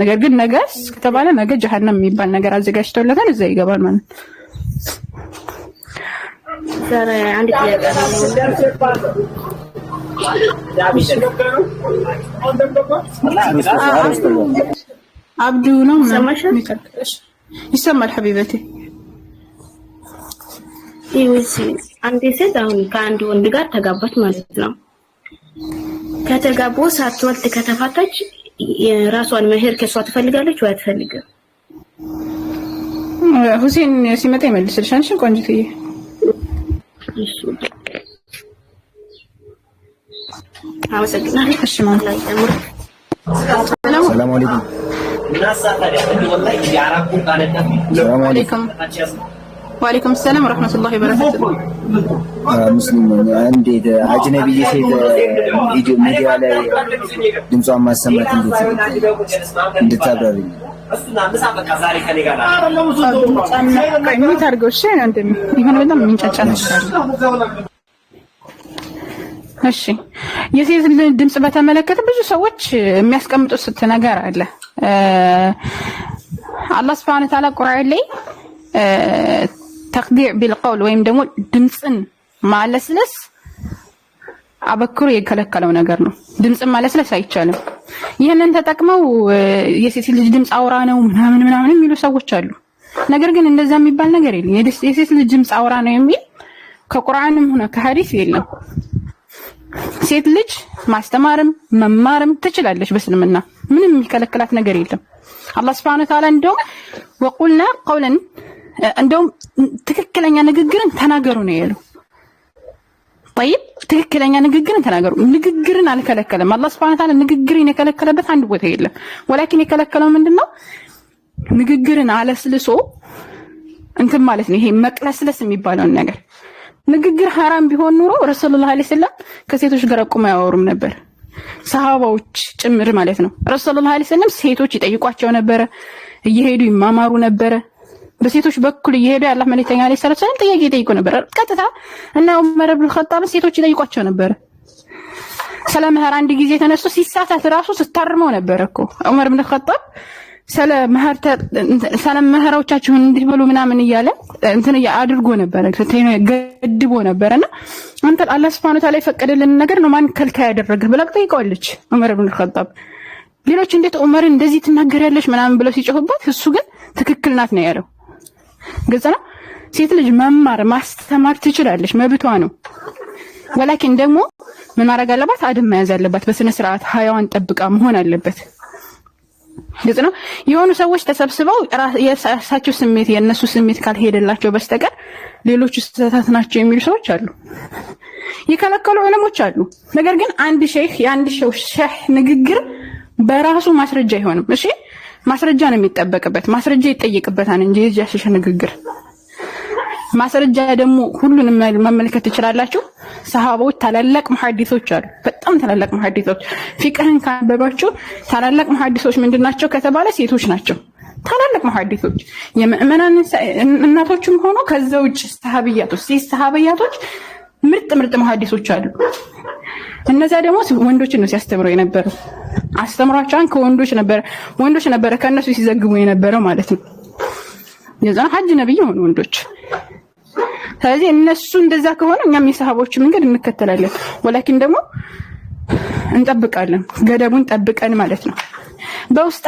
ነገር ግን ነገስ ከተባለ ነገ ጀሃነም የሚባል ነገር አዘጋጅተውለታል፣ እዛ ይገባል ማለት ነው። አንድ ጥያቄ አብዱ ነው ይሰማል ሐቢበቴ። ይውስ አንዴ ሴት አሁን ከአንድ ወንድ ጋር ተጋባች ማለት ነው። ከተጋቡ ሳትወልድ ከተፋታች የራሷን መህር ከሷ ትፈልጋለች ወይ አትፈልግም? ሁሴን ሲመጣ ይመልስልሻል። እሺ ቆንጆትዬ። አመሰግናለሁ። እሺ ማለት ነው። ሰላም አለይኩም። ሰላም አለይኩም። ወአለይኩም ሰላም ወራህመቱላሂ ወበረካቱሁ። ሙስሊም እንዴት አጅነቢ ሴት ቪዲዮ ሚዲያ ላይ ድምጿን ማሰማት እንድታብራሪ እሺ የሴት ድምጽ በተመለከተ ብዙ ሰዎች የሚያስቀምጡት ነገር አለ። አላህ Subhanahu Wa Ta'ala ቁርአን ላይ ተቅዲዕ ቢልቀውል ወይም ደግሞ ድምጽን ማለስለስ አበክሮ የከለከለው ነገር ነው። ድምጽን ማለስለስ አይቻልም። ይሄንን ተጠቅመው የሴት ልጅ ድምጽ አውራ ነው ምናምን የሚሉ ሰዎች አሉ። ነገር ግን እንደዛ የሚባል ነገር የለም። የሴት ልጅ ድምጽ አውራ ነው የሚል ከቁርአንም ሆነ ከሐዲስ የለም። ሴት ልጅ ማስተማርም መማርም ትችላለች በእስልምና ምንም የሚከለክላት ነገር የለም። አላህ Subhanahu Wa Ta'ala እንደውም ወቁልና ቀውለን እንደውም ትክክለኛ ንግግርን ተናገሩ ነው ያለው። طيب ትክክለኛ ንግግርን ተናገሩ። ንግግርን አልከለከለም። አላህ Subhanahu Wa Ta'ala ንግግርን የከለከለበት አንድ ቦታ የለም። ወላኪን የከለከለው ምንድነው? ንግግርን አለስልሶ እንትን ማለት ነው። ይሄ መቅለስለስ የሚባለውን ነገር ንግግር حرام ቢሆን ኑሮ ረሱላህ ሰለላሁ ዐለይሂ ወሰለም ከሴቶች ጋር ቆመው ያወሩም ነበር። ሰሃባዎች ጭምር ማለት ነው። ረሱላህ ሰለላሁ ዐለይሂ ወሰለም ሴቶች ይጠይቋቸው ነበር፣ እየሄዱ ይማማሩ ነበር። በሴቶች በኩል እየሄዱ ያላህ መልእክተኛ አለይሂ ሰላቱ ሰላም ጥያቄ ይጠይቁ ነበር። ቀጥታ እና ዑመር ኢብኑ ኸጣብ ሴቶች ይጠይቋቸው ነበር። ስለ መህር አንድ ጊዜ ተነስቶ ሲሳሳት ራሱ ስታርመው ነበር እኮ ዑመር ኢብኑ ኸጣብ ስለ መህሮቻችሁን እንዲህ ብሉ ምናምን እያለ እንትን አድርጎ ነበር ገድቦ ነበርና አንተ አላህ Subhanahu Wa Ta'ala የፈቀደልን ነገር ነው ማን ከልካይ ያደረገ ብላ ጠይቀዋለች ዑመር ኢብኑ ኸጣብ። ሌሎች እንዴት ዑመር እንደዚህ ትናገሪያለሽ ምናምን ብለው ሲጮህባት እሱ ግን ትክክል ናት ነው ያለው። ግልጽ ነው። ሴት ልጅ መማር ማስተማር ትችላለች፣ መብቷ ነው። ወላኪን ደግሞ ምን ማድረግ አለባት? አድም መያዝ አለባት። በስነ ስርዓት ሀያዋን ጠብቃ መሆን አለበት። ግልጽ ነው። የሆኑ ሰዎች ተሰብስበው የራሳቸው ስሜት የነሱ ስሜት ካልሄደላቸው በስተቀር ሌሎች ስህተት ናቸው የሚሉ ሰዎች አሉ። የከለከሉ ዑለሞች አሉ። ነገር ግን አንድ ሼህ የአንድ ሼህ ንግግር በራሱ ማስረጃ አይሆንም። እሺ ማስረጃ ነው የሚጠበቅበት፣ ማስረጃ ይጠየቅበታል እንጂ የጃሽሽ ንግግር ማስረጃ ደግሞ ሁሉንም መመልከት ትችላላችሁ። ሰሃባዎች ታላላቅ መሐዲሶች አሉ፣ በጣም ታላላቅ መሐዲሶች። ፊቅህን ካነበባችሁ ታላላቅ መሐዲሶች ምንድናቸው ከተባለ ሴቶች ናቸው። ታላላቅ መሐዲሶች የምእመናን እናቶችም ሆኖ ከዛ ውጭ ሰሃቢያቶች ምርጥ መሐዲሶች አሉ። እነዛ ደግሞ ወንዶችን ነው ሲያስተምሩ የነበረው። አስተምሯቸውን ከወንዶች ነበር ከነሱ ሲዘግቡ የነበረው ማለት ነው። የዛን ሐጅ ነብይ ሆኑ ወንዶች። ስለዚህ እነሱ እንደዛ ከሆነ እኛም የሰሃቦች መንገድ እንከተላለን። ወላኪን ደግሞ እንጠብቃለን፣ ገደቡን ጠብቀን ማለት ነው። በውስጥ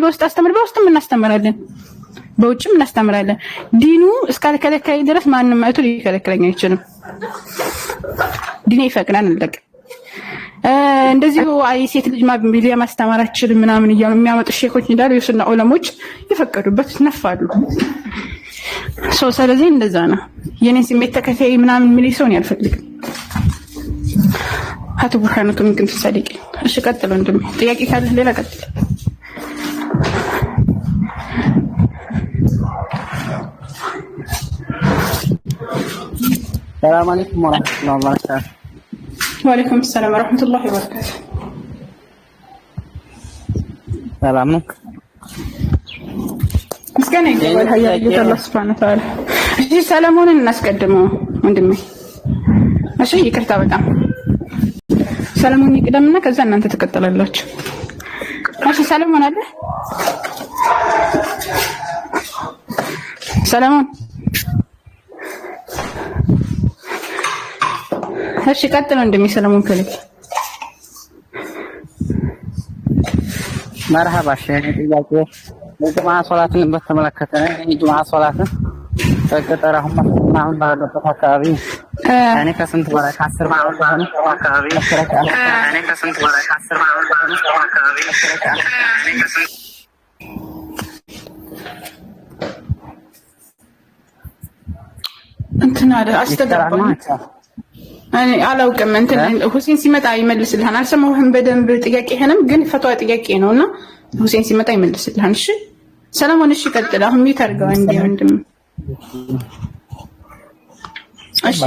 በውስጥም እናስተምራለን፣ በውጭም እናስተምራለን። ዲኑ እስካልከለከለ ድረስ ማንም አይቶ ሊከለክለኝ አይችልም። ዲኔ ይፈቅዳል አለቀ። እንደዚህ አይ ሴት ልጅ ማስተማር አትችልም ምናምን እያሉ የሚያመጡ ሼኾች እንዳሉ የሱና ዑለሞች ይፈቀዱበት ነፋሉ። ስለዚህ እንደዛ ነው። የኔን ስሜት ተከታይ ምናምን ምን ሰውን ያልፈልግም። ሀቱ ብርሃኑቱ ምንድን ትሰደቂ? እሺ ቀጥል ወንድሜ፣ ጥያቄ ካለ ሌላ ቀጥል። ሰላም አለይኩም ወራህመቱላሂ ወበረካቱ። ወአለይኩም ሰላም ወራህመቱላሂ ወበረካቱ። ሰላም ነው። ምስጋና ይገባል ሀያዬ አላህ Subhanahu Wa Ta'ala። እሺ ሰላሙን እናስቀድመው ወንድሜ። እሺ ይቅርታ በጣም ሰላሙን ይቅደምና ከዛ እናንተ ተከተላላችሁ። እሺ ሰላሙን አለ ሰላሙን። እሺ ቀጥል ወንድሜ ሰላሙን ከልክ መርሐባ። ሸህ ጥያቄ የጁምዓ ሶላትን በተመለከተ ነው። የጁምዓ ሶላትን በገጠር አሁን ባለበት አካባቢ እኔ ከስንት በላይ ከ10 ማዕል ባሆነ አካባቢ እንትን አለ አስተጋባኝ እኔ አላውቅም። እንትን ሁሴን ሲመጣ ይመልስልሃል። አልሰማሁህም በደንብ ጥያቄህንም፣ ግን ፈቷ ጥያቄ ነውና ሁሴን ሲመጣ ይመልስልሃል። እሺ ሰላሙን። እሺ ቀጥል። አሁን ሚት አድርገው እንዴ ወንድም። እሺ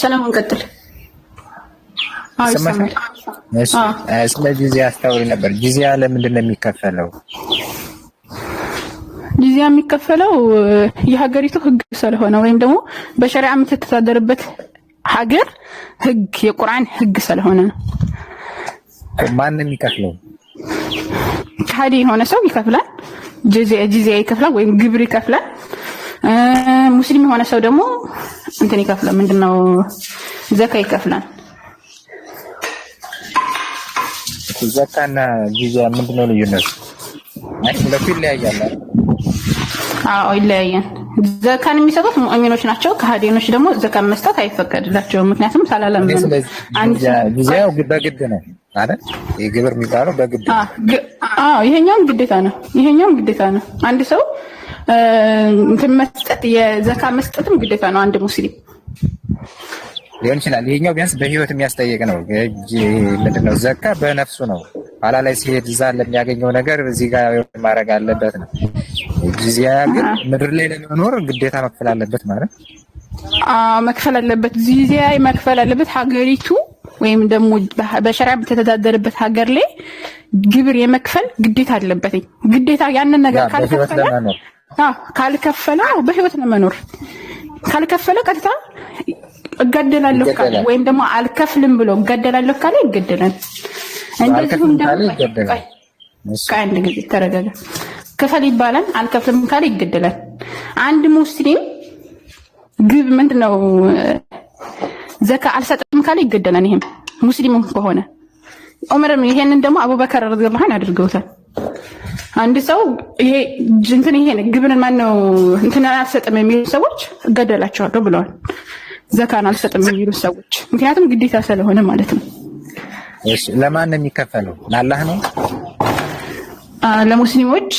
ሰላሙን ቀጥል። ስለ ጂዚያ አስተውሪ ነበር። ጂዚያ ለምንድን ነው የሚከፈለው? ጂዚያ የሚከፈለው የሀገሪቱ ህግ ስለሆነ ወይም ደግሞ በሸሪዓ የምትተዳደርበት ሀገር ህግ የቁርአን ህግ ስለሆነ ነው። ማን ነው የሚከፍለው? ካዲ የሆነ ሰው ይከፍላል፣ ጂዚያ ይከፍላል ወይም ግብር ይከፍላል። ሙስሊም የሆነ ሰው ደግሞ እንትን ይከፍላል፣ ምንድነው ዘካ ይከፍላል። ዘካና ጂዚያ ምንድነው ልዩነቱ? ሁለቱ ይለያያል። አዎ ይለያያል። ዘካን የሚሰጡት ሙእሚኖች ናቸው። ከሃዲኖች ደግሞ ዘካን መስጠት አይፈቀድላቸውም፣ ምክንያቱም ሳላለም አንድ ጂዚያው በግድ ነው አይደል? የግብር የሚባለው በግድ ነው። አዎ ይሄኛውም ግዴታ ነው። አንድ ሰው እንትን መስጠት የዘካ መስጠትም ግዴታ ነው። አንድ ሙስሊም ሊሆን ይችላል። ይሄኛው ቢያንስ በህይወት የሚያስጠይቅ ነው። ምንድነው ዘካ በነፍሱ ነው። ኋላ ላይ ሲሄድ እዛ ለሚያገኘው ነገር እዚህ ጋር ማድረግ አለበት ነው። ጂዚያ ግን ምድር ላይ ለመኖር ግዴታ መክፈል አለበት ማለት መክፈል አለበት። ጂዚያ መክፈል አለበት። ሀገሪቱ ወይም ደግሞ በሸሪዓ በተተዳደረበት ሀገር ላይ ግብር የመክፈል ግዴታ አለበት። ግዴታ ያንን ነገር ካልከፈለ ካልከፈለ በህይወት ነው መኖር። ካልከፈለ ቀጥታ እገደላለሁ ካለ ወይም ደግሞ አልከፍልም ብሎ እገደላለሁ ካለ ይገደላል። እንደዚሁም ደግሞ አንድ ጊዜ ተረጋጋ። ክፈል ይባላል። አልከፍልም ካለ ይገደላል። አንድ ሙስሊም ግብ ምንድነው ዘካ አልሰጥም ካለ ይገደላል። ይሄም ሙስሊም ከሆነ ዑመርም ይሄንን ደግሞ አቡበከር ረዲየላሁ ዐንሁ አድርገውታል። አንድ ሰው ይሄ ግብርን ማነው እንትን አልሰጥም የሚሉ ሰዎች እገደላቸዋለሁ ብለዋል። ዘካን አልሰጥም የሚሉ ሰዎች ምክንያቱም ግዴታ ስለሆነ ማለት ነው። እሺ ለማን ነው የሚከፈለው? ለአላህ ነው? ለሙስሊሞች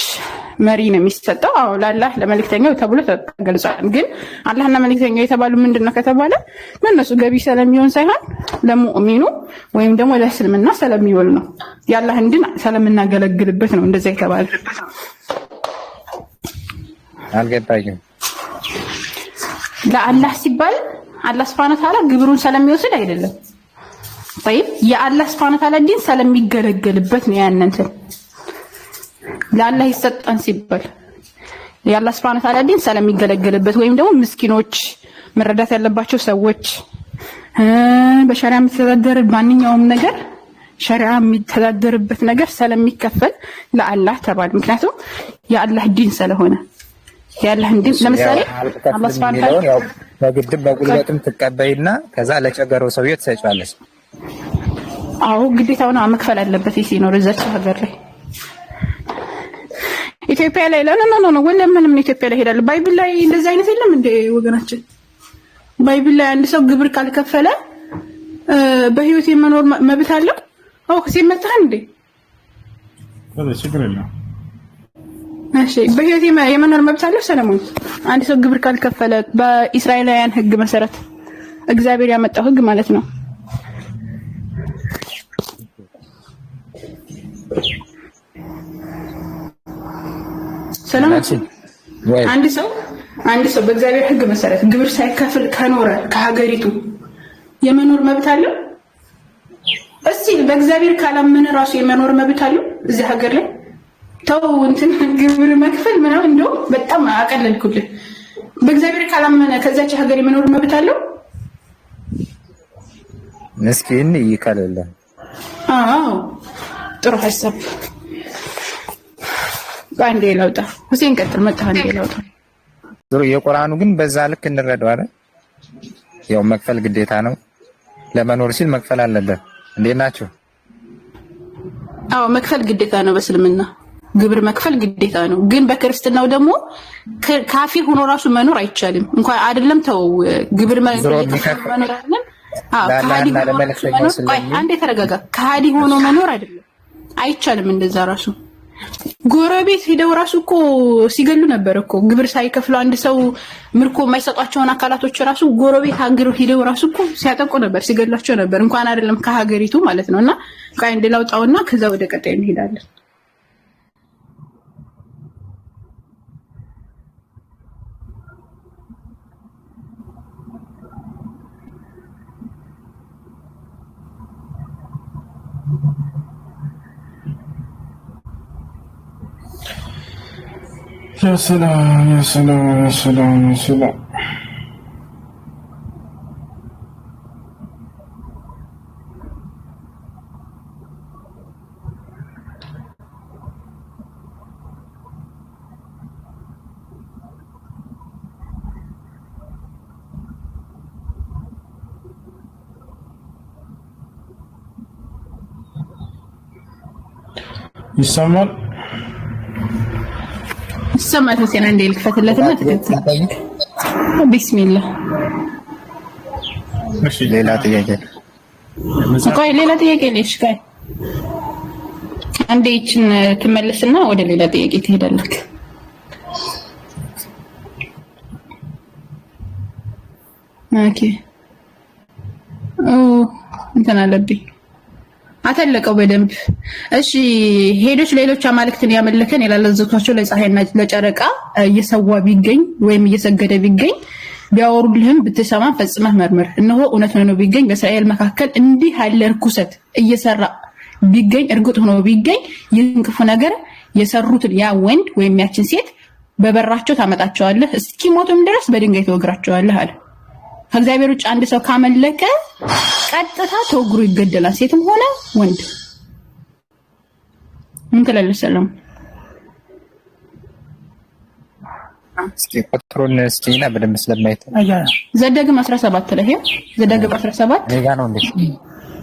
መሪ ነው የሚሰጠው። አዎ ለአላህ ለመልእክተኛው ተብሎ ተገልጿል። ግን አላህና መልእክተኛው የተባሉ ምንድነው ከተባለ ለነሱ ገቢ ስለሚሆን ሳይሆን ለሙእሚኑ ወይም ደግሞ ለእስልምና ስለሚውል ነው። የአላህን ዲን ስለምናገለግልበት ነው እንደዛ የተባለ። አልገባኝም። ለአላህ ሲባል አላህ Subhanahu Wa Ta'ala ግብሩን ስለሚወስድ አይደለም። طيب የአላህ Subhanahu Wa Ta'ala ዲን ስለሚገለገልበት ነው ያንንተ ለአላህ ይሰጣን ሲባል የአላህ Subhanahu Wa Ta'ala ዲን ስለሚገለገልበት ወይም ደግሞ ምስኪኖች መረዳት ያለባቸው ሰዎች በሸሪዓ የሚተዳደር ማንኛውም ነገር ሸሪዓ የሚተዳደርበት ነገር ስለሚከፈል ለአላህ ተባለ። ምክንያቱም የአላህ ዲን ስለሆነ የአላህ ዲን ለምሳሌ አላህ Subhanahu Wa Ta'ala ያው በግድም በጉልበትም ተቀበይና ከዛ ለቸገረው ሰውዬ ትሰጫለሽ። አዎ ግዴታው ነው መክፈል አለበት ሲኖር እዛች ሀገር ላይ። ኢትዮጵያ ላይ ነው ወላ ምንም ኢትዮጵያ ላይ ሄዳል። ባይብል ላይ እንደዛ አይነት የለም እንደ ወገናችን። ባይብል ላይ አንድ ሰው ግብር ካልከፈለ በህይወት የመኖር መብት አለው። አው ሲመጣ እንዴ ወደ ችግር የለም። እሺ በህይወት የመኖር መብት አለው ሰለሞን። አንድ ሰው ግብር ካልከፈለ በእስራኤላውያን ህግ መሰረት እግዚአብሔር ያመጣው ህግ ማለት ነው። ሰለሞን አንድ ሰው በእግዚአብሔር ህግ መሰረት ግብር ሳይከፍል ከኖረ ከሀገሪቱ የመኖር መብት አለው። እስቲ በእግዚአብሔር ካላመነ ራሱ የመኖር መብት አለው እዚህ ሀገር ላይ። ተው እንትን ግብር መክፈል ምናምን እንደው በጣም አቀለልኩልህ። በእግዚአብሔር ካላመነ ከዛች ሀገር የመኖር መብት አለው። ምስኪን ይከለለ። አዎ ጥሩ ሐሳብ። ባንዴ ለውጣ ሁሴን ቀጥል መጣ አንዴ ለውጣ። ዞሮ የቁርአኑ ግን በዛ ልክ እንረዳው አይደል? ያው መክፈል ግዴታ ነው። ለመኖር ሲል መክፈል አለበት። እንዴት ናቸው? አዎ መክፈል ግዴታ ነው በእስልምና ግብር መክፈል ግዴታ ነው። ግን በክርስትናው ደግሞ ካፊር ሆኖ ራሱ መኖር አይቻልም። እንኳን አይደለም ተው ግብር መኖር አይደለም። አንዴ ተረጋጋ። ከሃዲ ሆኖ መኖር አይደለም አይቻልም። እንደዛ ራሱ ጎረቤት ሄደው ራሱ እኮ ሲገሉ ነበር እኮ ግብር ሳይከፍሉ አንድ ሰው ምርኮ የማይሰጧቸውን አካላቶች ራሱ ጎረቤት ሀገር ሄደው ራሱ እኮ ሲያጠቁ ነበር ሲገላቸው ነበር። እንኳን አይደለም ከሀገሪቱ ማለት ነውና ቆይ እንደላውጣውና ከዛ ወደ ቀጣይ እንሄዳለን። يا سلام يا سلام يا سلام يا سلام. يسمى سمعت حسين عندي الكفتلتنا بسم الله. ماشي ሌላ ጥያቄ ቆይ ሌላ ጥያቄ ነሽ ቆይ አንዴ ይችን ትመለስና ወደ ሌላ ጥያቄ ትሄዳለህ። ኦኬ እንትን አለብኝ አተለቀው በደንብ እሺ። ሄዶች ሌሎች አማልክትን ያመለከን ያላለዘቷቸው ለፀሐይና ለጨረቃ እየሰዋ ቢገኝ ወይም እየሰገደ ቢገኝ ቢያወሩልህም ብትሰማ ፈጽመህ መርምር። እነሆ እውነት ነው ቢገኝ በእስራኤል መካከል እንዲህ ያለ ርኩሰት እየሰራ ቢገኝ እርግጥ ሆኖ ቢገኝ ይህን ክፉ ነገር የሰሩትን ያ ወንድ ወይም ያችን ሴት በበራቸው ታመጣቸዋለህ እስኪሞቱም ድረስ በድንጋይ ተወግራቸዋለህ አለ። ከእግዚአብሔር ውጭ አንድ ሰው ካመለከ ቀጥታ ተወግሮ ይገደላል፣ ሴትም ሆነ ወንድ። ምን ትላለህ ሰላም? እስኪ ቁጥሩን እስኪና በደንብ ስለማይት ዘዳግም 17 ላይ ይሄ ዘዳግም 17 ሌጋ ነው እንዴ?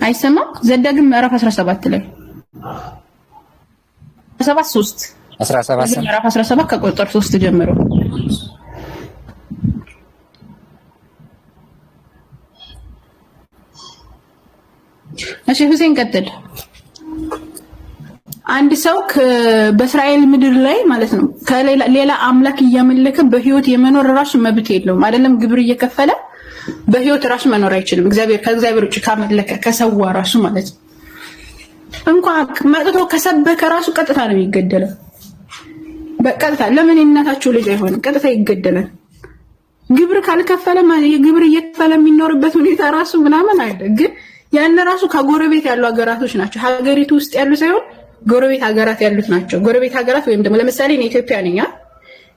አይሰማም? ዘዳግም ምዕራፍ 17 ላይ 17 ምዕራፍ 17 ከቁጥር 3 ጀምሮ እሺ ሁሴን ቀጥል። አንድ ሰው በእስራኤል ምድር ላይ ማለት ነው ከሌላ አምላክ እያመለከ በህይወት የመኖር ራሱ መብት የለውም። አይደለም ግብር እየከፈለ በህይወት ራሱ መኖር አይችልም። ከእግዚአብሔር ውጭ ካመለከ ከሰዋ ራሱ ማለት ነው። እንኳን መጥቶ ከሰበከ ራሱ ቀጥታ ነው የሚገደለው። በቀጥታ ለምን እናታችሁ ልጅ አይሆንም? ቀጥታ ይገደላል። ግብር ካልከፈለ ግብር እየከፈለ የሚኖርበት ሁኔታ ራሱ ምናምን አይደል? ግን ያን ራሱ ከጎረቤት ያሉ ሀገራቶች ናቸው። ሀገሪቱ ውስጥ ያሉ ሳይሆን ጎረቤት ሀገራት ያሉት ናቸው። ጎረቤት ሀገራት ወይም ደግሞ ለምሳሌ ኢትዮጵያ ነኝ።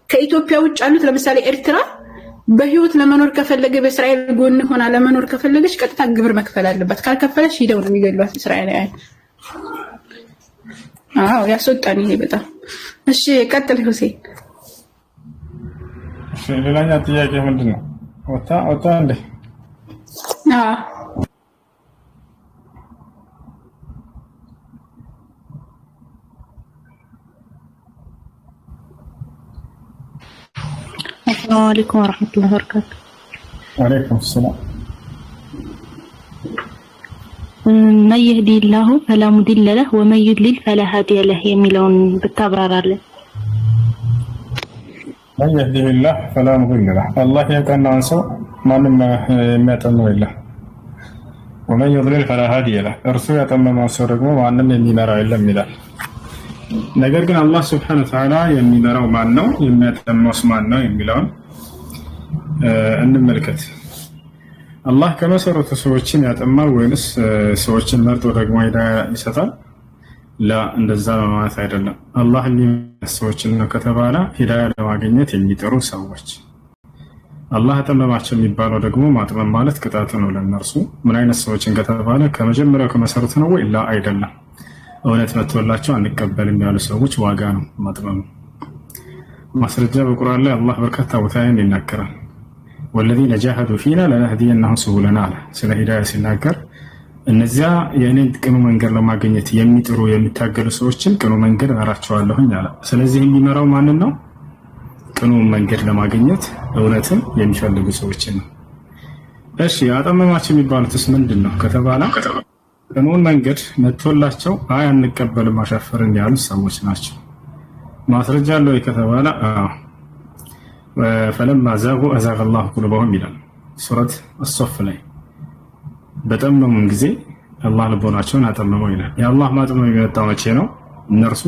ከኢትዮጵያ ውጭ ያሉት ለምሳሌ ኤርትራ በህይወት ለመኖር ከፈለገ በእስራኤል ጎን ሆና ለመኖር ከፈለገች ቀጥታ ግብር መክፈል አለባት። ካልከፈለች ሂደው ነው የሚገሏት እስራኤላውያን። ያስወጣን ይሄ በጣም እሺ። ቀጥል ሁሴን። እሺ ሌላኛ ጥያቄ ምንድነው? ወጣ እንዴ? السلام عليكم ورحمة الله وبركاته. وعليكم السلام. من يهدي الله فلا مضل له ومن يضلل فلا هادي له የሚለውን ብታብራራለን። من يهدي الله فلا مضل له الله ያቀናውን ሰው ማንም የሚያጠመው የለም። ومن يضلل فلا هادي له እርሱ ያጠመመውን ሰው ደግሞ ማንም የሚመራው የለም ይላል። ነገር ግን አላህ Subhanahu Wa Ta'ala የሚመራው ማን ነው የሚያጠመውስ ማን ነው የሚለውን እንመልከት። አላህ ከመሰረቱ ሰዎችን ያጠማል ወይንስ ሰዎችን መርጦ ደግሞ ሂዳያ ይሰጣል? ላ እንደዛ ማለት አይደለም። አላህ የሚመራው ሰዎችን ነው ከተባለ ሂዳያ ለማግኘት የሚጥሩ ሰዎች። አላህ አጠመማቸው የሚባለው ደግሞ ማጥመም ማለት ቅጣት ነው ለነርሱ። ምን አይነት ሰዎችን ከተባለ ከመጀመሪያው ከመሰረቱ ነው ወይ? ላ አይደለም። እውነት መጥቶላቸው አንቀበልም ያሉ ሰዎች ዋጋ ነው ማጥመም። ማስረጃ በቁርአን ላይ አላህ በርካታ ቦታ ይናገራል። والذين جاهدوا فينا لنهدينهم سبلنا አለ። ስለ ሂዳያ ሲናገር እነዚያ የኔን ቅኑ መንገድ ለማግኘት የሚጥሩ የሚታገሉ ሰዎችን ቅኑ መንገድ እመራቸዋለሁኝ አለ። ስለዚህ የሚመራው ማንን ነው? ቅኑ መንገድ ለማግኘት እውነትን የሚፈልጉ ሰዎችን ነው። እሺ አጠመማቸው የሚባሉትስ ምንድን ነው ከተባለ ቅኑን መንገድ መጥቶላቸው አንቀበልም አሻፈርን ያሉ ሰዎች ናቸው። ማስረጃ አለው ከተባለ فلما زاغوا أزاغ الله قلوبهم ይላል ሱረት አስ-ሶፍ ላይ። በጠመሙም ጊዜ አላህ ልቦናቸውን አጠመመው ይላል። የአላህ ማጥመም የመጣው መቼ ነው? እነርሱ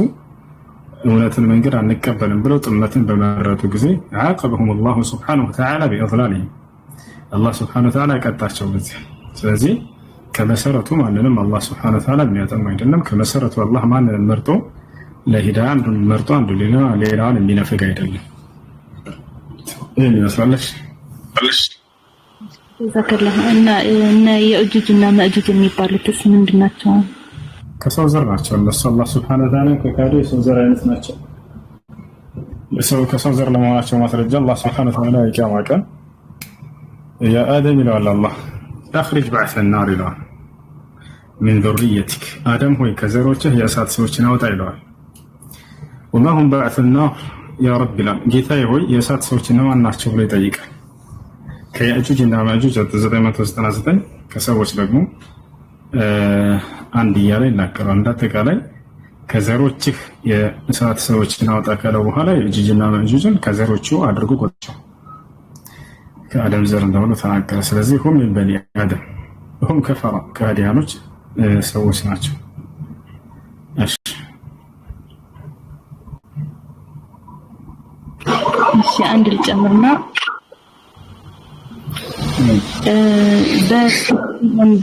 እውነትን መንገድ አንቀበልም ብለው ጥመትን በመረጡ ጊዜ عاقبهم الله سبحانه وتعالى بإضلالهم አላህ سبحانه وتعالى ቀጣቸው በዚህ። ስለዚህ ከመሰረቱ ማንንም አላህ Subhanahu Wa Ta'ala የሚያጠማ አይደለም። ከመሰረቱ አላህ ማንንም መርጦ ለሂዳያ አንዱን መርጦ አንዱ ሌላውን የሚነፍግ አይደለም። ይሄን ይመስላል። ዘከላህ እና የእጁጅ እና መእጁጅ የሚባሉትስ ምንድናቸው? ከሰው ዘር ናቸው። እነሱ አላህ Subhanahu Wa Ta'ala ከካዱ የሰው ዘር አይነት ናቸው። ከሰው ዘር ለመሆናቸው ማስረጃ አላህ Subhanahu Wa Ta'ala የቂያማ ቀን ያ አደም ይለዋል አላህ أخرج بعث النار ይለዋል من ذريتك آدم ሆይ ከዘሮችህ የእሳት ሰዎችን አውጣ ይለዋል። وما هم بعث النار يا رب ይላል። ጌታዬ ሆይ የእሳት ሰዎች እነማን ናቸው ብሎ ይጠይቃል። ከያእጁጅ እና ማእጁጅ 999 ከሰዎች ደግሞ አንድ እያለ ይናገራል። እንዳጠቃላይ ከዘሮችህ የእሳት ሰዎችን አውጣ ካለ በኋላ የእጁጅና ማእጁጅን ከዘሮቹ አድርጎ ቆጠረው። ከአደም ዘር እንደሆነ ተናገረ። ስለዚህ ሁም من بني آدم ሁም ከፈራ ከአዲያኖች ሰዎች ናቸው። እሺ አንድ ልጨምርና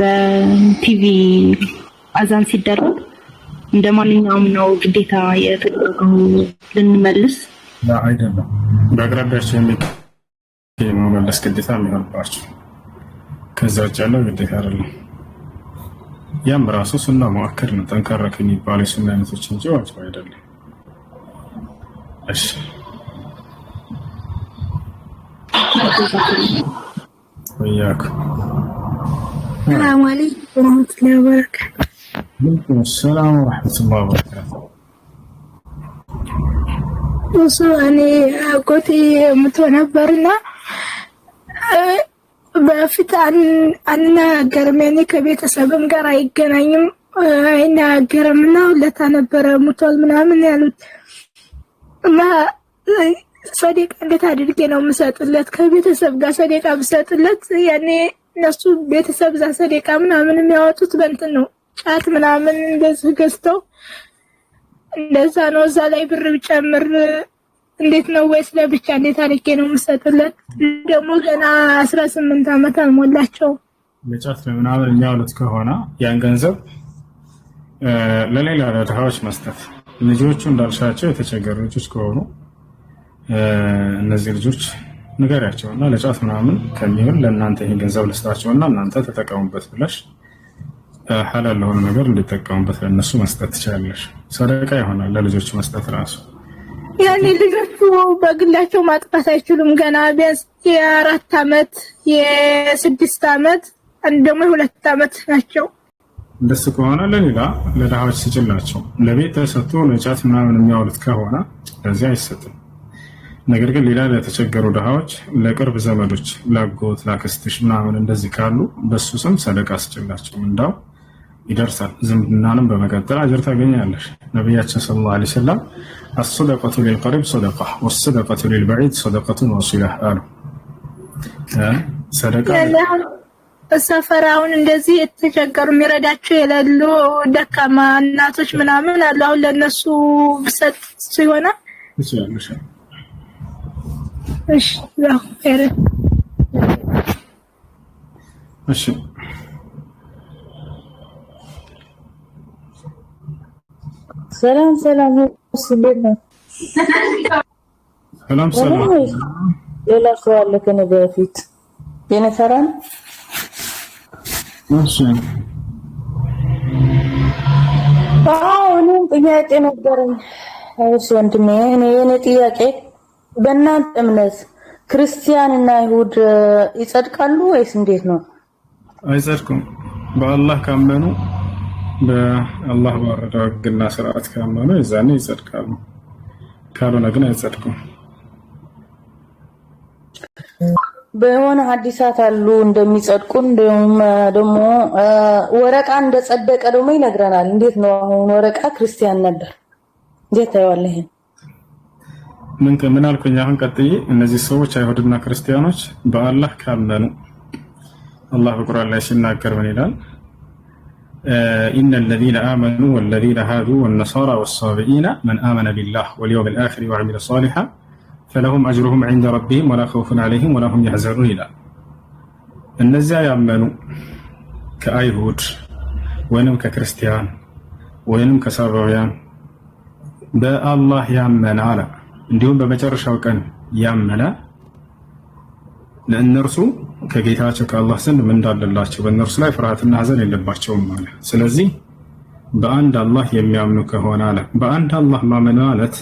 በቲቪ አዛን ሲደረግ እንደ ማንኛውም ነው ግዴታ የተደረገው ልንመልስ لا አይደለም በአቅራቢያቸው የሚገኝ መመለስ ግዴታ የሚሆንባቸው ከዛ ውጭ ያለው ግዴታ አይደለም። ያም ራሱ ሱና ሙአከድ ነው ጠንካራ ከሚባሉ የሱና አይነቶች እንጂ ዋጅብ አይደለም። እሺ ወያክ السلام عليكم ورحمة الله وبركاته. وعليكم السلام ورحمة الله وبركاته. እሱ እኔ አጎቴ ሙቶ ነበርና በፊት አልናገርም። እኔ ከቤተሰብም ጋር አይገናኝም አይናገርም እና ሁለታ ነበረ ሙቷል ምናምን ያሉት እና ሰደቃ እንዴት አድርጌ ነው የምሰጥለት? ከቤተሰብ ጋር ሰደቃ ብሰጥለት ያኔ እነሱ ቤተሰብ ዛ ሰደቃ ምናምን የሚያወጡት በእንትን ነው ጫት ምናምን እንደዚህ ገዝተው እንደዛ ነው። እዛ ላይ ብር ብጨምር እንዴት ነው ወይስ ለብቻ እንዴት አድርጌ ነው የምሰጥለት? ደግሞ ገና 18 ዓመት አልሞላቸው። ለጫት ምናምን የሚያወጡት ከሆነ ያን ገንዘብ ለሌላ ለድሃዎች መስጠት። ልጆቹ እንዳልሻቸው የተቸገሩ ልጆች ከሆኑ እነዚህ ልጆች ንገሪያቸውና ለጫት ምናምን ከሚሆን ለእናንተ ይሄን ገንዘብ ልስጣቸውና እናንተ ተጠቀሙበት ብለሽ ሐላል ለሆነ ነገር እንዲጠቀሙበት ለነሱ መስጠት ትችላለሽ። ሰደቃ ይሆናል ለልጆች መስጠት ራሱ። ያኔ ልጆቹ በግላቸው ማጥፋት አይችሉም። ገና ቢያንስ የ4 ዓመት የ6 ዓመት አንድ ደግሞ የ2 ዓመት ናቸው። እንደሱ ከሆነ ለሌላ ለድሃዎች ስጭላቸው። ለቤት ተሰጥቶ ለጫት ምናምን የሚያውሉት ከሆነ ለዚህ አይሰጥም። ነገር ግን ሌላ ለተቸገሩ ድሃዎች ለቅርብ ዘመዶች ላጎት ላክስትሽ ምናምን እንደዚህ ካሉ በሱ ስም ሰደቃ ስጭላቸው። እንዳው ይደርሳል። ዝምድናንም በመቀጠል አጅር ታገኛለሽ። ነብያችን ሰለላሁ ዐለይሂ ወሰለም الصدقة للقريب صدقة والصدقة للبعيد صدقة وصلة አሉ። ሰደቃ ሰፈራውን እንደዚህ የተቸገሩ የሚረዳቸው የሌሉ ደካማ እናቶች ምናምን አሉ። አሁን ለነሱ ብሰጥ ሲሆነ ይችላልሽ። እሺ ያው ሄረ እሺ ሰላም ሰላም እንዴት ነው? ሰላም ሰላም። ሌላ ሰው አለ ከኔ በፊት የኔ ሰላም። እሺ እኔም ጥያቄ ነበረኝ። እሺ ወንድሜ የኔ ጥያቄ በእናንተ እምነት ክርስቲያንና አይሁድ ይጸድቃሉ ወይስ እንዴት ነው? አይጸድቁም። በአላህ ካመኑ በአላህ ባወረደው ሕግና ስርዓት ካመኑ የዛኔ ይጸድቃሉ። ካልሆነ ግን አይጸድቁም። በሆነ ሐዲሳት አሉ እንደሚጸድቁ ደግሞ ወረቃ እንደጸደቀ ደግሞ ይነግረናል። እንዴት ነው አሁን ወረቃ ክርስቲያን ነበር? እንዴት ታየዋለህ? ምን አልኩኝ? አሁን ቀጥዬ እነዚህ ሰዎች አይሁድና ክርስቲያኖች በአላህ ካመኑ አላህ በቁርአን ላይ ሲናገር ምን ይላል? إن الذين آمنوا والذين هادوا والنصارى والصابئين من آمن بالله واليوم الآخر وعمل صالحا فلهم أجرهم عند ربهم ولا خوف عليهم ولا هم يحزنون إلى النزاع يأمنوا كأيهود وينم ككريستيان وينم كصابئيان بالله يأمن على እንዲሁም በመጨረሻው ቀን ያመነ ለእነርሱ ከጌታቸው ከአላህ ዘንድ ምን እንዳለላቸው በእነርሱ ላይ ፍርሃትና ሐዘን የለባቸውም ማለት። ስለዚህ በአንድ አላህ የሚያምኑ ከሆነ አለ በአንድ አላህ ማመን ማለት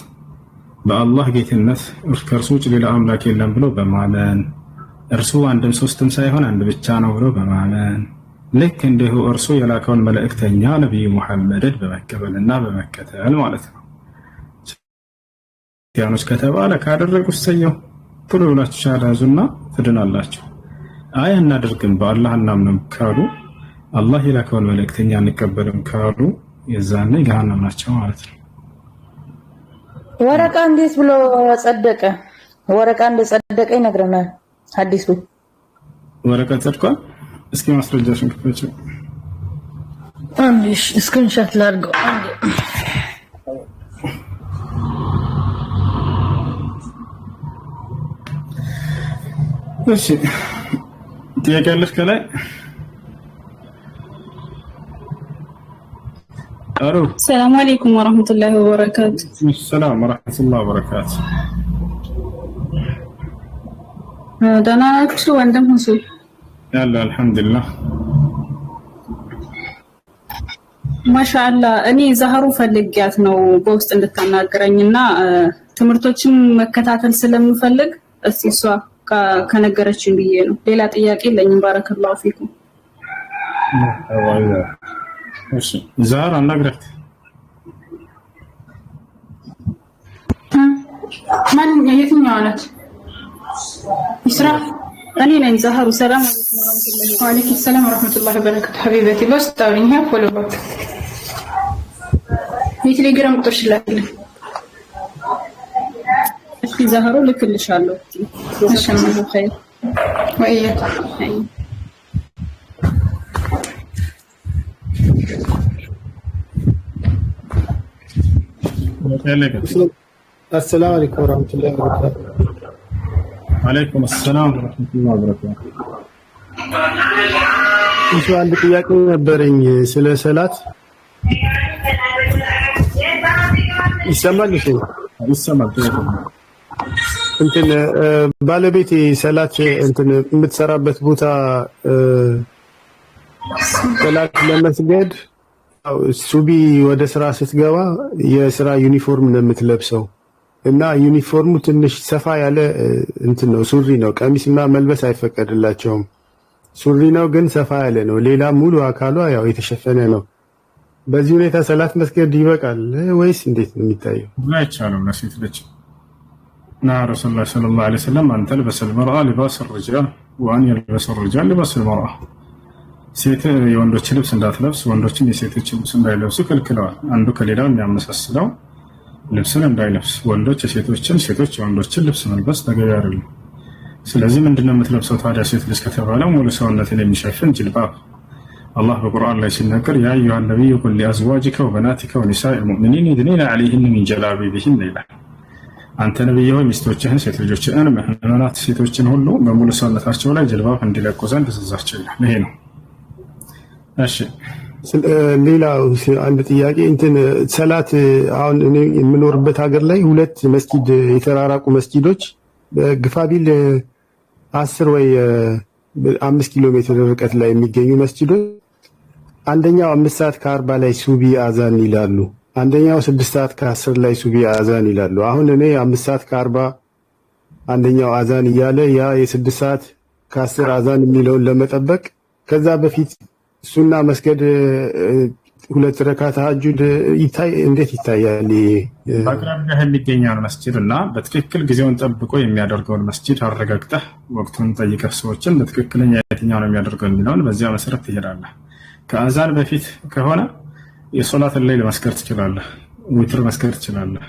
በአላህ ጌትነት ከእርሱ ውጭ ሌላ አምላክ የለም ብሎ በማመን እርሱ አንድም ሶስትም ሳይሆን አንድ ብቻ ነው ብሎ በማመን ልክ እንዲሁ እርሱ የላከውን መልእክተኛ ነብዩ መሐመድን በመቀበልና በመከተል ማለት ነው። ክርስቲያኖች ከተባለ ካደረጉ ሰየው ቶሎ ብላችሁ ሻዳዙና ትድናላችሁ። አይ እናደርግም በአላህ እናምንም ካሉ አላህ የላከውን መልእክተኛ እንቀበልም ካሉ የዛኔ ገሃነም ናቸው ማለት ነው። ወረቃ እንዴት ብሎ ጸደቀ? ወረቃ እንደጸደቀ ይነግረናል ሐዲሱ። ወረቃ ጸድቋል? እስኪ ማስረጃሽን ክፈችው። አንዲሽ ስክሪንሾት ላድርገው። እሺ ጥያቄ አለሽ ከላይ? السلام عليكم ورحمة الله وبركاته. السلام ورحمة الله وبركاته. ደህና ናችሁ ወንድም ሁሴን? ያለ አልሐምዱሊላህ። ማሻአላ እኔ ዛህሩ ፈልጊያት ነው በውስጥ እንድታናግረኝና ትምህርቶችን መከታተል ስለምፈልግ እስቲ እሷ ከነገረችኝ ብዬ ነው። ሌላ ጥያቄ የለኝም። ባረከላሁ ፊኩም። እሺ ዛህራ አናግራት። ማን የትኛው ናት? ይስራ እኔ ነኝ ዛህሩ። ሰላም አለይኩም ወራህመቱላሂ ወአለይኩም ሰላም ወራህመቱላሂ ወበረካቱ። ሀቢበቲ በስ ታውሪኝ ፎሎ ባክ የቴሌግራም ቁጥርሽ ላክልኝ። እሺ ዛህሩ ልክልሻለሁ። ማሻአላህ ኸይር ወይያ السلام عليكم ورحمة الله وبركاته. وعليكم السلام ورحمة الله وبركاته. እሺ አንድ ጥያቄ ነበረኝ ስለ ሰላት ይሰማል? እሺ ይሰማል። እንትን ባለቤቴ ሰላት እንትን የምትሰራበት ቦታ ሰላት ለመስገድ ሱቢ ወደ ስራ ስትገባ የስራ ዩኒፎርም ነው የምትለብሰው እና ዩኒፎርሙ ትንሽ ሰፋ ያለ እንትን ነው፣ ሱሪ ነው። ቀሚስና መልበስ አይፈቀድላቸውም። ሱሪ ነው ግን ሰፋ ያለ ነው። ሌላ ሙሉ አካሏ ያው የተሸፈነ ነው። በዚህ ሁኔታ ሰላት መስገድ ይበቃል ወይስ እንዴት ነው የሚታየው? አይቻልም ለሴት ልጅ እና ረሱላህ ሰለላሁ ዐለይሂ ወሰለም አንተ ልበስ المرأة لباس الرجال وأن يلبس الرجال لباس المرأة ሴት የወንዶች ልብስ እንዳትለብስ ወንዶችም የሴቶች ልብስ እንዳይለብሱ ከልክለዋል። አንዱ ከሌላው የሚያመሳስለው ልብስን እንዳይለብስ ወንዶች የሴቶችን ሴቶች የወንዶችን ልብስ መልበስ ተገቢ አይደለም። ስለዚህ ምንድነው የምትለብሰው ታዲያ ሴት ልጅ ከተባለ ሙሉ ሰውነትን የሚሸፍን ጅልባብ። አላህ በቁርአን ላይ ሲናገር ያ አዩሃ ነቢዩ ቁል ሊአዝዋጅከ ወበናቲከ ወኒሳኢል ሙእሚኒን ዩድኒነ ዐለይሂነ ሚን ጀላቢቢሂን ይላል። አንተ ነብይ ሆይ ሚስቶችህን ሴት ልጆችህን ምእመናት ሴቶችን ሁሉ በሙሉ ሰውነታቸው ላይ ጅልባብ እንዲለቁ ዘንድ ትእዛዛቸው ይላል። ይሄ ነው። እሺ ሌላ አንድ ጥያቄ እንትን ሰላት አሁን እኔ የምኖርበት ሀገር ላይ ሁለት መስጊድ የተራራቁ መስጊዶች ግፋቢል 10 ወይ 5 ኪሎ ሜትር ርቀት ላይ የሚገኙ መስጊዶች አንደኛው 5 ሰዓት ከ40 ላይ ሱቢ አዛን ይላሉ፣ አንደኛው 6 ሰዓት ከ10 ላይ ሱቢ አዛን ይላሉ። አሁን እኔ 5 ሰዓት ከ40 አንደኛው አዛን እያለ ያ የ6 ሰዓት ከ10 አዛን የሚለውን ለመጠበቅ ከዛ በፊት ሱና መስገድ 2 ረካ ተሐጁድ እንዴት ይታያል? በአቅራቢያህ የሚገኘውን መስጂድ እና በትክክል ጊዜውን ጠብቆ የሚያደርገውን መስጂድ አረጋግጠህ ወቅቱን ጠይቀህ ሰዎችን በትክክለኛ የትኛው ነው የሚያደርገው የሚለውን በዚያ መሰረት ትሄዳለህ። ከአዛን በፊት ከሆነ የሶላትን ሌይል መስገድ ትችላለህ፣ ዊትር መስገድ ትችላለህ።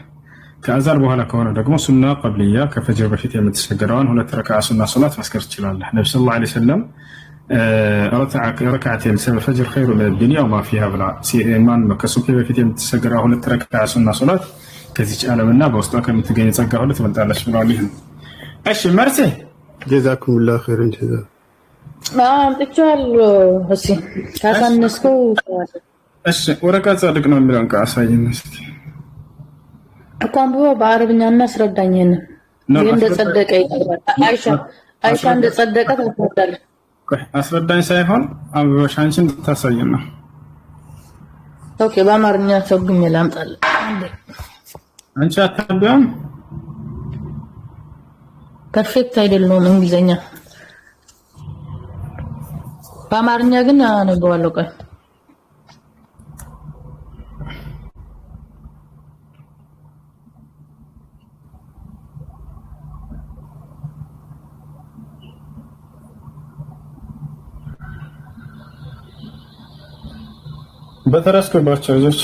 ከአዛን በኋላ ከሆነ ደግሞ ሱና ቀብልያ ከፈጅር በፊት የምትሰገደውን 2 ረካ ሱና ሶላት መስገድ ትችላለህ። ነብዩ ሰለላሁ ዐለይሂ ወሰለም ረክዓተይን ፈጅር ኸይሩ ሚነ ዱንያ ወማ ፊሃ ብላ ሲማን ከሱብሒ በፊት የምትሰገደው 2 ረካ ሱና ሶላት ከዚች ዓለምና በውስጧ ከምትገኝ ጸጋ ሁሉ ትበልጣለች ብለዋል። ይሄ እሺ መርሴ ጀዛኩሙላሁ ኸይረን ጀዛ አምጥቻለሁ። እሺ ካሳነስከው እሺ ወረቀ ጻድቅ ነው የሚለውን አሳየን እስኪ እኮ አንብቦ በአረብኛ እናስረዳኝ። እንደጸደቀ ይቀርባል። አይሻ እንደጸደቀ ታስረዳለች። አስረዳኝ ሳይሆን አንብበሽ አንቺ እንድታሳየን ነው። ኦኬ በአማርኛ ተርጉሜ ላምጣልህ። አንቺ አታንብም? ፐርፌክት አይደለም እንግሊዘኛ። በአማርኛ ግን አነበዋለሁ። ቆይ በተረስኩባቸው ልጆች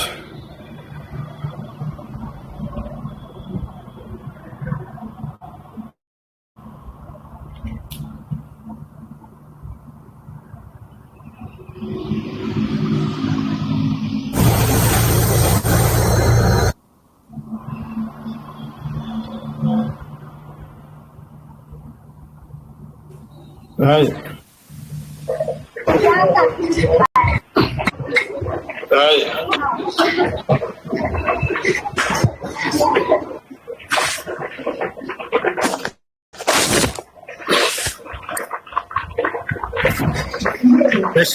هاي እሺ